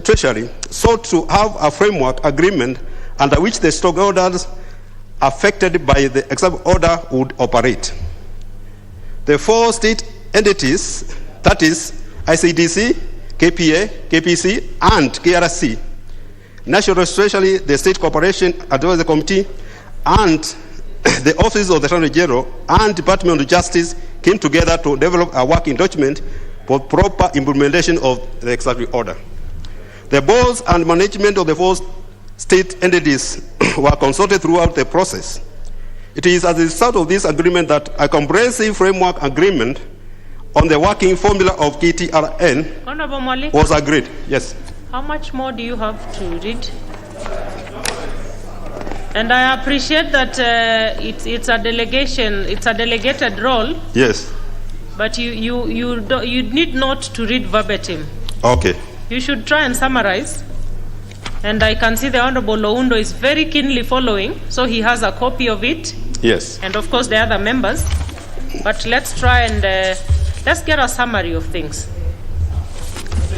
Treasury sought to have a framework agreement under which the stockholders affected by the executive order would operate. The four state entities, that is ICDC, KPA, KPC, and KRC, National Treasury, the State Corporation Advisory Committee, and the Office of the Attorney General and Department of Justice came together to develop a working document for proper implementation of the executive order. The boards and management of the four state entities were consulted throughout the process. It is as a result of this agreement that a comprehensive framework agreement on the working formula of KTRN was agreed. Yes. How much more do you have to read? And I appreciate that it's a delegation, it's a delegated role. Yes. But you need not to read verbatim. Okay. You should try and summarize. And I can see the Honorable Loundo is very keenly following, so he has a copy of it. Yes. And of course the other members. But let's try and let's get a summary of things,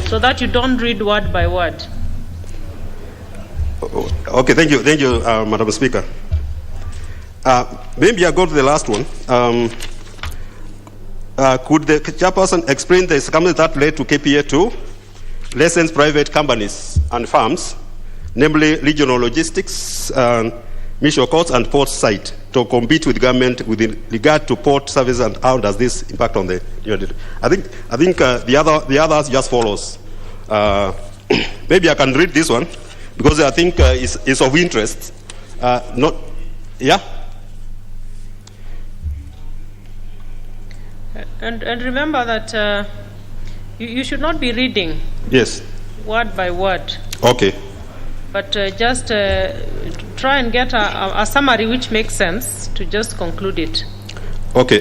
so that you don't read word by word. Okay, thank you, Madam Speaker. Maybe I go to the last one. Could the chairperson explain the circumstances that led to KPA to license private companies and firms, namely regional logistics, mission courts, and port site, to compete with government with regard to port services, and how does this impact on the? I think the others just follows. Maybe I can read this one, because I think it's of interest. Yeah? And remember that you should not be reading. Yes. Word by word. Okay. But just try and get a summary which makes sense to just conclude it. Okay.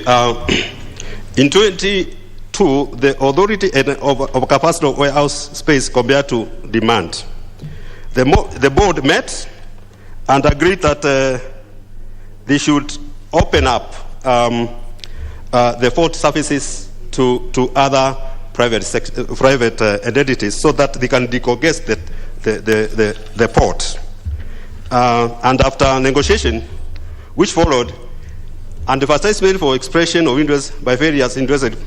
In 2022, the authority of capacity of warehouse space compared to demand. The board met and agreed that they should open up the port services to other private entities, so that they can decongest the port. And after negotiation, which followed, and the advertisement for expression of interest by various interested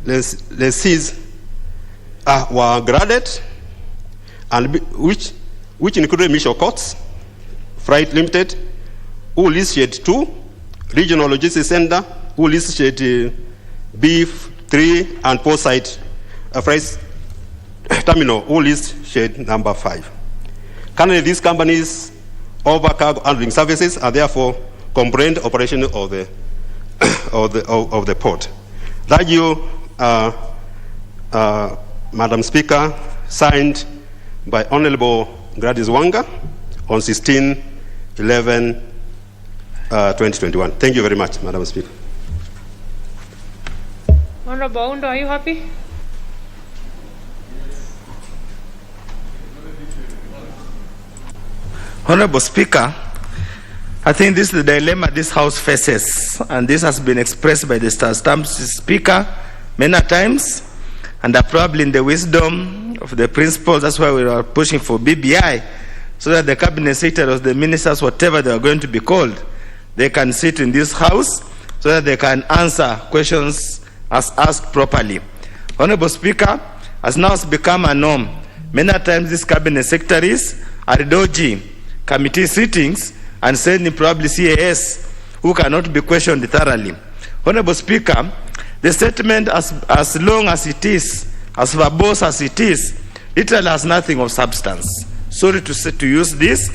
lessees were granted, and which included Mission Courts, Freight Limited, who leased Shed 2, Regional Logistics Center, who leased Shed B3, and Port Site Freight Terminal, who leased Shed number 5. Currently, these companies offer cargo handling services and therefore comprehend operation of the of the port. That you, Madam Speaker, signed by Honorable Gladys Wanga on 16/11/2021. Thank you very much, Madam Speaker. Honorable Oundo, are you happy? Honorable Speaker, I think this is the dilemma this House faces, and this has been expressed by the Stamp Speaker many times, and probably in the wisdom of the principles, that's why we are pushing for BBI, so that the cabinet secretaries, the ministers, whatever they are going to be called, they can sit in this House so that they can answer questions as asked properly. Honorable Speaker, as now has become a norm, many times these cabinet secretaries are dodging committee sittings and sending probably CAS who cannot be questioned thoroughly. Honorable Speaker, the statement as long as it is, as verbose as it is, literally has nothing of substance. Sorry to use this,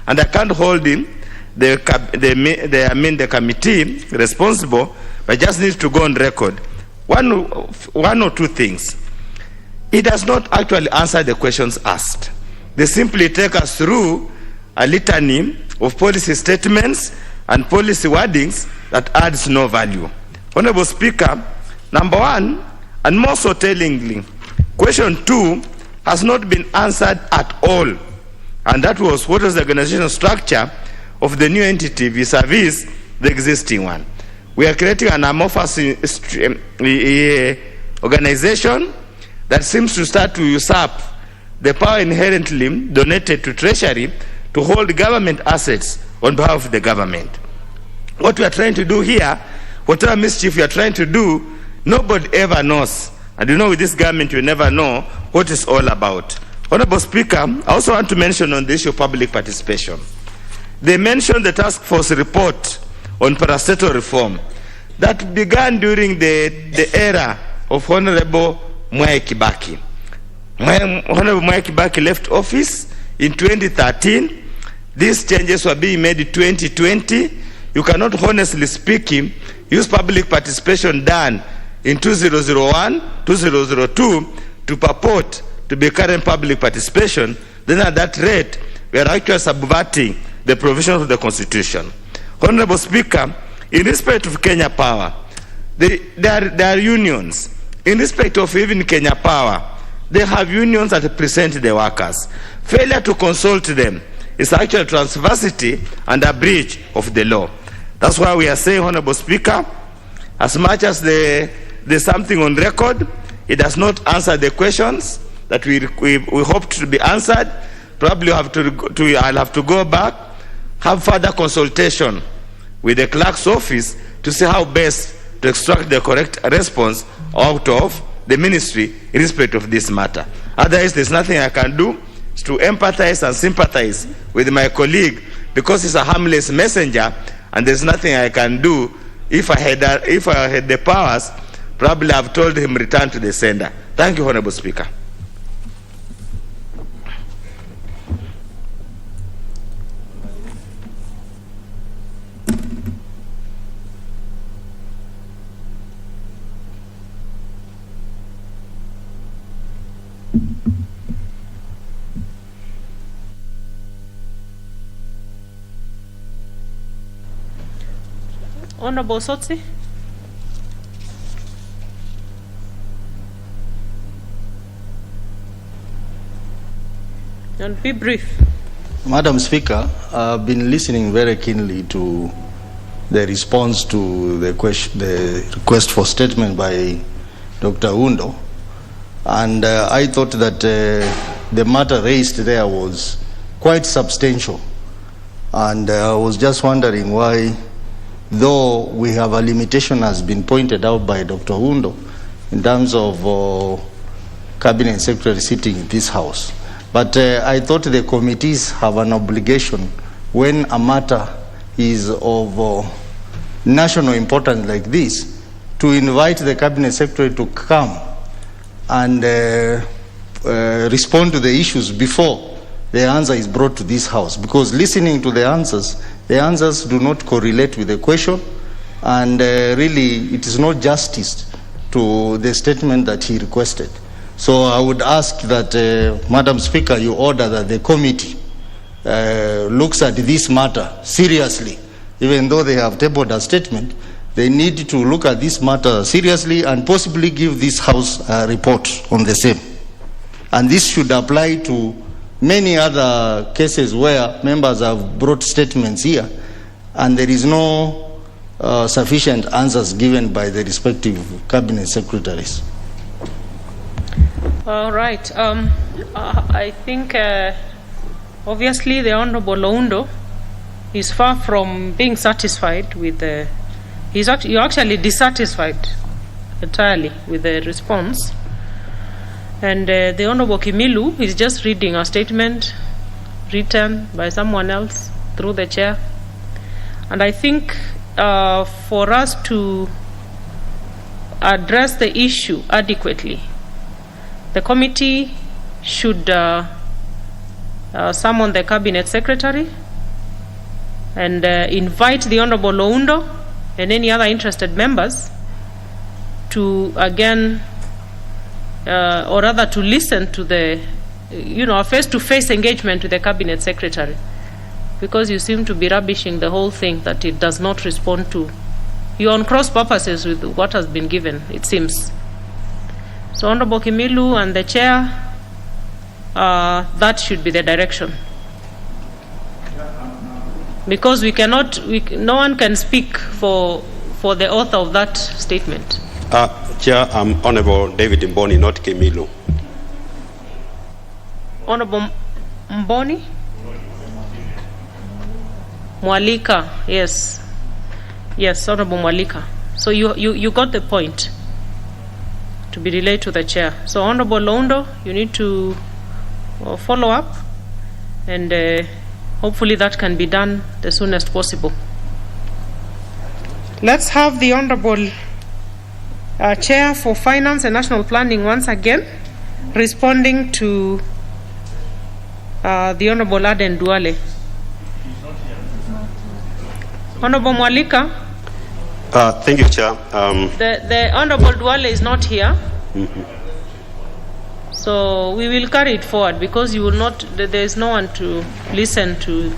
and I can't hold him, the committee responsible, but just needs to go on record. One or two things. It does not actually answer the questions asked. They simply take us through a litany of policy statements and policy wordings that adds no value. Honorable Speaker, number one, and more so tellingly, question 2 has not been answered at all. And that was, what is the organizational structure of the new entity vis-a-vis the existing one? We are creating an amorphous organization that seems to start to usurp the power inherently donated to Treasury to hold government assets on behalf of the government. What we are trying to do here, whatever mischief we are trying to do, nobody ever knows. And you know, with this government, you never know what it's all about. Honorable Speaker, I also want to mention on the issue of public participation. They mentioned the task force report on parastatal reform that began during the era of Honorable Mwai Kibaki. Honorable Mwai Kibaki left office in 2013. These changes were being made in 2020. You cannot, honestly speaking, use public participation done in 2001, 2002 to purport to be current public participation. Then at that rate, we are actually subverting the provisions of the Constitution. Honorable Speaker, in respect of Kenya Power, there are unions. In respect of even Kenya Power, they have unions that represent the workers. Failure to consult them is actually transversity and a breach of the law. That's why we are saying, Honorable Speaker, as much as there's something on record, it does not answer the questions that we hope to be answered. Probably I'll have to go back, have further consultation with the clerk's office to see how best to extract the correct response out of the ministry in respect of this matter. Otherwise, there's nothing I can do to empathize and sympathize with my colleague, because he's a harmless messenger, and there's nothing I can do. If I had the powers, probably I've told him return to the sender. Thank you, Honorable Speaker. Honorable Sotsi. And be brief. Madam Speaker, I've been listening very keenly to the response to the request for statement by Dr. Oundo, and I thought that the matter raised there was quite substantial, and I was just wondering why, though we have a limitation has been pointed out by Dr. Oundo in terms of cabinet secretary sitting in this house. But I thought the committees have an obligation when a matter is of national importance like this to invite the cabinet secretary to come and respond to the issues before the answer is brought to this House, because listening to the answers do not correlate with the question, and really it is not justice to the statement that he requested. So I would ask that, Madam Speaker, you order that the committee looks at this matter seriously. Even though they have tabled a statement, they need to look at this matter seriously and possibly give this House a report on the same. And this should apply to many other cases where members have brought statements here and there is no sufficient answers given by the respective cabinet secretaries. All right. I think obviously the Honorable Oundo is far from being satisfied with the. You're actually dissatisfied entirely with the response. And the Honorable Kimilu is just reading a statement written by someone else through the chair. And I think for us to address the issue adequately, the committee should summon the cabinet secretary and invite the Honorable Oundo and any other interested members to again, or rather to listen to the, a face-to-face engagement with the cabinet secretary, because you seem to be rubbishing the whole thing, that it does not respond to. You're on cross purposes with what has been given, it seems. So Honorable Kimilu and the chair, that should be the direction. Because no one can speak for the author of that statement. Chair, I'm Honorable David Mboni, not Kimilu. Honorable Mboni? Mwalika, yes. Yes, Honorable Mwalika. So you got the point to be relayed to the chair. So Honorable Oundo, you need to follow up, and hopefully that can be done the soonest possible. Let's have the Honorable Chair for Finance and National Planning once again responding to the Honorable Aden Duale. Honorable Mwalika. Thank you, Chair. The Honorable Duale is not here. So we will carry it forward, because you will not. There is no one to listen to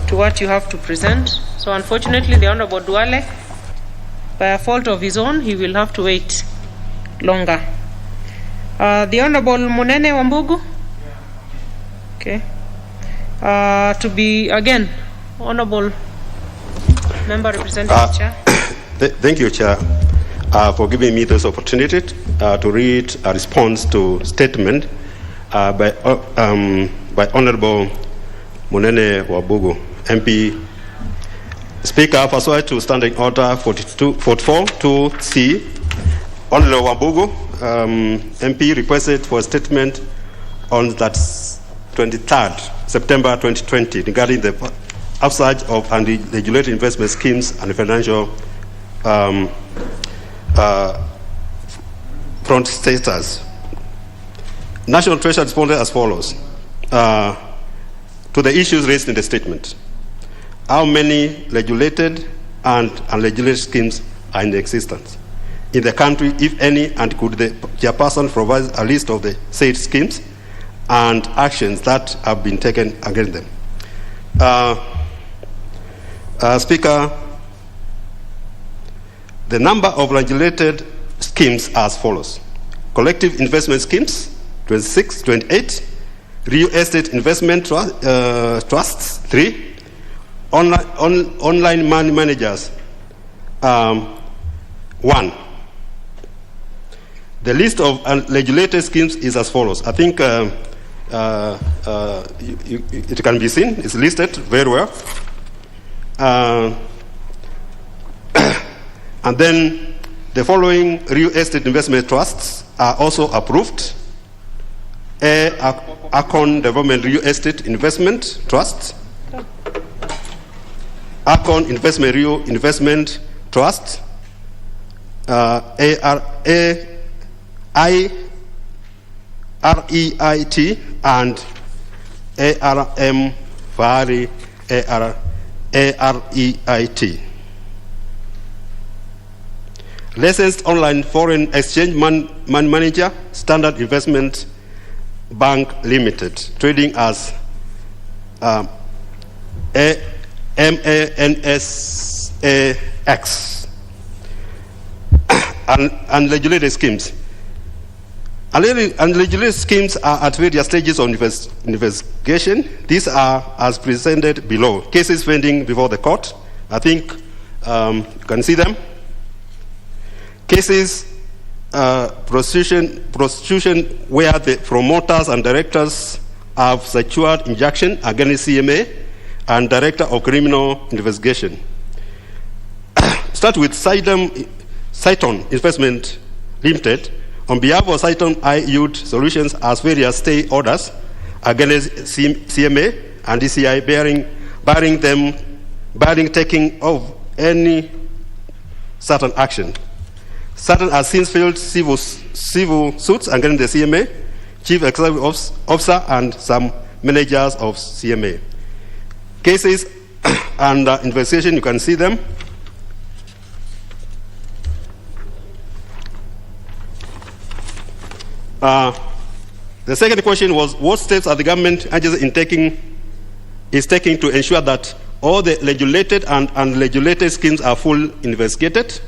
what you have to present. So unfortunately, the Honorable Duale, by a fault of his own, he will have to wait longer. The Honorable Munene Wambugu. Okay. To be again, Honorable Member representing the Chair. Thank you, Chair, for giving me this opportunity to read a response to statement by Honorable Munene Wambugu, MP. Speaker, pursuant to Standing Order 44-2C, Honorable Wambugu, MP, requested for a statement on that 23rd September 2020 regarding the upsurge of unregulated investment schemes and financial front status. National Treasury responded as follows to the issues raised in the statement. How many regulated and unregulated schemes are in existence in the country, if any, and could the chairperson provide a list of the said schemes and actions that have been taken against them? Speaker, the number of regulated schemes are as follows: collective investment schemes, 26, 28, real estate investment trusts, 3, online money managers, 1. The list of unregulated schemes is as follows. I think it can be seen, it's listed very well. And then the following real estate investment trusts are also approved: Akon Development Real Estate Investment Trust, Akon Investment Real Investment Trust, REIT, and ARM Fahari AREIT. Licensed online foreign exchange money manager, Standard Investment Bank Limited, trading as MANSAX. Unregulated schemes. Unregulated schemes are at various stages of investigation. These are as presented below. Cases pending before the court. I think you can see them. Cases prostitution where the promoters and directors have secured injunction against CMA and Director of Criminal Investigation. Start with Cyton Investment Limited. On behalf of Cyton I-Yield Solutions as various stay orders against CMA and DCI barring taking of any certain action. Certain has since filed civil suits against the CMA, Chief Executive Officer, and some managers of CMA. Cases under investigation, you can see them. The second question was, what steps are the government agency is taking to ensure that all the regulated and unregulated schemes are fully investigated,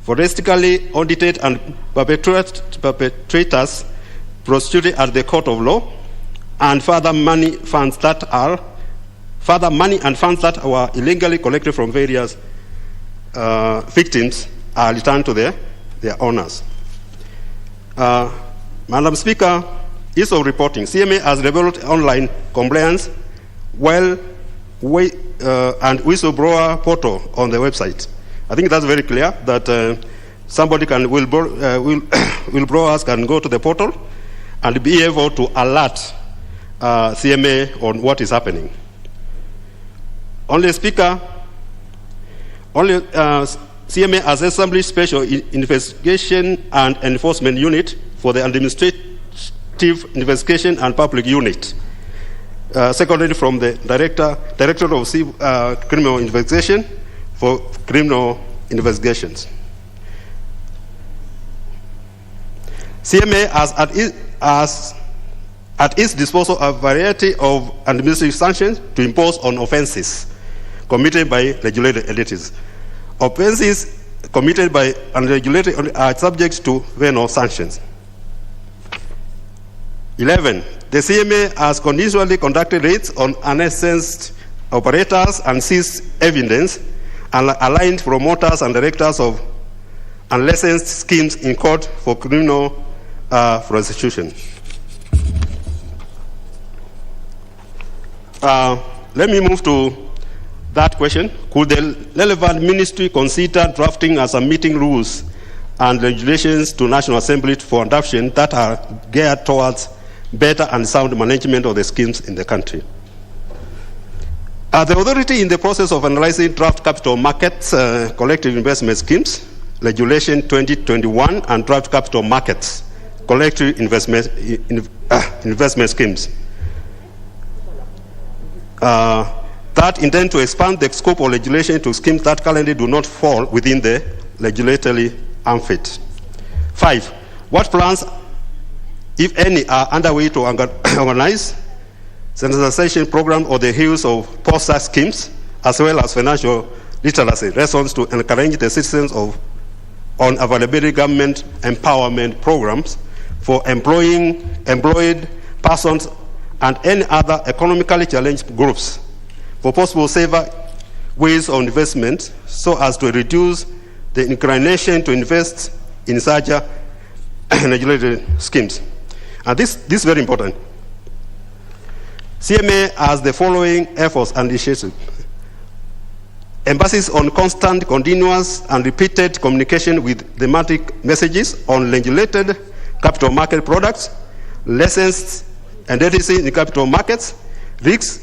forensically audited, and perpetrators prosecuted at the court of law, and further money and funds that were illegally collected from various victims are returned to their owners. Madam Speaker, ease of reporting. CMA has developed online compliance and whistleblower portal on the website. I think that's very clear that whistleblowers can go to the portal and be able to alert CMA on what is happening. CMA has established special investigation and enforcement unit for the administrative investigation and public unit, secondary from the Director of Criminal Investigation for criminal investigations. CMA has at its disposal a variety of administrative sanctions to impose on offenses committed by regulated entities. Offenses committed by unregulated are subject to venal sanctions. 11. The CMA has continually conducted raids on unlicensed operators and seized evidence and aligned promoters and directors of unlicensed schemes in court for criminal prosecution. Let me move to that question. Could the relevant ministry consider drafting and submitting rules and regulations to National Assembly for adoption that are geared towards better and sound management of the schemes in the country? The authority in the process of analyzing draft capital markets collective investment schemes, Regulation 2021, and draft capital markets collective investment schemes that intend to expand the scope of regulation to schemes that currently do not fall within the regulatory ambit. 5. What plans, if any, are underway to organize sensitization program on the heels of post-tax schemes, as well as financial literacy lessons to encourage the citizens on availability government empowerment programs for employed persons and any other economically challenged groups for possible safer ways of investment so as to reduce the inclination to invest in such regulated schemes. And this is very important. CMA has the following efforts and initiatives. Emphasis on constant, continuous, and repeated communication with thematic messages on regulated capital market products, licensed entities in capital markets, risks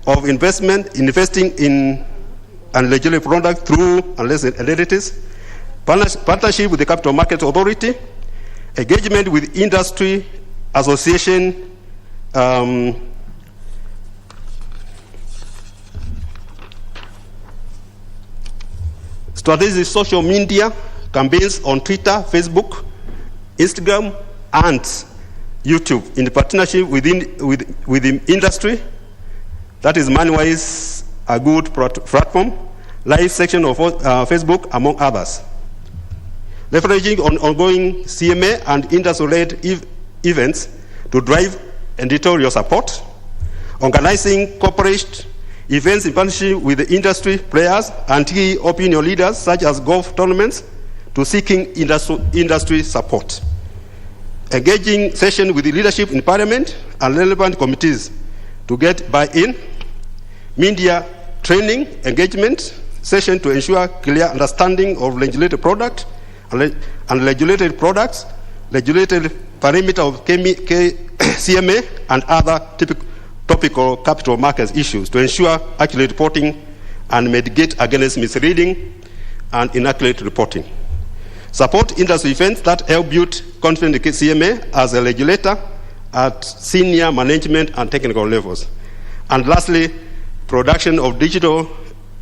of investing in unregulated products through unlicensed entities, partnership with the Capital Market Authority, engagement with industry association, strategic social media campaigns on Twitter, Facebook, Instagram, and YouTube in partnership with the industry. That is MoneyWise, a good platform, live section of Facebook, among others. Leveraging on ongoing CMA and industry-led events to drive editorial support, organizing corporate events in partnership with the industry players and key opinion leaders such as golf tournaments to seeking industry support. Engaging sessions with the leadership in parliament and relevant committees to get buy-in, media training, engagement session to ensure clear understanding of legislated product and regulated products, regulated parameter of CMA and other topical capital markets issues to ensure accurate reporting and mitigate against misleading and inaccurate reporting. Support industry events that help build confidence in CMA as a regulator at senior management and technical levels. And lastly, production of digital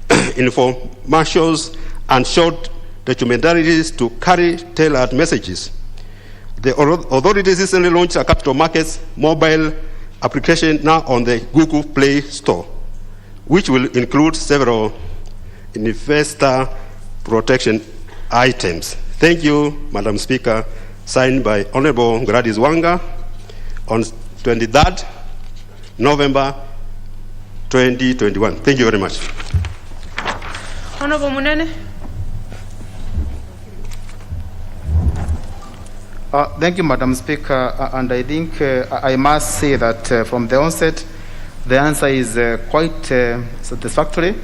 infomercials and short documentaries to carry tailored messages. The authorities recently launched a capital markets mobile application now on the Google Play Store, which will include several investor protection items. Thank you, Madam Speaker. Signed by Honorable Gladys Wanga on 23rd November 2021. Thank you very much. Honorable Munene. Thank you, Madam Speaker. And I think I must say that from the onset, the answer is quite satisfactory.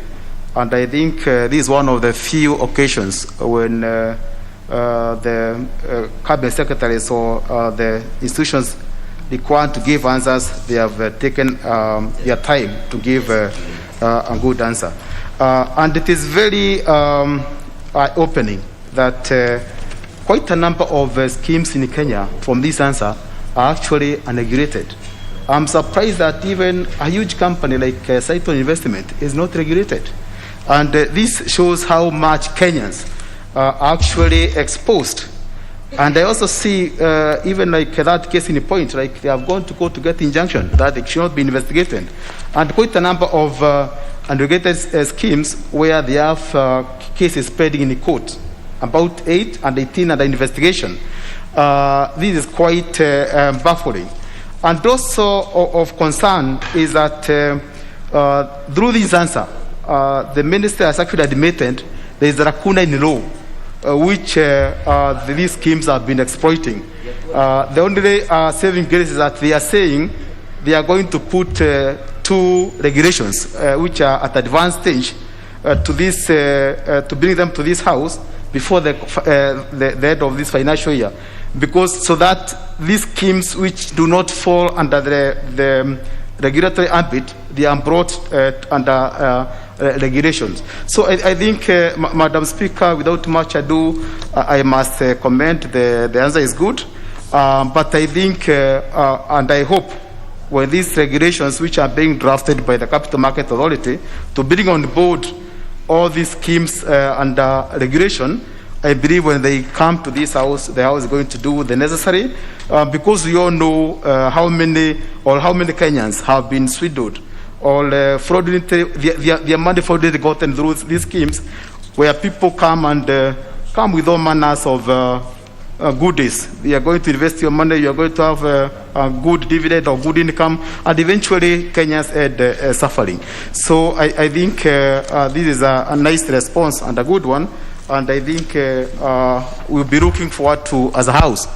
And I think this is one of the few occasions when the cabinet secretaries or the institutions required to give answers, they have taken their time to give a good answer. And it is very eye-opening that quite a number of schemes in Kenya from this answer are actually unregulated. I'm surprised that even a huge company like Saito Investment is not regulated. And this shows how much Kenyans are actually exposed. And I also see even like that case in point, like they have gone to court to get injunction that it should not be investigated. And quite a number of unregulated schemes where they have cases pending in the court, about 8 and 18 under investigation. This is quite baffling. And also of concern is that through this answer, the minister has actually admitted there is a lacuna in law which these schemes have been exploiting. The only saving grace is that they are saying they are going to put 2 regulations which are at advanced stage to bring them to this house before the end of this financial year, because so that these schemes which do not fall under the regulatory ambit, they are brought under regulations. So I think, Madam Speaker, without much ado, I must comment the answer is good. But I think, and I hope, when these regulations which are being drafted by the Capital Market Authority to bring on board all these schemes under regulation, I believe when they come to this house, the house is going to do the necessary, because we all know how many Kenyans have been swindled or fraudulently, their money fraudulently gotten through these schemes, where people come and come with all manners of goodies. You are going to invest your money, you are going to have a good dividend or good income, and eventually Kenyans are suffering. So I think this is a nice response and a good one, and I think we'll be looking forward to, as a house,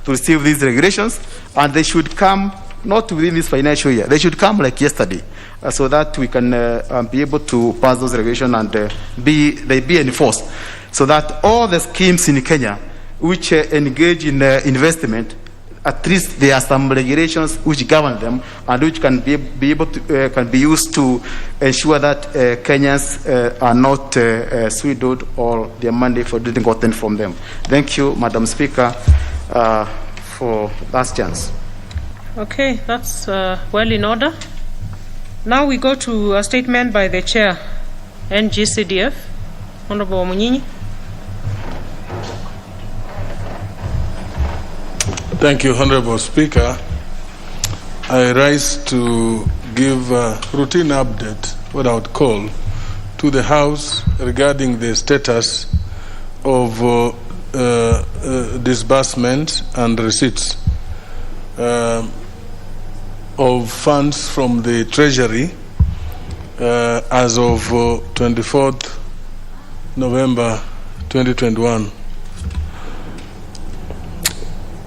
to receive these regulations, and they should come not within this financial year, they should come like yesterday, so that we can be able to pass those regulations and they be enforced, so that all the schemes in Kenya which engage in investment, at least there are some regulations which govern them and which can be able to can be used to ensure that Kenyans are not swindled or their money for didn't gotten from them. Thank you, Madam Speaker, for last chance. Okay, that's well in order. Now we go to a statement by the chair, NGCDF. Honorable Munyinyi. Thank you, Honorable Speaker. I rise to give a routine update, what I would call, to the House regarding the status of disbursement and receipts of funds from the Treasury as of 24th November 2021.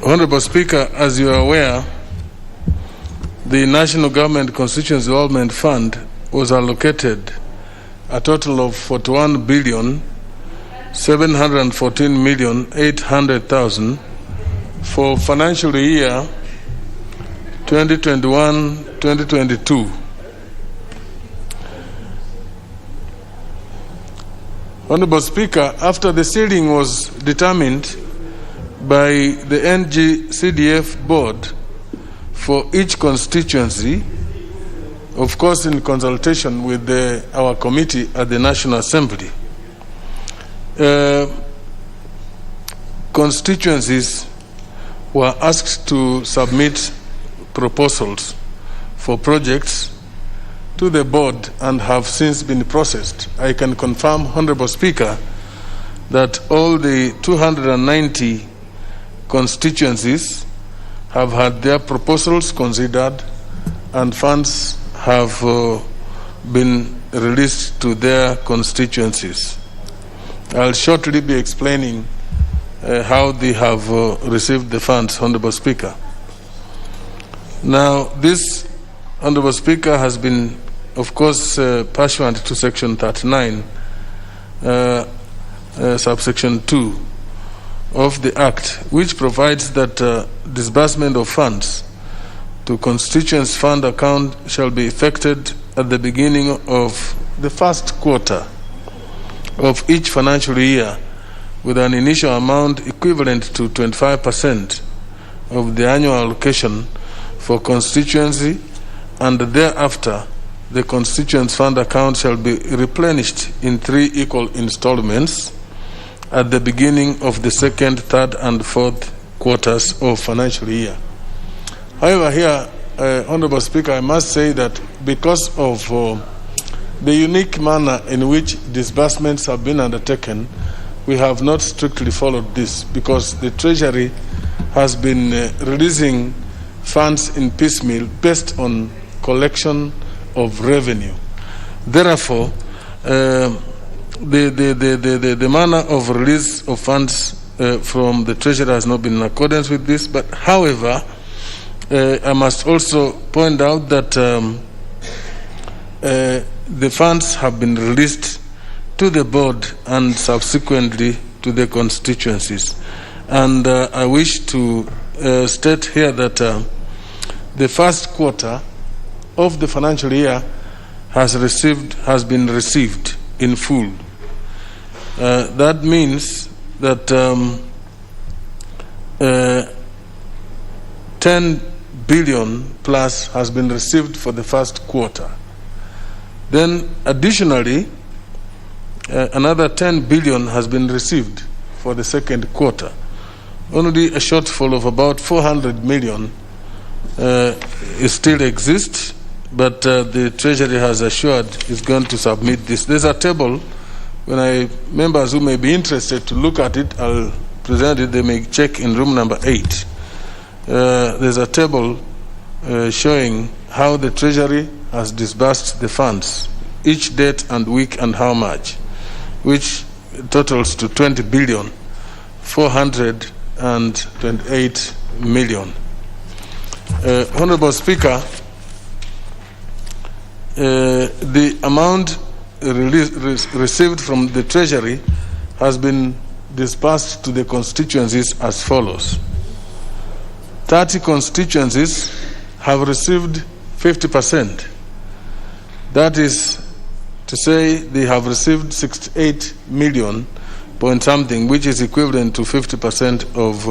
Honorable Speaker, as you are aware, the National Government Constituency Development Fund was allocated a total of 41,714,800,000 for financial year 2021-2022. Honorable Speaker, after the ceiling was determined by the NGCDF board for each constituency, of course in consultation with our committee at the National Assembly, constituencies were asked to submit proposals for projects to the board and have since been processed. I can confirm, Honorable Speaker, that all the 290 constituencies have had their proposals considered and funds have been released to their constituencies. I'll shortly be explaining how they have received the funds, Honorable Speaker. Now, this, Honorable Speaker, has been, of course, pursuant to Section 39, subsection 2 of the Act, which provides that disbursement of funds to constituents' fund account shall be effected at the beginning of the first quarter of each financial year with an initial amount equivalent to 25% of the annual allocation for constituency, and thereafter the constituents' fund account shall be replenished in 3 equal installments at the beginning of the second, third, and fourth quarters of financial year. However, here, Honorable Speaker, I must say that because of the unique manner in which disbursements have been undertaken, we have not strictly followed this, because the Treasury has been releasing funds in piecemeal based on collection of revenue. Therefore, the manner of release of funds from the Treasury has not been in accordance with this. But however, I must also point out that the funds have been released to the board and subsequently to the constituencies. And I wish to state here that the first quarter of the financial year has been received in full. That means that 10 billion plus has been received for the first quarter. Then additionally, another 10 billion has been received for the second quarter. Only a shortfall of about 400 million still exists, but the Treasury has assured is going to submit this. There's a table. When members who may be interested to look at it, I'll present it. They may check in room number 8. There's a table showing how the Treasury has disbursed the funds, each date and week and how much, which totals to 20 billion 428 million. Honorable Speaker, the amount received from the Treasury has been disbursed to the constituencies as follows. 30 constituencies have received 50%. That is to say they have received 68 million point something, which is equivalent to 50% of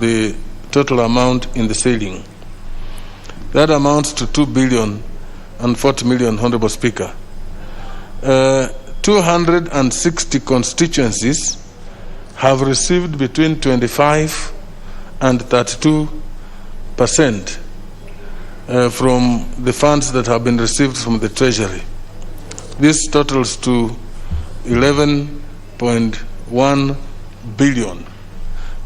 the total amount in the ceiling. That amounts to 2 billion and 40 million, Honorable Speaker. 260 constituencies have received between 25 and 32% from the funds that have been received from the Treasury. This totals to 11.1 billion,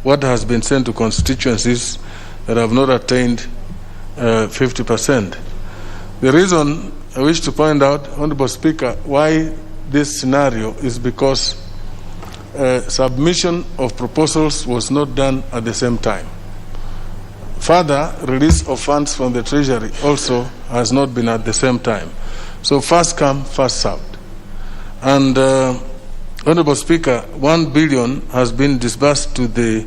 what has been sent to constituencies that have not attained 50%. The reason I wish to point out, Honorable Speaker, why this scenario is because submission of proposals was not done at the same time. Further, release of funds from the Treasury also has not been at the same time. So first come, first served. And Honorable Speaker, 1 billion has been disbursed to the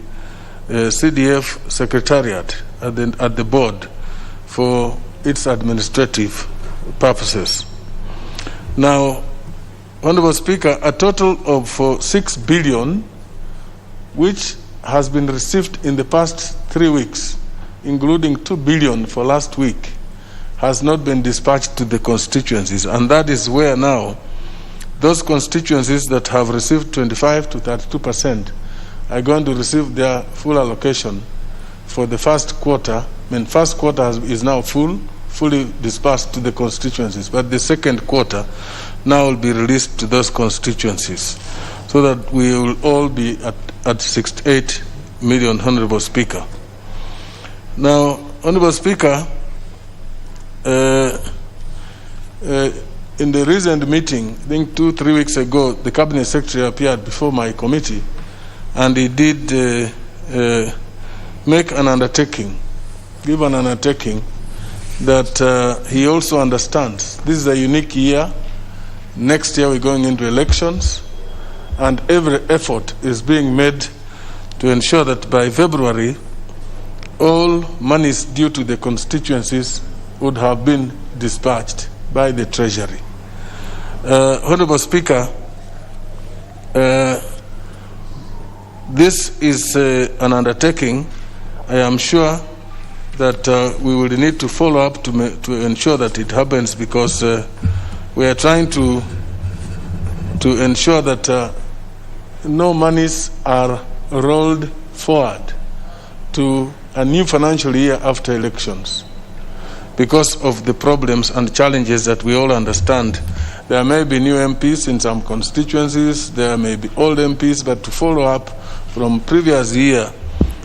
CDF Secretariat at the board for its administrative purposes. Now, Honorable Speaker, a total of 6 billion, which has been received in the past 3 weeks, including 2 billion for last week, has not been dispatched to the constituencies. And that is where now those constituencies that have received 25 to 32% are going to receive their full allocation for the first quarter. I mean, first quarter is now fully dispersed to the constituencies, but the second quarter now will be released to those constituencies, so that we will all be at 68 million, Honorable Speaker. Now, Honorable Speaker, in the recent meeting, I think 2-3 weeks ago, the Cabinet Secretary appeared before my committee, and he did make an undertaking, give an undertaking that he also understands this is a unique year. Next year we're going into elections, and every effort is being made to ensure that by February all monies due to the constituencies would have been dispatched by the Treasury. Honorable Speaker, this is an undertaking. I am sure that we will need to follow up to ensure that it happens, because we are trying to ensure that no monies are rolled forward to a new financial year after elections, because of the problems and challenges that we all understand. There may be new MPs in some constituencies, there may be old MPs, but to follow up from previous year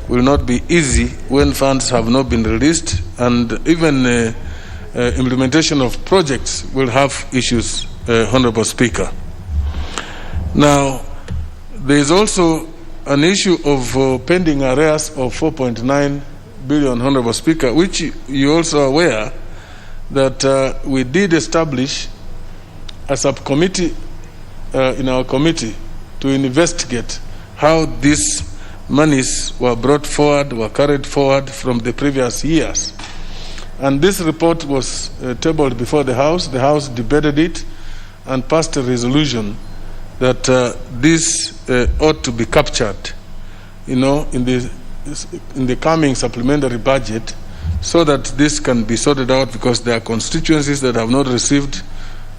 will not be easy when funds have not been released, and even implementation of projects will have issues, Honorable Speaker. Now, there is also an issue of pending arrears of 4.9 billion, Honorable Speaker, which you also are aware that we did establish a subcommittee in our committee to investigate how these monies were brought forward, were carried forward from the previous years. And this report was tabled before the House. The House debated it and passed a resolution that this ought to be captured, in the coming supplementary budget, so that this can be sorted out, because there are constituencies that have not received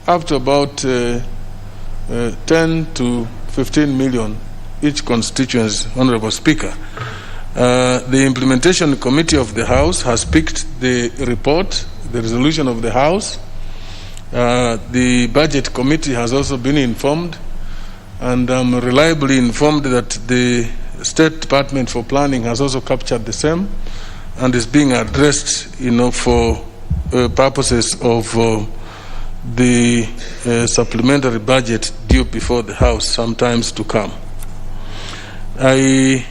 up to about 10 to 15 million each constituency, Honorable Speaker. The Implementation Committee of the House has picked the report, the resolution of the House. The Budget Committee has also been informed, and I'm reliably informed that the State Department for Planning has also captured the same and is being addressed, for purposes of the supplementary budget due before the House sometimes to come. I,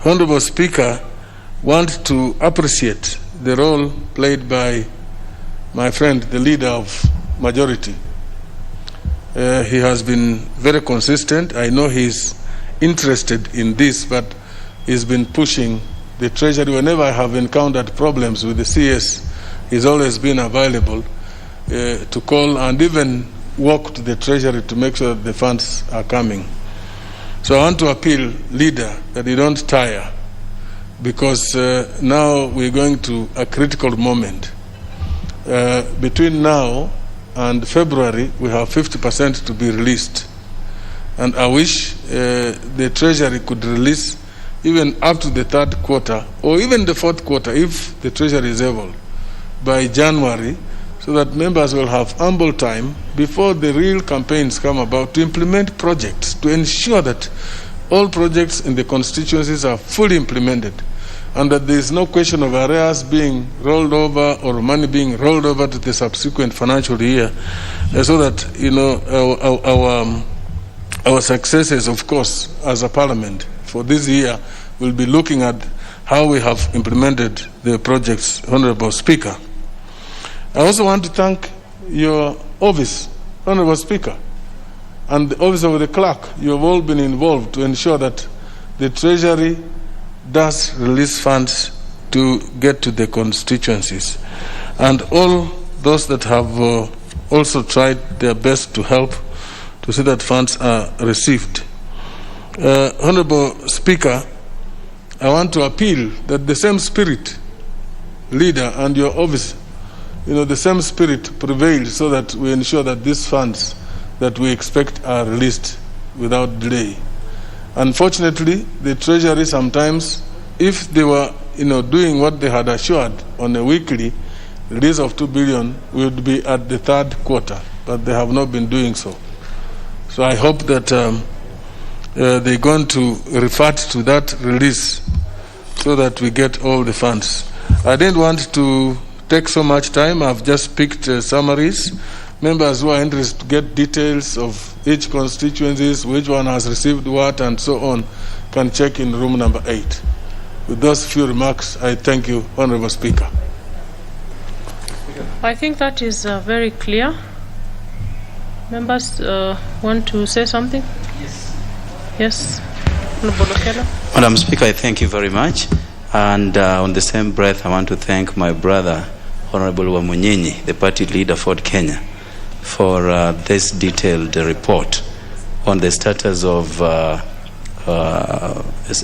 Honorable Speaker, want to appreciate the role played by my friend, the leader of majority. He has been very consistent. I know he's interested in this, but he's been pushing the Treasury. Whenever I have encountered problems with the CS, he's always been available to call and even walk to the Treasury to make sure that the funds are coming. So I want to appeal, leader, that you don't tire, because now we're going to a critical moment. Between now and February, we have 50% to be released. And I wish the Treasury could release even up to the third quarter, or even the fourth quarter, if the Treasury is able, by January, so that members will have ample time before the real campaigns come about to implement projects, to ensure that all projects in the constituencies are fully implemented, and that there is no question of arrears being rolled over or money being rolled over to the subsequent financial year, so that our successes, of course, as a parliament for this year will be looking at how we have implemented the projects, Honorable Speaker. I also want to thank your office, Honorable Speaker, and the office of the clerk. You have all been involved to ensure that the Treasury does release funds to get to the constituencies. And all those that have also tried their best to help to see that funds are received. Honorable Speaker, I want to appeal that the same spirit, leader, and your office, the same spirit prevails, so that we ensure that these funds that we expect are released without delay. Unfortunately, the Treasury sometimes, if they were doing what they had assured on a weekly release of 2 billion, would be at the third quarter, but they have not been doing so. So I hope that they're going to refer to that release so that we get all the funds. I didn't want to take so much time. I've just picked summaries. Members who are interested to get details of each constituencies, which one has received what, and so on, can check in room number 8. With those few remarks, I thank you, Honorable Speaker. I think that is very clear. Members want to say something? Yes. Madam Speaker, I thank you very much. And on the same breath, I want to thank my brother, Honorable Wamunyinyi, the party leader for Kenya, for this detailed report on the status of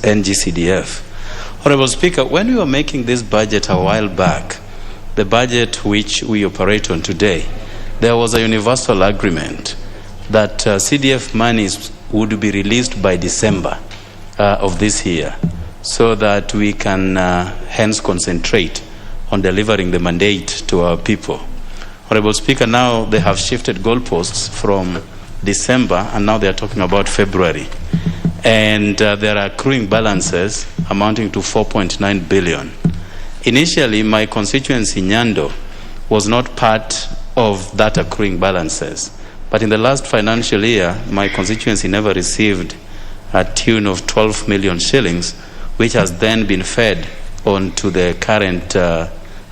NGCDF. Honorable Speaker, when we were making this budget a while back, the budget which we operate on today, there was a universal agreement that CDF monies would be released by December of this year, so that we can hence concentrate on delivering the mandate to our people. Honorable Speaker, now they have shifted goalposts from December, and now they are talking about February. And there are accruing balances amounting to 4.9 billion. Initially, my constituency, Nyando, was not part of that accruing balances. But in the last financial year, my constituency never received a tune of 12 million shillings, which has then been fed on to the current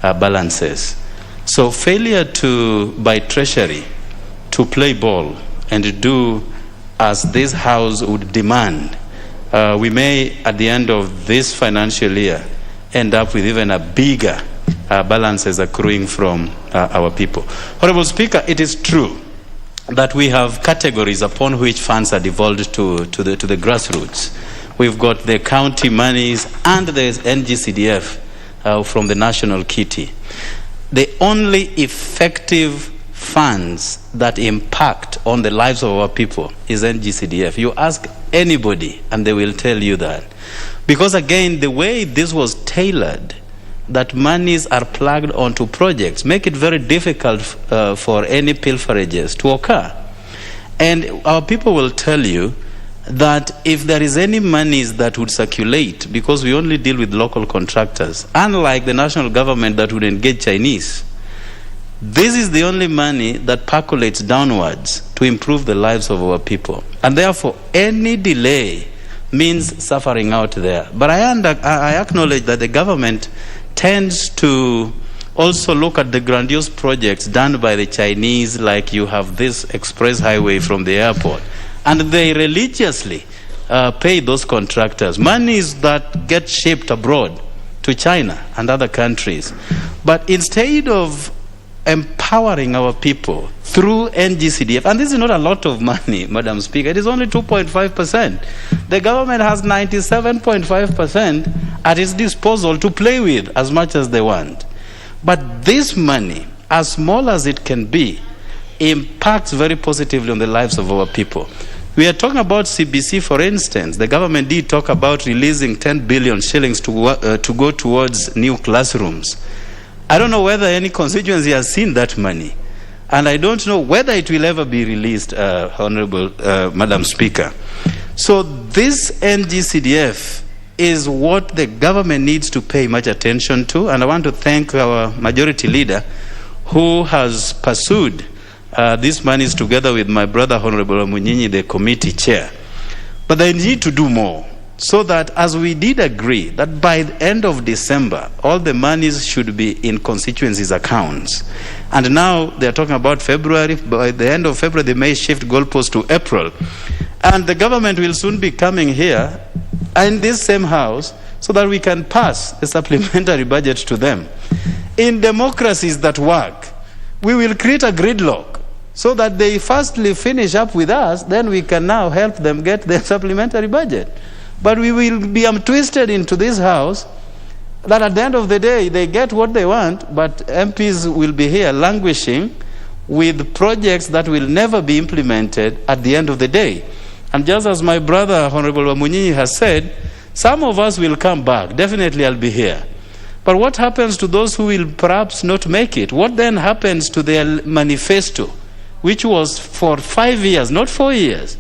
balances. So failure by Treasury to play ball and do as this House would demand, we may, at the end of this financial year, end up with even a bigger balances accruing from our people. Honorable Speaker, it is true that we have categories upon which funds are devolved to the grassroots. We've got the county monies and the NGCDF from the national kitty. The only effective funds that impact on the lives of our people is NGCDF. You ask anybody and they will tell you that. Because again, the way this was tailored, that monies are plugged onto projects, make it very difficult for any pilferages to occur. And our people will tell you that if there is any monies that would circulate, because we only deal with local contractors, unlike the national government that would engage Chinese, this is the only money that percolates downwards to improve the lives of our people. And therefore, any delay means suffering out there. But I acknowledge that the government tends to also look at the grandiose projects done by the Chinese, like you have this express highway from the airport, and they religiously pay those contractors monies that get shipped abroad to China and other countries. But instead of empowering our people through NGCDF, and this is not a lot of money, Madam Speaker, it is only 2.5%. The government has 97.5% at its disposal to play with as much as they want. But this money, as small as it can be, impacts very positively on the lives of our people. We are talking about CBC, for instance. The government did talk about releasing 10 billion shillings to go towards new classrooms. I don't know whether any constituency has seen that money. And I don't know whether it will ever be released, Honorable Madam Speaker. So this NGCDF is what the government needs to pay much attention to. And I want to thank our majority leader who has pursued these monies together with my brother, Honorable Munyinyi, the committee chair. But they need to do more, so that, as we did agree, that by the end of December, all the monies should be in constituencies' accounts. And now they're talking about February. By the end of February, they may shift goalposts to April. And the government will soon be coming here in this same house so that we can pass a supplementary budget to them. In democracies that work, we will create a gridlock so that they firstly finish up with us, then we can now help them get their supplementary budget. But we will be twisted into this house that at the end of the day, they get what they want, but MPs will be here languishing with projects that will never be implemented at the end of the day. And just as my brother, Honorable Wamunyinyi, has said, some of us will come back. Definitely I'll be here. But what happens to those who will perhaps not make it? What then happens to their manifesto, which was for 5 years, not 4 years?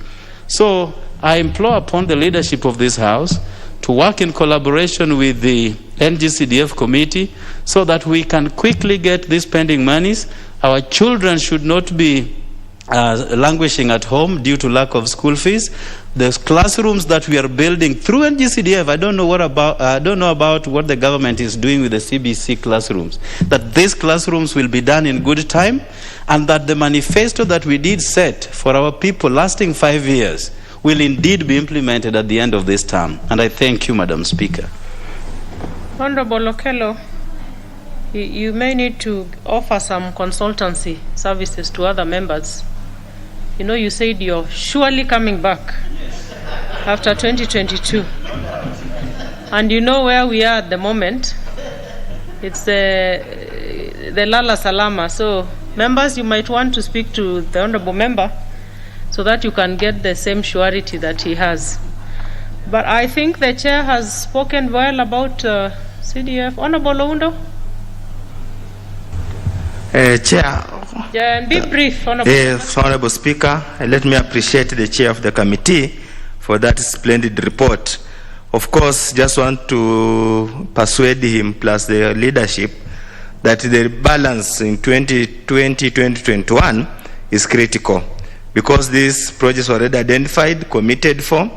So I implore upon the leadership of this House to work in collaboration with the NGCDF committee so that we can quickly get these pending monies. Our children should not be languishing at home due to lack of school fees. The classrooms that we are building through NGCDF, I don't know about what the government is doing with the CBC classrooms, that these classrooms will be done in good time, and that the manifesto that we did set for our people lasting 5 years will indeed be implemented at the end of this term. And I thank you, Madam Speaker. Honorable Okello, you may need to offer some consultancy services to other members. You know, you said you're surely coming back after 2022. And you know where we are at the moment. It's the Lala Salama. So, members, you might want to speak to the Honorable Member so that you can get the same surety that he has. But I think the Chair has spoken well about CDF. Honorable Oundo? Chair. Yeah, and be brief, Honorable. Yes, Honorable Speaker, let me appreciate the Chair of the committee for that splendid report. Of course, just want to persuade him plus the leadership that the balance in 2020-2021 is critical, because these projects were already identified, committed for.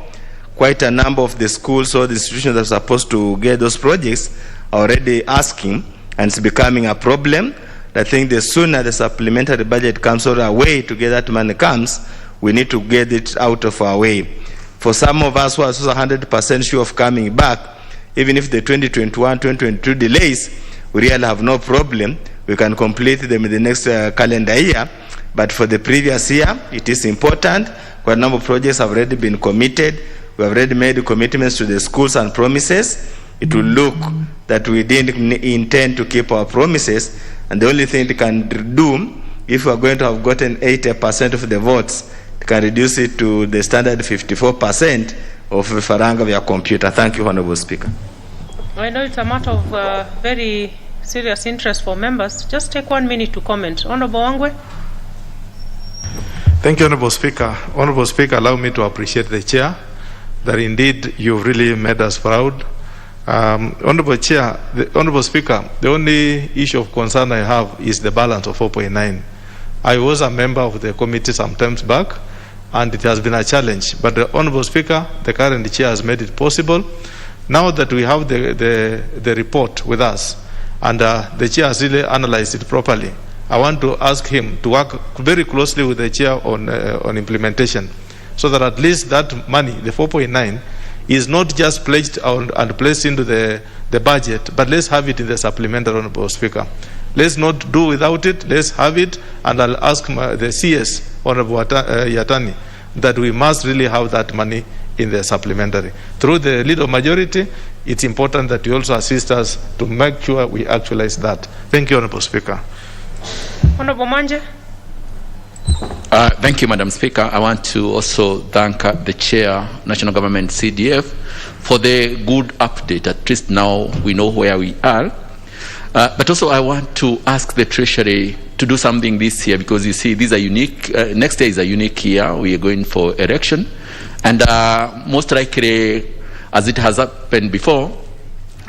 Quite a number of the schools or the institutions that are supposed to get those projects are already asking, and it's becoming a problem. I think the sooner the supplementary budget comes or a way to get that money comes, we need to get it out of our way. For some of us who are 100% sure of coming back, even if the 2021-2022 delays, we really have no problem. We can complete them in the next calendar year. But for the previous year, it is important. Quite a number of projects have already been committed. We have already made commitments to the schools and promises. It will look that we didn't intend to keep our promises. And the only thing it can do, if we are going to have gotten 80% of the votes, it can reduce it to the standard 54% of faranga via computer. Thank you, Honorable Speaker. I know it's a matter of very serious interest for members. Just take 1 minute to comment. Honorable Wangwe? Thank you, Honorable Speaker. Honorable Speaker, allow me to appreciate the Chair, that indeed you've really made us proud. Honorable Chair, Honorable Speaker, the only issue of concern I have is the balance of 4.9. I was a member of the committee some times back, and it has been a challenge. But the Honorable Speaker, the current Chair, has made it possible. Now that we have the report with us, and the Chair has really analyzed it properly, I want to ask him to work very closely with the Chair on implementation, so that at least that money, the 4.9, is not just pledged and placed into the budget, but let's have it in the supplementary, Honorable Speaker. Let's not do without it. Let's have it, and I'll ask the CS, Honorable Yatani, that we must really have that money in the supplementary. Through the leader majority, it's important that you also assist us to make sure we actualize that. Thank you, Honorable Speaker. Honorable Manje? Thank you, Madam Speaker. I want to also thank the Chair, National Government CDF, for the good update. At least now we know where we are. But also I want to ask the Treasury to do something this year, because you see these are unique. Next year is a unique year. We are going for election. And most likely, as it has happened before,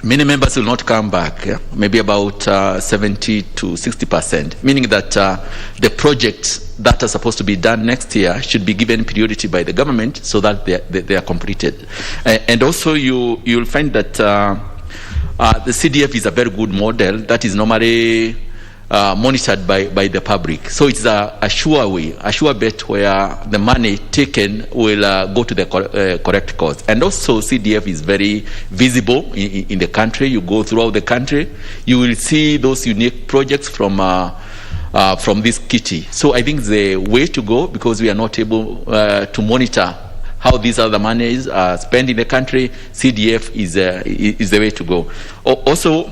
many members will not come back, maybe about 70 to 60%, meaning that the projects that are supposed to be done next year should be given priority by the government so that they are completed. And also you'll find that the CDF is a very good model that is normally monitored by the public. So it's a sure way, a sure bet where the money taken will go to the correct cause. And also CDF is very visible in the country. You go throughout the country, you will see those unique projects from this kitty. So I think the way to go, because we are not able to monitor how these other monies are spent in the country, CDF is the way to go. Also,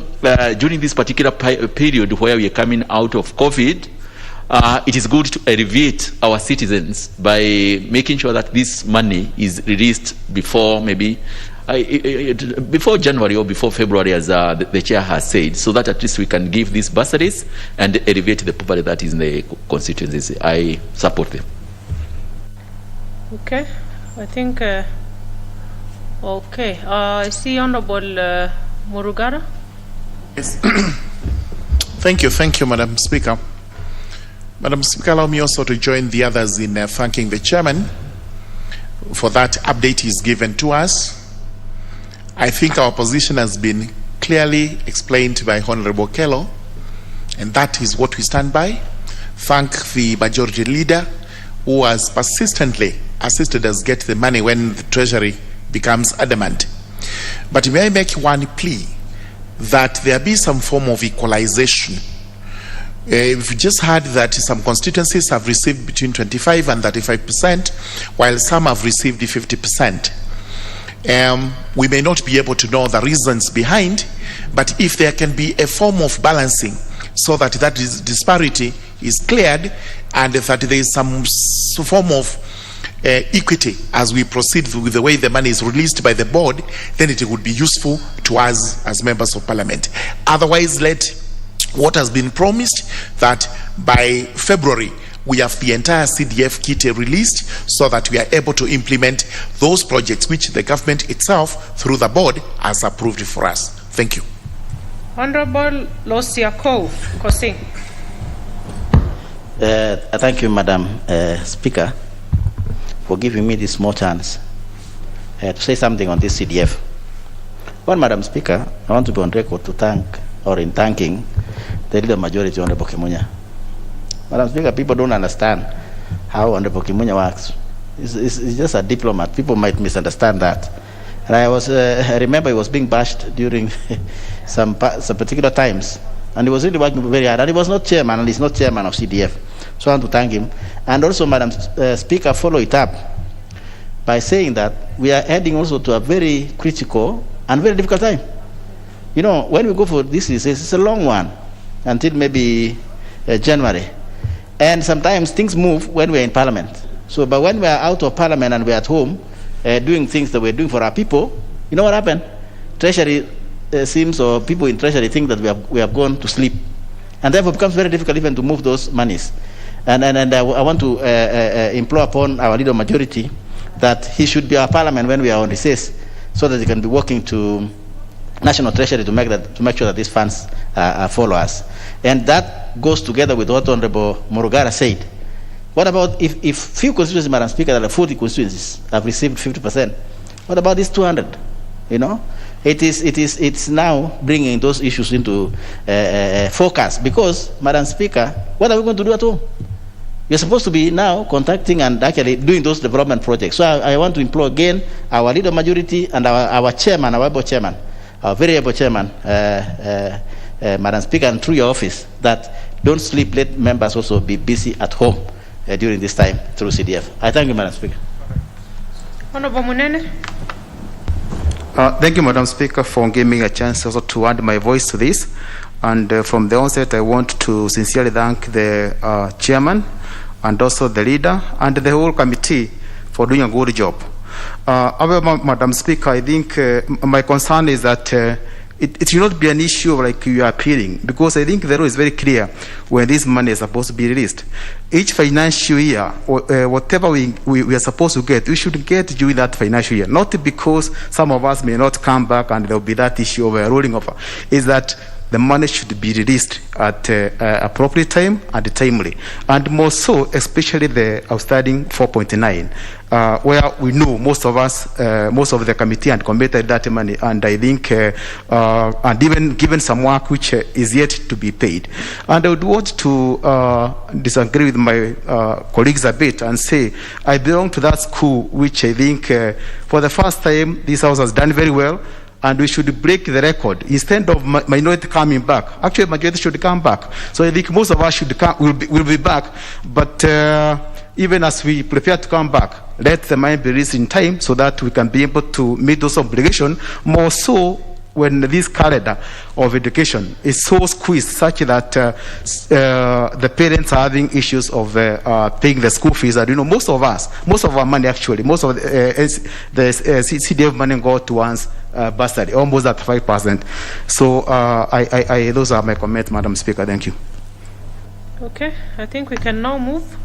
during this particular period where we are coming out of COVID, it is good to elevate our citizens by making sure that this money is released before maybe before January or before February, as the Chair has said, so that at least we can give these bursaries and elevate the poverty that is in the constituencies. I support them. Okay. I think, okay. I see Honorable Murugara. Yes. Thank you, Madam Speaker. Madam Speaker, allow me also to join the others in thanking the Chairman for that update he's given to us. I think our position has been clearly explained by Honorable Kello, and that is what we stand by. Thank the Majority Leader who has persistently assisted us get the money when the Treasury becomes adamant. But may I make one plea that there be some form of equalization. We've just heard that some constituencies have received between 25 and 35%, while some have received 50%. We may not be able to know the reasons behind, but if there can be a form of balancing so that disparity is cleared and that there is some form of equity as we proceed with the way the money is released by the board, then it would be useful to us as members of parliament. Otherwise, let what has been promised, that by February we have the entire CDF kit released so that we are able to implement those projects which the government itself through the board has approved for us. Thank you. Honorable Losiakov Kosing. Thank you, Madam Speaker, for giving me this small chance to say something on this CDF. Well, Madam Speaker, I want to be on record to thank, or in thanking, the leader majority, Honorable Kimunya. Madam Speaker, people don't understand how Honorable Kimunya works. He's just a diplomat. People might misunderstand that. And I remember he was being bashed during some particular times, and he was really working very hard. And he was not chairman, and he's not chairman of CDF. So I want to thank him. And also, Madam Speaker, follow it up by saying that we are heading also to a very critical and very difficult time. You know, when we go for this, it's a long one until maybe January. And sometimes things move when we're in Parliament. So, but when we're out of Parliament and we're at home doing things that we're doing for our people, you know what happened? Treasury seems, or people in Treasury think that we have gone to sleep. And therefore it becomes very difficult even to move those monies. And I want to implore upon our leader majority that he should be our Parliament when we are on recess, so that he can be working to National Treasury to make sure that these funds follow us. And that goes together with what Honorable Morugara said. What about if few constituencies, Madam Speaker, that are 40 constituencies have received 50%? What about these 200? You know, it's now bringing those issues into focus, because, Madam Speaker, what are we going to do at home? You're supposed to be now contacting and actually doing those development projects. So I want to implore again our leader majority and our chairman, our able chairman, our very able chairman, Madam Speaker, and through your office, that don't sleep, let members also be busy at home during this time through CDF. I thank you, Madam Speaker. Honorable Munene. Thank you, Madam Speaker, for giving me a chance also to add my voice to this. And from the onset, I want to sincerely thank the chairman and also the leader and the whole committee for doing a good job. However, Madam Speaker, I think my concern is that it should not be an issue like you are appealing, because I think the law is very clear when this money is supposed to be released. Each financial year, whatever we are supposed to get, we should get during that financial year. Not because some of us may not come back and there will be that issue of rolling over. Is that the money should be released at appropriate time and timely. And more so, especially the outstanding 4.9, where we know most of us, most of the committee and committed that money, and I think, and even given some work which is yet to be paid. And I would want to disagree with my colleagues a bit and say, I belong to that school which I think for the first time this House has done very well, and we should break the record. Instead of minority coming back, actually majority should come back. So I think most of us should come, will be back, but even as we prepare to come back, let the money be released in time so that we can be able to meet those obligations, more so when this calendar of education is so squeezed such that the parents are having issues of paying the school fees. And most of our money actually, most of the CDF money go towards bursary, almost at 5%. So those are my comments, Madam Speaker. Thank you. Okay, I think we can now move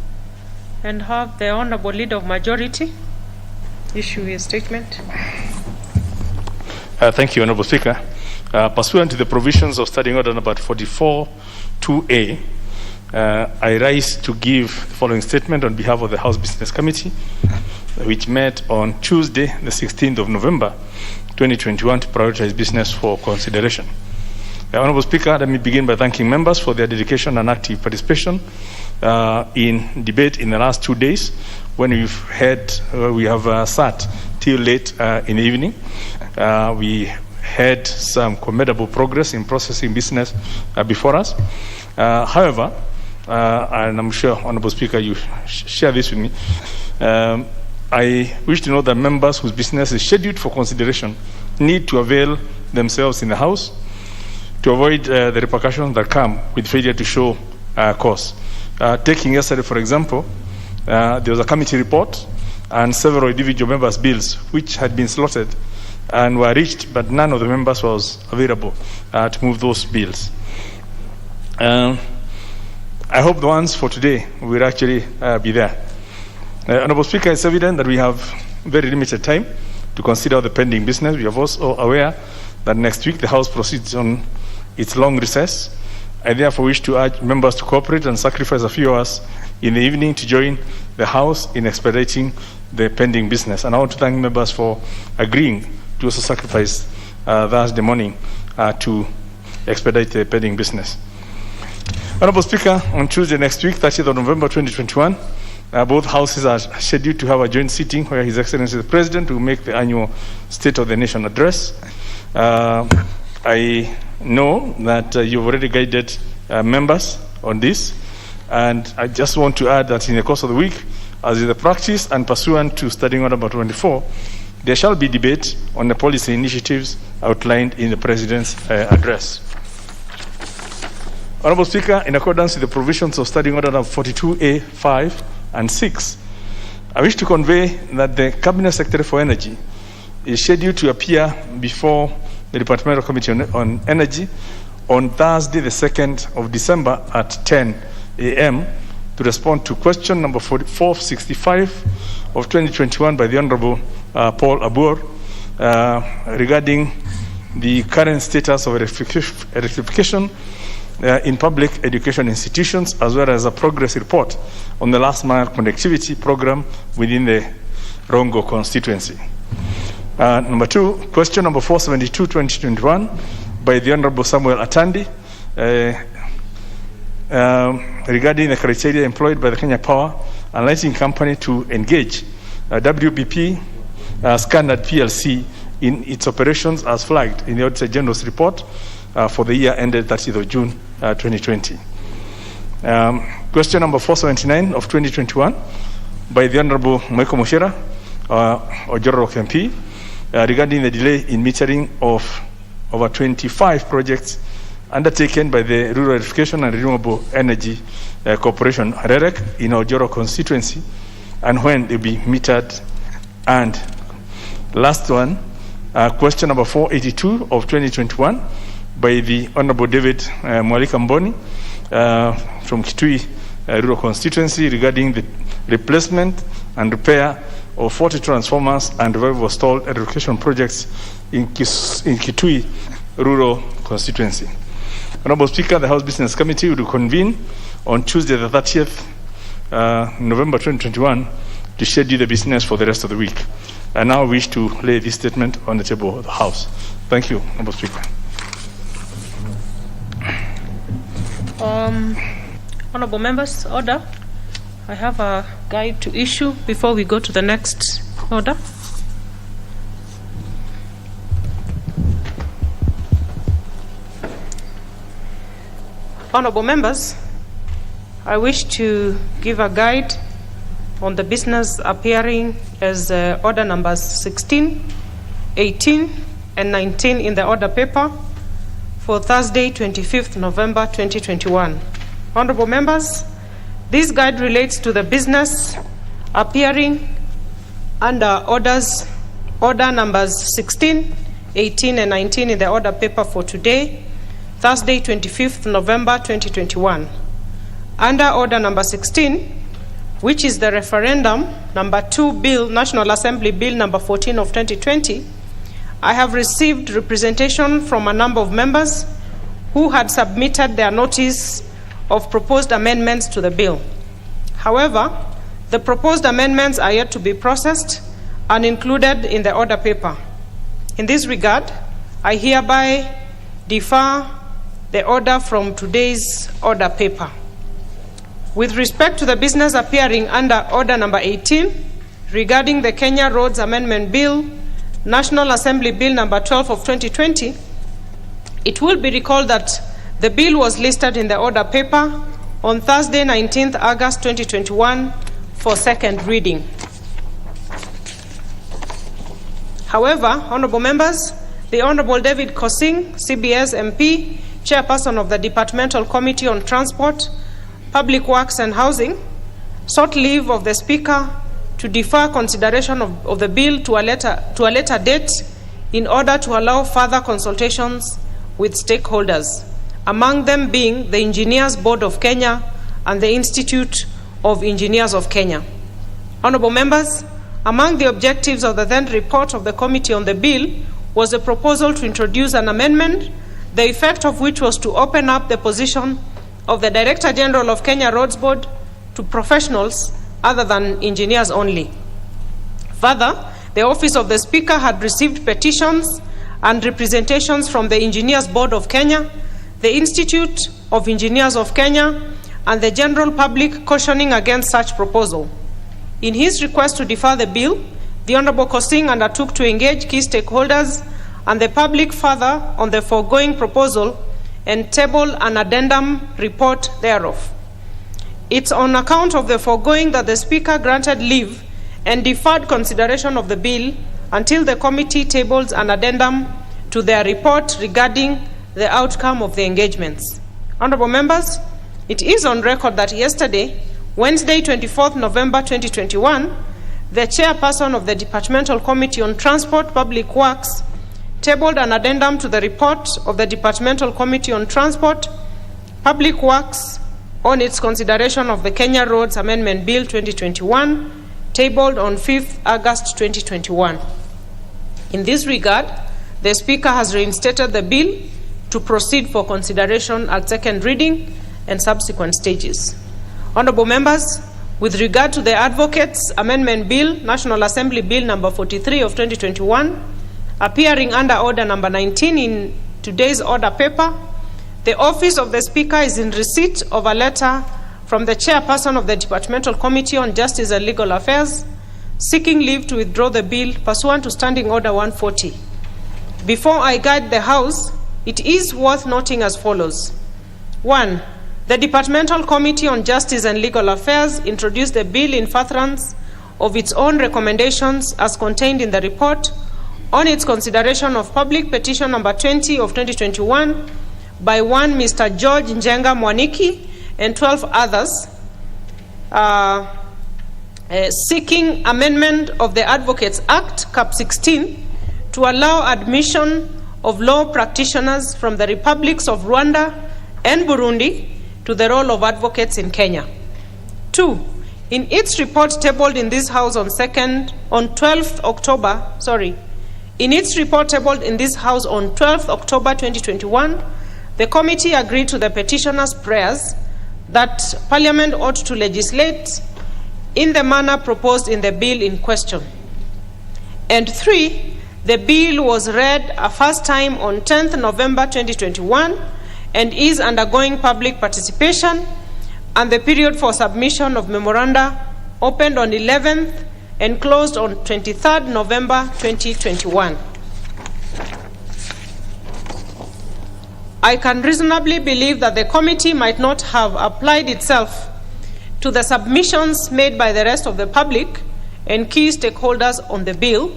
and have the Honourable Leader of Majority issue his statement. Thank you, Honourable Speaker. Pursuant to the provisions of Standing Order number 44-2A, I rise to give the following statement on behalf of the House Business Committee, which met on Tuesday, the 16th of November, 2021, to prioritize business for consideration. Honourable Speaker, let me begin by thanking members for their dedication and active participation in debate in the last 2 days, when we have sat till late in the evening. We had some commendable progress in processing business before us. However, and I'm sure, Honourable Speaker, you share this with me, I wish to know that members whose business is scheduled for consideration need to avail themselves in the House to avoid the repercussions that come with failure to show cause. Taking yesterday, for example, there was a committee report and several individual members' bills which had been slotted and were reached, but none of the members was available to move those bills. I hope the ones for today will actually be there. Honourable Speaker, it's evident that we have very limited time to consider the pending business. We are also aware that next week the House proceeds on its long recess. I therefore wish to urge members to cooperate and sacrifice a few hours in the evening to join the House in expediting the pending business. And I want to thank members for agreeing to also sacrifice Thursday morning to expedite the pending business. Honourable Speaker, on Tuesday next week, 30th of November 2021, both houses are scheduled to have a joint sitting where His Excellency the President will make the annual State of the Nation address. I know that you've already guided members on this, and I just want to add that in the course of the week, as is the practice and pursuant to Standing Order number 24, there shall be debate on the policy initiatives outlined in the President's address. Honourable Speaker, in accordance with the provisions of Standing Order number 42A, 5 and 6, I wish to convey that the Cabinet Secretary for Energy is scheduled to appear before the Departmental Committee on Energy on Thursday, the 2nd of December at 10 a.m. to respond to question number 465 of 2021 by the Honourable Paul Abur regarding the current status of electrification in public education institutions, as well as a progress report on the last mile connectivity program within the Rongo constituency. Number 2, question number 472, 2021 by the Honourable Samuel Atandi regarding the criteria employed by the Kenya Power and Lighting Company to engage WBP Standard PLC in its operations as flagged in the Auditor General's report for the year ended 30th of June 2020. Question number 479 of 2021 by the Honourable Michael Mushera, Ojoro MP, regarding the delay in metering of over 25 projects undertaken by the Rural Electrification and Renewable Energy Corporation, REREC, in Ojoro constituency, and when they'll be metered. And last one, question number 482 of 2021 by the Honorable David Mwalika Mboni from Kitui Rural constituency regarding the replacement and repair of 40 transformers and revival stalled education projects in Kitui Rural constituency. Honorable Speaker, the House Business Committee will convene on Tuesday the 30th November 2021 to schedule the business for the rest of the week. I now wish to lay this statement on the table of the House. Thank you, Honorable Speaker. Honorable members, order. I have a guide to issue before we go to the next order. Honorable members, I wish to give a guide on the business appearing as order numbers 16, 18, and 19 in the order paper for Thursday, 25th November 2021. Honorable members, this guide relates to the business appearing under order numbers 16, 18, and 19 in the order paper for today, Thursday, 25th November 2021. Under order number 16, which is the referendum number 2 bill, National Assembly Bill number 14 of 2020, I have received representation from a number of members who had submitted their notice of proposed amendments to the bill. However, the proposed amendments are yet to be processed and included in the order paper. In this regard, I hereby defer the order from today's order paper. With respect to the business appearing under order number 18, regarding the Kenya Roads Amendment Bill, National Assembly Bill number 12 of 2020, it will be recalled that the bill was listed in the order paper on Thursday, 19th August 2021 for second reading. However, honorable members, the Honorable David Kosing, CBS MP, Chairperson of the Departmental Committee on Transport, Public Works and Housing, sought leave of the Speaker to defer consideration of the bill to a later date in order to allow further consultations with stakeholders, among them being the Engineers Board of Kenya and the Institute of Engineers of Kenya. Honorable members, among the objectives of the then report of the committee on the bill was a proposal to introduce an amendment, the effect of which was to open up the position of the Director General of Kenya Roads Board to professionals other than engineers only. Further, the Office of the Speaker had received petitions and representations from the Engineers Board of Kenya, the Institute of Engineers of Kenya, and the general public cautioning against such proposal. In his request to defer the bill, the Honorable Kosing undertook to engage key stakeholders and the public further on the foregoing proposal and table an addendum report thereof. It's on account of the foregoing that the Speaker granted leave and deferred consideration of the bill until the committee tables an addendum to their report regarding the outcome of the engagements. Honorable members, it is on record that yesterday, Wednesday, 24th November 2021, the chairperson of the Departmental Committee on Transport, Public Works, tabled an addendum to the report of the Departmental Committee on Transport, Public Works on its consideration of the Kenya Roads Amendment Bill 2021, tabled on 5th August 2021. In this regard, the Speaker has reinstated the bill to proceed for consideration at second reading and subsequent stages. Honorable members, with regard to the Advocates Amendment Bill, National Assembly Bill number 43 of 2021, appearing under order number 19 in today's order paper, the Office of the Speaker is in receipt of a letter from the Chairperson of the Departmental Committee on Justice and Legal Affairs, seeking leave to withdraw the bill pursuant to Standing Order 140. Before I guide the House, it is worth noting as follows. 1. The Departmental Committee on Justice and Legal Affairs introduced the bill in furtherance of its own recommendations as contained in the report on its consideration of Public Petition number 20 of 2021 by one Mr. George Njenga Mwaniki and 12 others, seeking amendment of the Advocates Act, Cap 16, to allow admission of law practitioners from the republics of Rwanda and Burundi to the role of advocates in Kenya. 2, in its report tabled in this House on 12th October, in its report tabled in this House on 12th October 2021, the committee agreed to the petitioner's prayers that Parliament ought to legislate in the manner proposed in the bill in question. And 3, the bill was read a first time on 10th November 2021 and is undergoing public participation, and the period for submission of memoranda opened on 11th and closed on 23rd November 2021. I can reasonably believe that the committee might not have applied itself to the submissions made by the rest of the public and key stakeholders on the bill,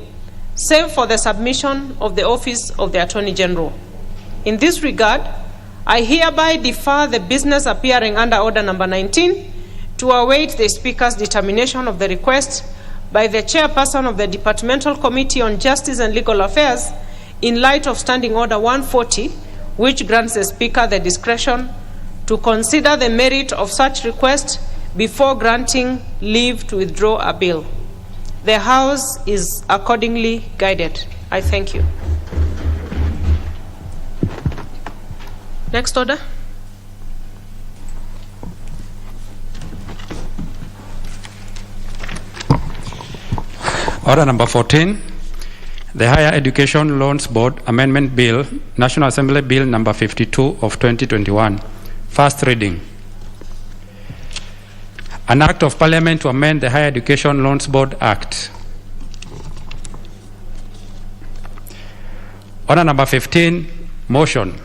save for the submission of the Office of the Attorney General. In this regard, I hereby defer the business appearing under Order Number 19 to await the Speaker's determination of the request by the Chairperson of the Departmental Committee on Justice and Legal Affairs in light of Standing Order 140, which grants the Speaker the discretion to consider the merit of such request before granting leave to withdraw a bill. The House is accordingly guided. I thank you. Next order. Order number 14, the Higher Education Loans Board Amendment Bill, National Assembly Bill number 52 of 2021. First reading. An Act of Parliament to amend the Higher Education Loans Board Act. Order number 15, motion.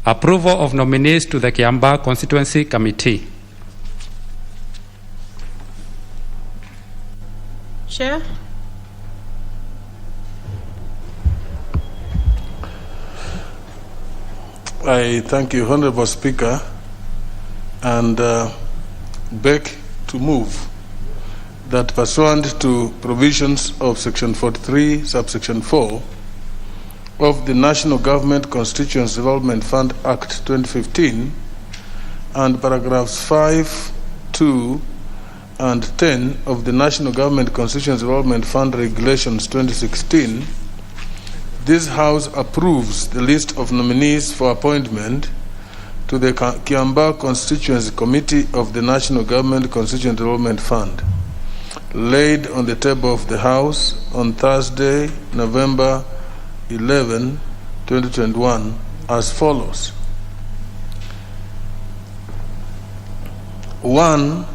Approval of nominees to the Kiambaa Constituency Committee. Chair. I thank you, Honorable Speaker, and beg to move that pursuant to provisions of Section 43, subsection 4 of the National Government Constituency Development Fund Act 2015 and paragraphs 5, 2, and 10 of the National Government Constituency Development Fund Regulations 2016, this House approves the list of nominees for appointment to the Kiambaa Constituency Committee of the National Government Constituency Development Fund, laid on the table of the House on Thursday, November 11, 2021, as follows. 1,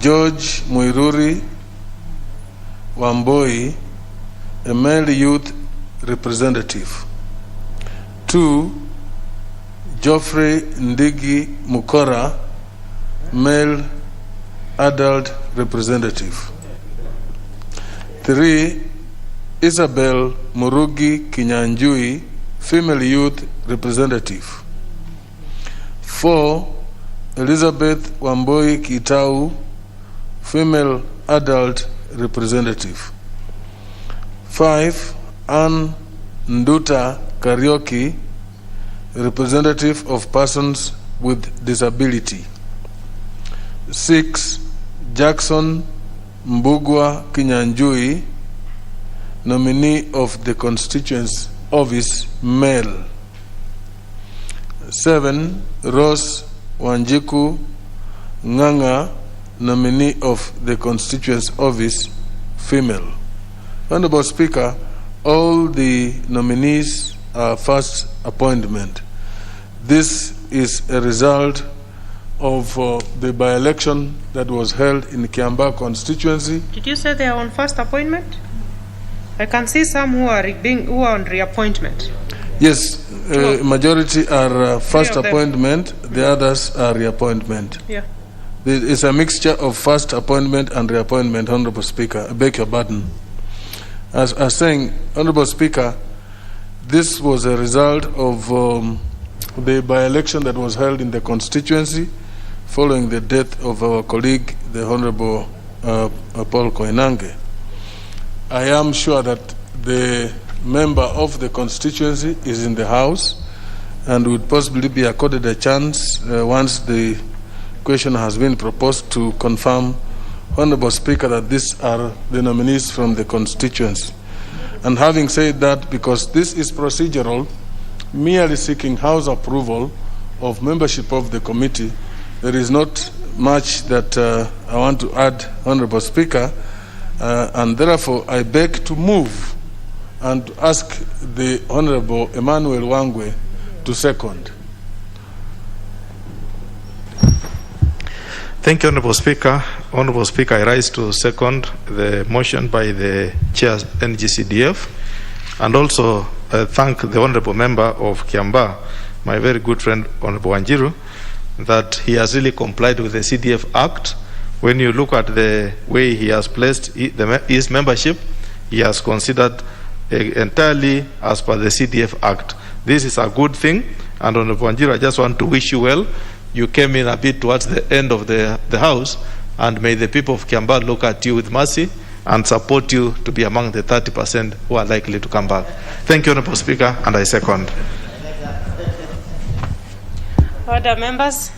George Muiruri Wamboi, a male youth representative. 2, Geoffrey Ndigi Mukora, male adult representative. 3, Isabel Murugi Kinyanjui, female youth representative. 4, Elizabeth Wamboi Kitau, female adult representative. 5, Ann Nduta Karioki, representative of persons with disability. 6, Jackson Mbugwa Kinyanjui, nominee of the constituency office, male. 7, Rose Wanjiku Nganga, nominee of the constituency office, female. Honorable Speaker, all the nominees are first appointment. This is a result of the by-election that was held in Kiambaa constituency. Did you say they are on first appointment? I can see some who are on reappointment. Yes, majority are first appointment, the others are reappointment. Yeah. It's a mixture of first appointment and reappointment, Honorable Speaker. I beg your pardon. As I was saying, Honorable Speaker, this was a result of the by-election that was held in the constituency following the death of our colleague, the Honorable Paul Koinange. I am sure that the member of the constituency is in the House and would possibly be accorded a chance once the question has been proposed to confirm, Honorable Speaker, that these are the nominees from the constituency. And having said that, because this is procedural, merely seeking House approval of membership of the committee, there is not much that I want to add, Honorable Speaker, and therefore I beg to move and ask the Honorable Emmanuel Wangwe to second. Thank you, Honorable Speaker. Honorable Speaker, I rise to second the motion by the Chair NGCDF, and also thank the Honorable Member of Kiambaa, my very good friend Honorable Wanjiru, that he has really complied with the CDF Act. When you look at the way he has placed his membership, he has considered entirely as per the CDF Act. This is a good thing, and Honorable Wanjiru, I just want to wish you well. You came in a bit towards the end of the House, and may the people of Kiambaa look at you with mercy and support you to be among the 30% who are likely to come back. Thank you, Honorable Speaker, and I second. Other members?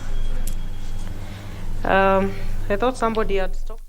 I thought somebody had stopped.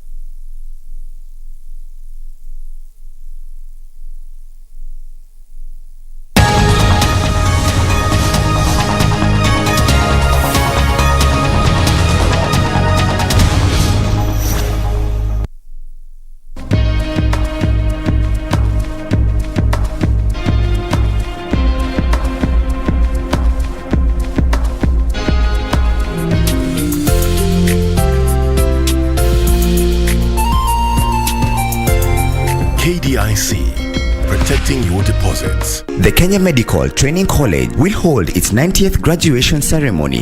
KDIC, protecting your deposits. The Kenya Medical Training College will hold its 90th graduation ceremony